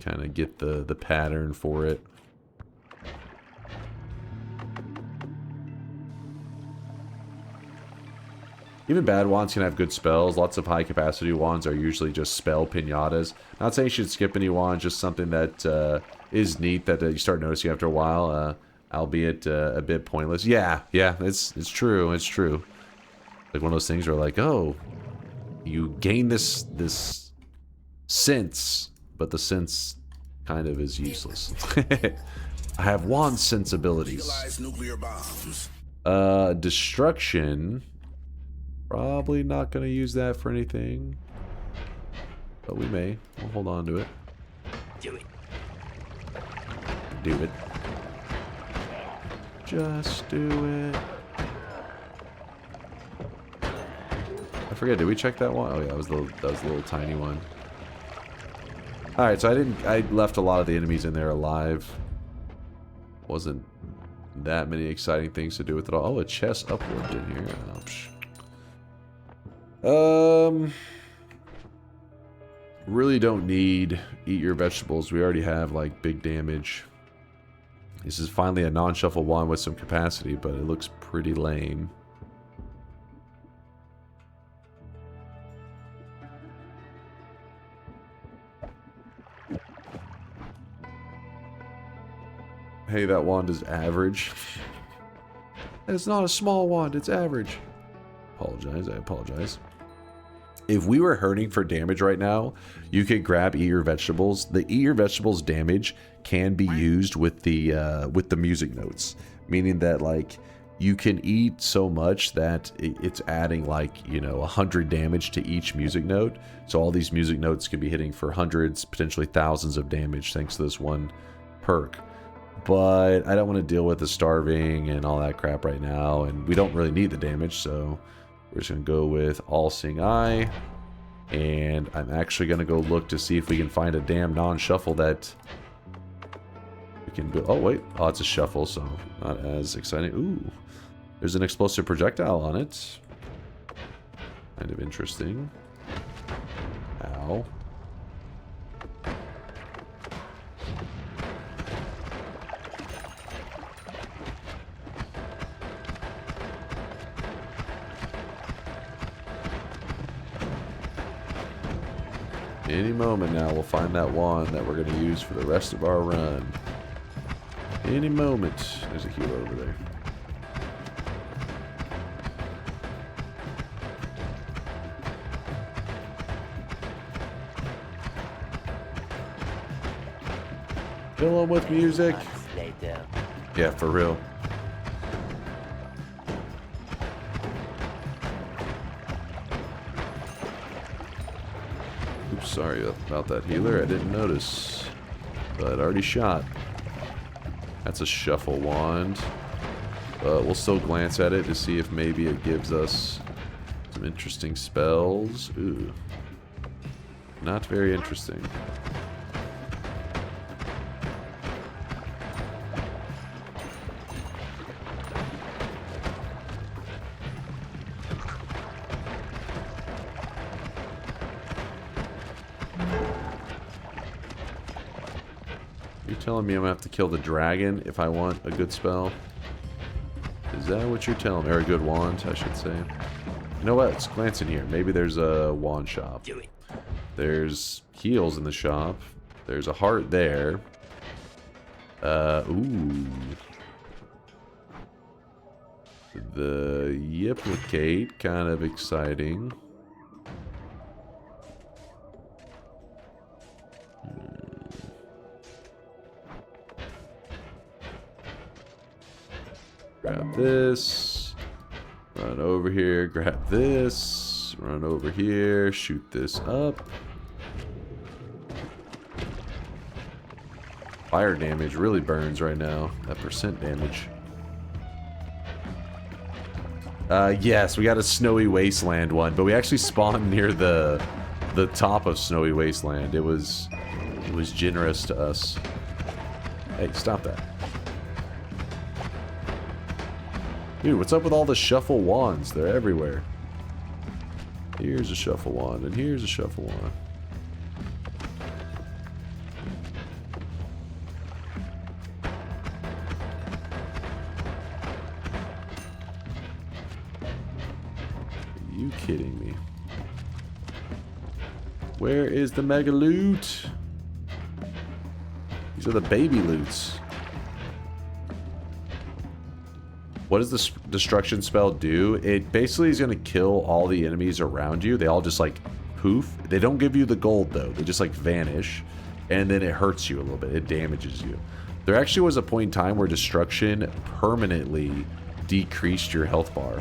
of get the pattern for it. Even bad wands can have good spells. Lots of high capacity wands are usually just spell pinatas. Not saying you should skip any wands, just something that is neat that you start noticing after a while, albeit a bit pointless. Yeah, it's true. It's true. Like one of those things where like, oh, you gain this sense, but the sense kind of is useless. I have wand sensibilities. Nuclear bombs. Destruction. Probably not going to use that for anything. But we may. We'll hold on to it. Do it. Do it. Just do it. I forget, did we check that one? Oh yeah, that was the little tiny one. Alright, so I left a lot of the enemies in there alive. Wasn't that many exciting things to do with it all. Oh, a chest upward in here. Oh, really don't need eat your vegetables. We already have like big damage. This is finally a non-shuffle wand with some capacity, but it looks pretty lame. Hey, that wand is average. It's not a small wand, it's average. Apologize, I apologize. If we were hurting for damage right now, you could grab Eat Your Vegetables. The Eat Your Vegetables damage can be used with the music notes. Meaning that, like, you can eat so much that it's adding, like, you know, 100 damage to each music note. So all these music notes can be hitting for hundreds, potentially thousands of damage thanks to this one perk. But I don't want to deal with the starving and all that crap right now, and we don't really need the damage, so we're just going to go with All-Seeing Eye, and I'm actually going to go look to see if we can find a damn non-shuffle that we can build. Oh, wait. Oh, it's a shuffle, so not as exciting. Ooh, there's an explosive projectile on it. Kind of interesting. Ow. Any moment now, we'll find that wand that we're going to use for the rest of our run. Any moment. There's a healer over there. Fill him with music. Yeah, for real. Sorry about that, healer. I didn't notice. But already shot. That's a shuffle wand. But we'll still glance at it to see if maybe it gives us some interesting spells. Ooh. Not very interesting. Telling me I'm gonna have to kill the dragon if I want a good spell? Is that what you're telling me? Or a good wand, I should say. You know what? Let's glance in here. Maybe there's a wand shop. Do it. There's heals in the shop. There's a heart there. Ooh. The Yiplicate, kind of exciting. Grab this, run over here, grab this, run over here, shoot this up. Fire damage really burns right now, that percent damage. Yes, we got a Snowy Wasteland one, but we actually spawned near the top of Snowy Wasteland. It was generous to us. Hey, stop that. Dude, what's up with all the shuffle wands? They're everywhere. Here's a shuffle wand, and here's a shuffle wand. Are you kidding me? Where is the mega loot? These are the baby loots. What does this destruction spell do? It basically is going to kill all the enemies around you. They all just like poof. They don't give you the gold though. They just like vanish, and then it hurts you a little bit. It damages you. There actually was a point in time where destruction permanently decreased your health bar,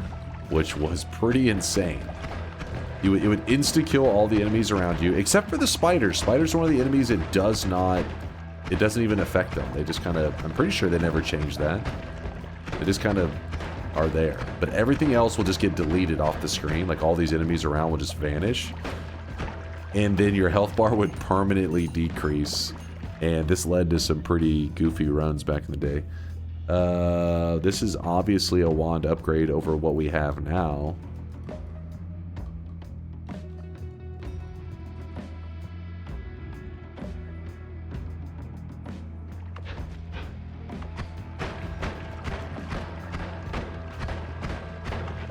which was pretty insane. It would insta-kill all the enemies around you, except for the spiders. Spiders are one of the enemies it doesn't even affect them. They just kind of, I'm pretty sure they never changed that. They just kind of are there. But everything else will just get deleted off the screen. Like all these enemies around will just vanish. And then your health bar would permanently decrease. And this led to some pretty goofy runs back in the day. This is obviously a wand upgrade over what we have now.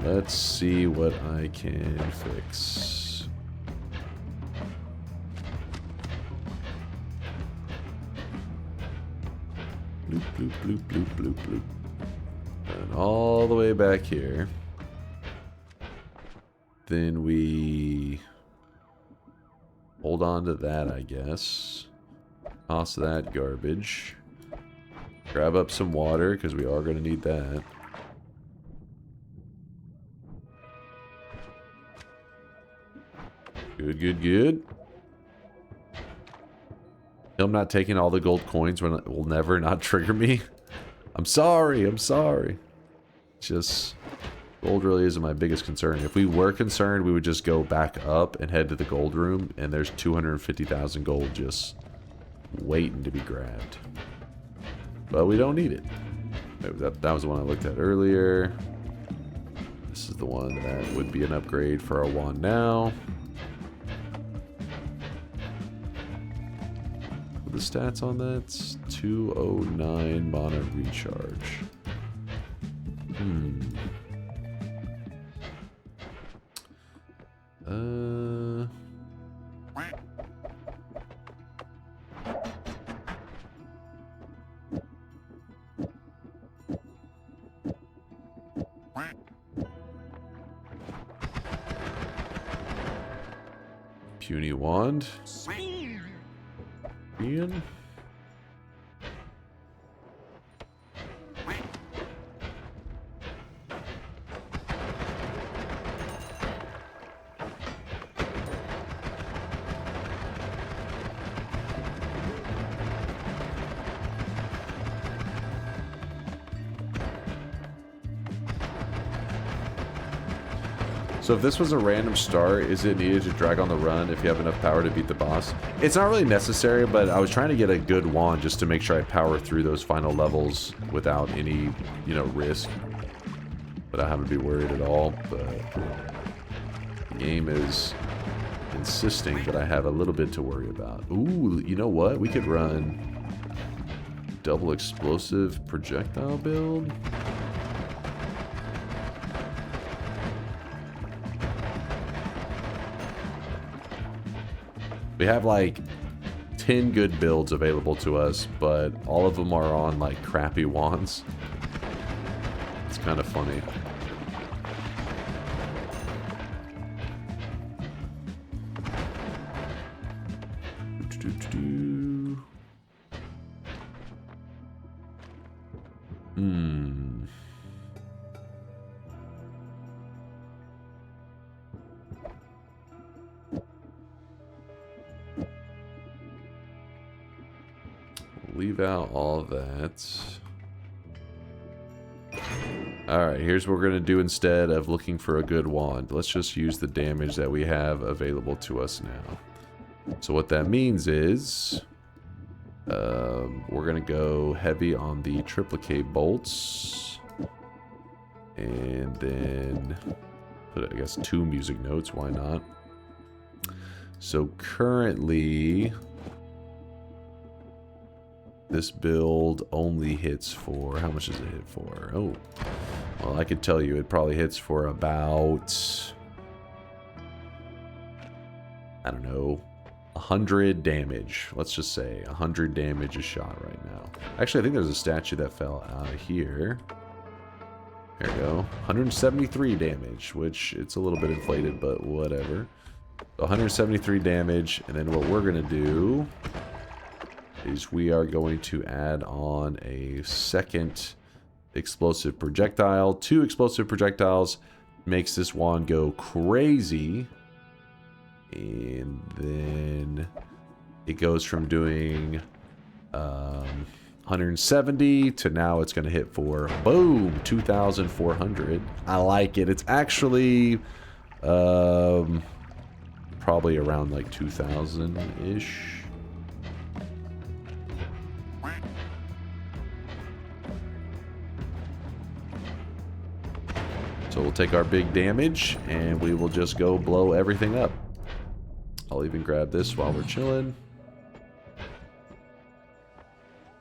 Let's see what I can fix. Bloop, bloop, bloop, bloop, bloop, bloop. And all the way back here. Then we hold on to that, I guess. Toss that garbage. Grab up some water, because we are going to need that. Good, good, good. I'm not taking all the gold coins will never not trigger me. I'm sorry, I'm sorry. Just, gold really isn't my biggest concern. If we were concerned, we would just go back up and head to the gold room, and there's 250,000 gold just waiting to be grabbed. But we don't need it. That was the one I looked at earlier. This is the one that would be an upgrade for our wand now. The stats on that, 209 mana recharge. Puny wand. Ian? So if this was a random start, is it needed to drag on the run if you have enough power to beat the boss? It's not really necessary, but I was trying to get a good wand just to make sure I power through those final levels without any, risk. But I haven't be worried at all, but the game is insisting that I have a little bit to worry about. Ooh, you know what? We could run double explosive projectile build. We have like 10 good builds available to us, but all of them are on like crappy wands. It's kind of funny. Leave out all that. Alright, here's what we're going to do instead of looking for a good wand. Let's just use the damage that we have available to us now. So what that means is we're going to go heavy on the triplicate bolts. And then put, I guess, 2 music notes. Why not? So currently, this build only hits for, how much does it hit for? Oh, well, I could tell you it probably hits for about, I don't know, 100 damage. Let's just say 100 damage a shot right now. Actually, I think there's a statue that fell out of here. There we go. 173 damage, which it's a little bit inflated, but whatever. 173 damage, and then what we're going to do is we are going to add on a second explosive projectile. 2 explosive projectiles makes this wand go crazy, and then it goes from doing 170 to now it's going to hit for, boom, 2,400. I like it. It's actually probably around like 2,000-ish. So we'll take our big damage and we will just go blow everything up. I'll even grab this while we're chilling.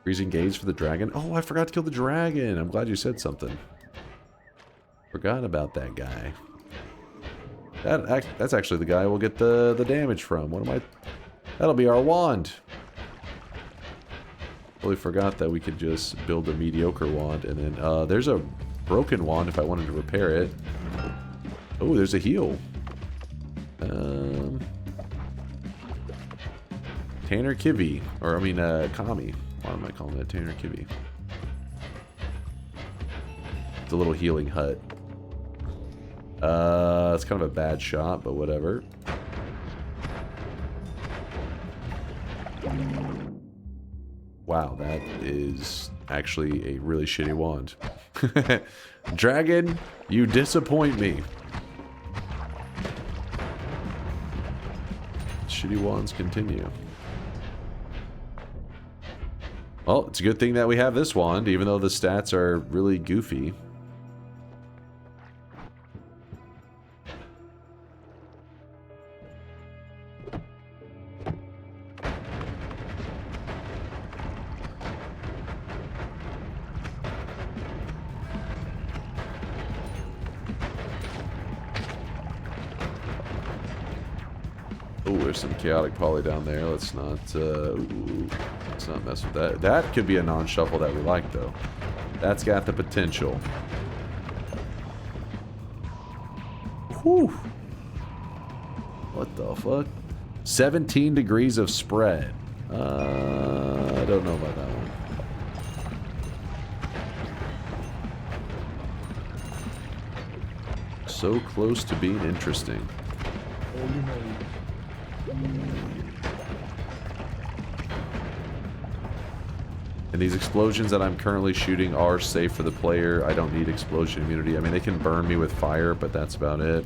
Freezing gauge for the dragon. Oh, I forgot to kill the dragon. I'm glad you said something. Forgot about that guy. That's actually the guy we'll get the damage from. What am I? That'll be our wand. Totally forgot that we could just build a mediocre wand, and then there's a broken wand if I wanted to repair it. Oh, there's a heal. Tanner Kivy, or I mean Kami. Why am I calling it Tanner Kivy? It's a little healing hut. It's kind of a bad shot, but whatever. Wow, that is actually a really shitty wand. Dragon, you disappoint me. Shitty wands continue. Well, it's a good thing that we have this wand, even though the stats are really goofy. Oh, there's some chaotic poly down there. Let's not mess with that. That could be a non-shuffle that we like, though. That's got the potential. Whew. What the fuck? 17 degrees of spread. I don't know about that one. So close to being interesting. And these explosions that I'm currently shooting are safe for the player. I don't need explosion immunity. I mean, they can burn me with fire, but that's about it.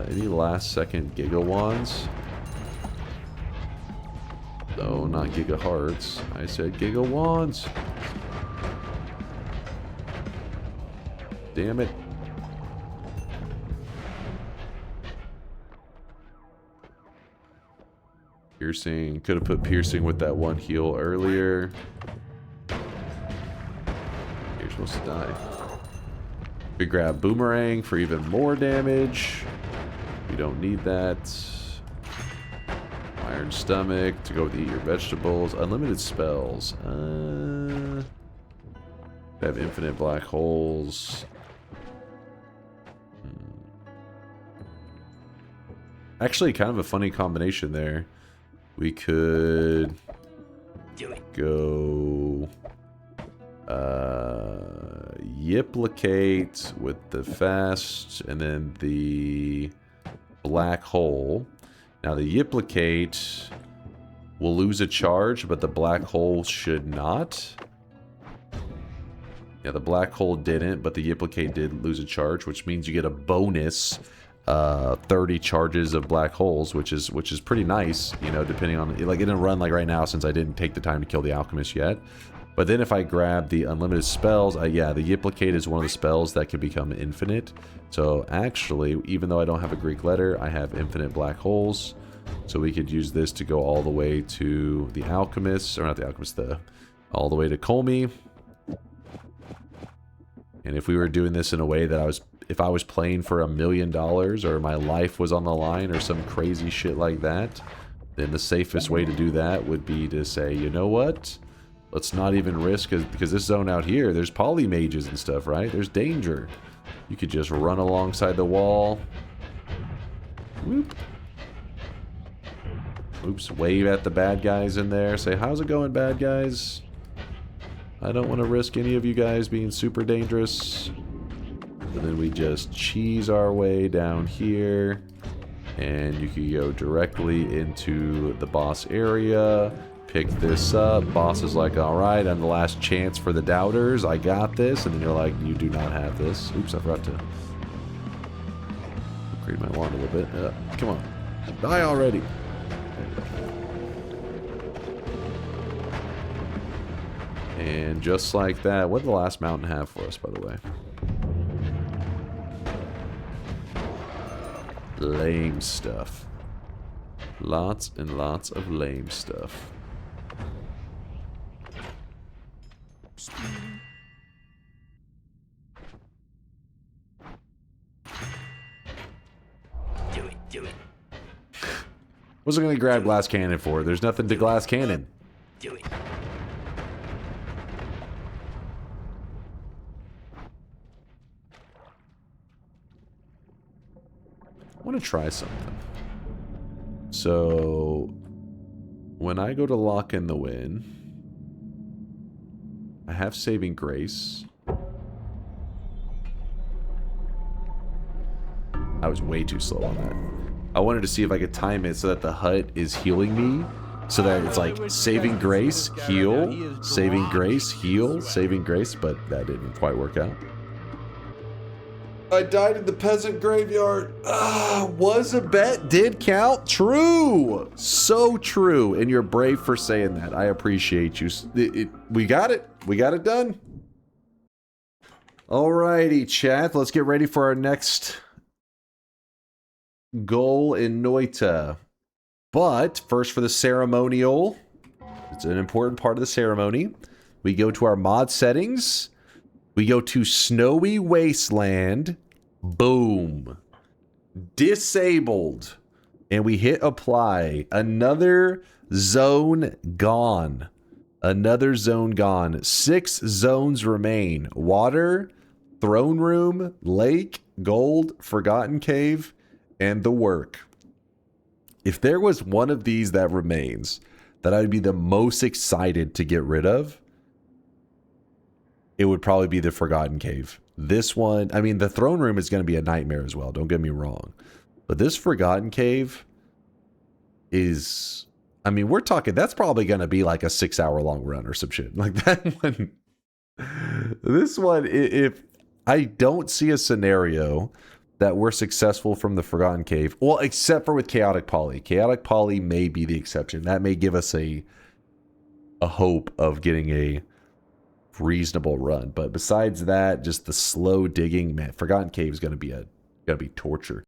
Any last second Giga Wands? No, not Giga Hearts. I said Giga Wands. Damn it. Piercing. Could have put piercing with that one heal earlier. You're supposed to die. We grab boomerang for even more damage. We don't need that. Iron stomach to go with eat your vegetables. Unlimited spells. Have infinite black holes. Actually, kind of a funny combination there. We could go Yiplicate with the fast and then the black hole. Now the Yiplicate will lose a charge, but the black hole should not. Yeah, the black hole didn't, but the Yiplicate did lose a charge, which means you get a bonus 30 charges of black holes, which is pretty nice, you know, depending on, like, in a run like right now, since I didn't take the time to kill the alchemist yet. But then if I grab the unlimited spells, yeah, the Yiplicate is one of the spells that can become infinite. So actually, even though I don't have a Greek letter, I have infinite black holes. So we could use this to go all the way to the alchemist, or not the alchemist, all the way to Colmy. And if we were doing this in a way that if I was playing for $1 million or my life was on the line or some crazy shit like that, then the safest way to do that would be to say, you know what? Let's not even risk, because this zone out here, there's poly mages and stuff, right? There's danger. You could just run alongside the wall, Whoop. Oops, wave at the bad guys in there. Say, how's it going, bad guys? I don't want to risk any of you guys being super dangerous. And then we just cheese our way down here. And you can go directly into the boss area. Pick this up. Boss is like, alright, I'm the last chance for the doubters. I got this. And then you're like, you do not have this. Oops, I forgot to upgrade my wand a little bit. Come on. Die already. And just like that, what did the last mountain have for us, by the way? Lame stuff. Lots and lots of lame stuff. Do it. What's it gonna grab glass cannon for? There's nothing to glass cannon. Do it. I want to try something. So, when I go to lock in the win, I have saving grace. I was way too slow on that. I wanted to see if I could time it so that the hut is healing me. So that it's like saving grace, heal, saving grace, heal, saving grace, but that didn't quite work out. I died in the peasant graveyard. Was a bet, did count. True. So true. And you're brave for saying that. I appreciate you. We got it. We got it done. Alrighty, chat. Let's get ready for our next goal in Noita. But first for the ceremonial. It's an important part of the ceremony. We go to our mod settings. We go to Snowy Wasteland. Boom. Disabled. And we hit apply. Another zone gone. Another zone gone. 6 zones remain. Water, throne room, lake, gold, forgotten cave, and the work. If there was one of these that remains that I'd be the most excited to get rid of, it would probably be the Forgotten Cave. This one, I mean, the throne room is going to be a nightmare as well. Don't get me wrong. But this Forgotten Cave is, I mean, we're talking, that's probably going to be like a 6-hour long run or some shit. Like that one. This one, if I don't see a scenario that we're successful from the Forgotten Cave, well, except for with Chaotic Poly. Chaotic Poly may be the exception. That may give us a hope of getting a reasonable run, but besides that, just the slow digging, man, Forgotten Cave is gonna be torture.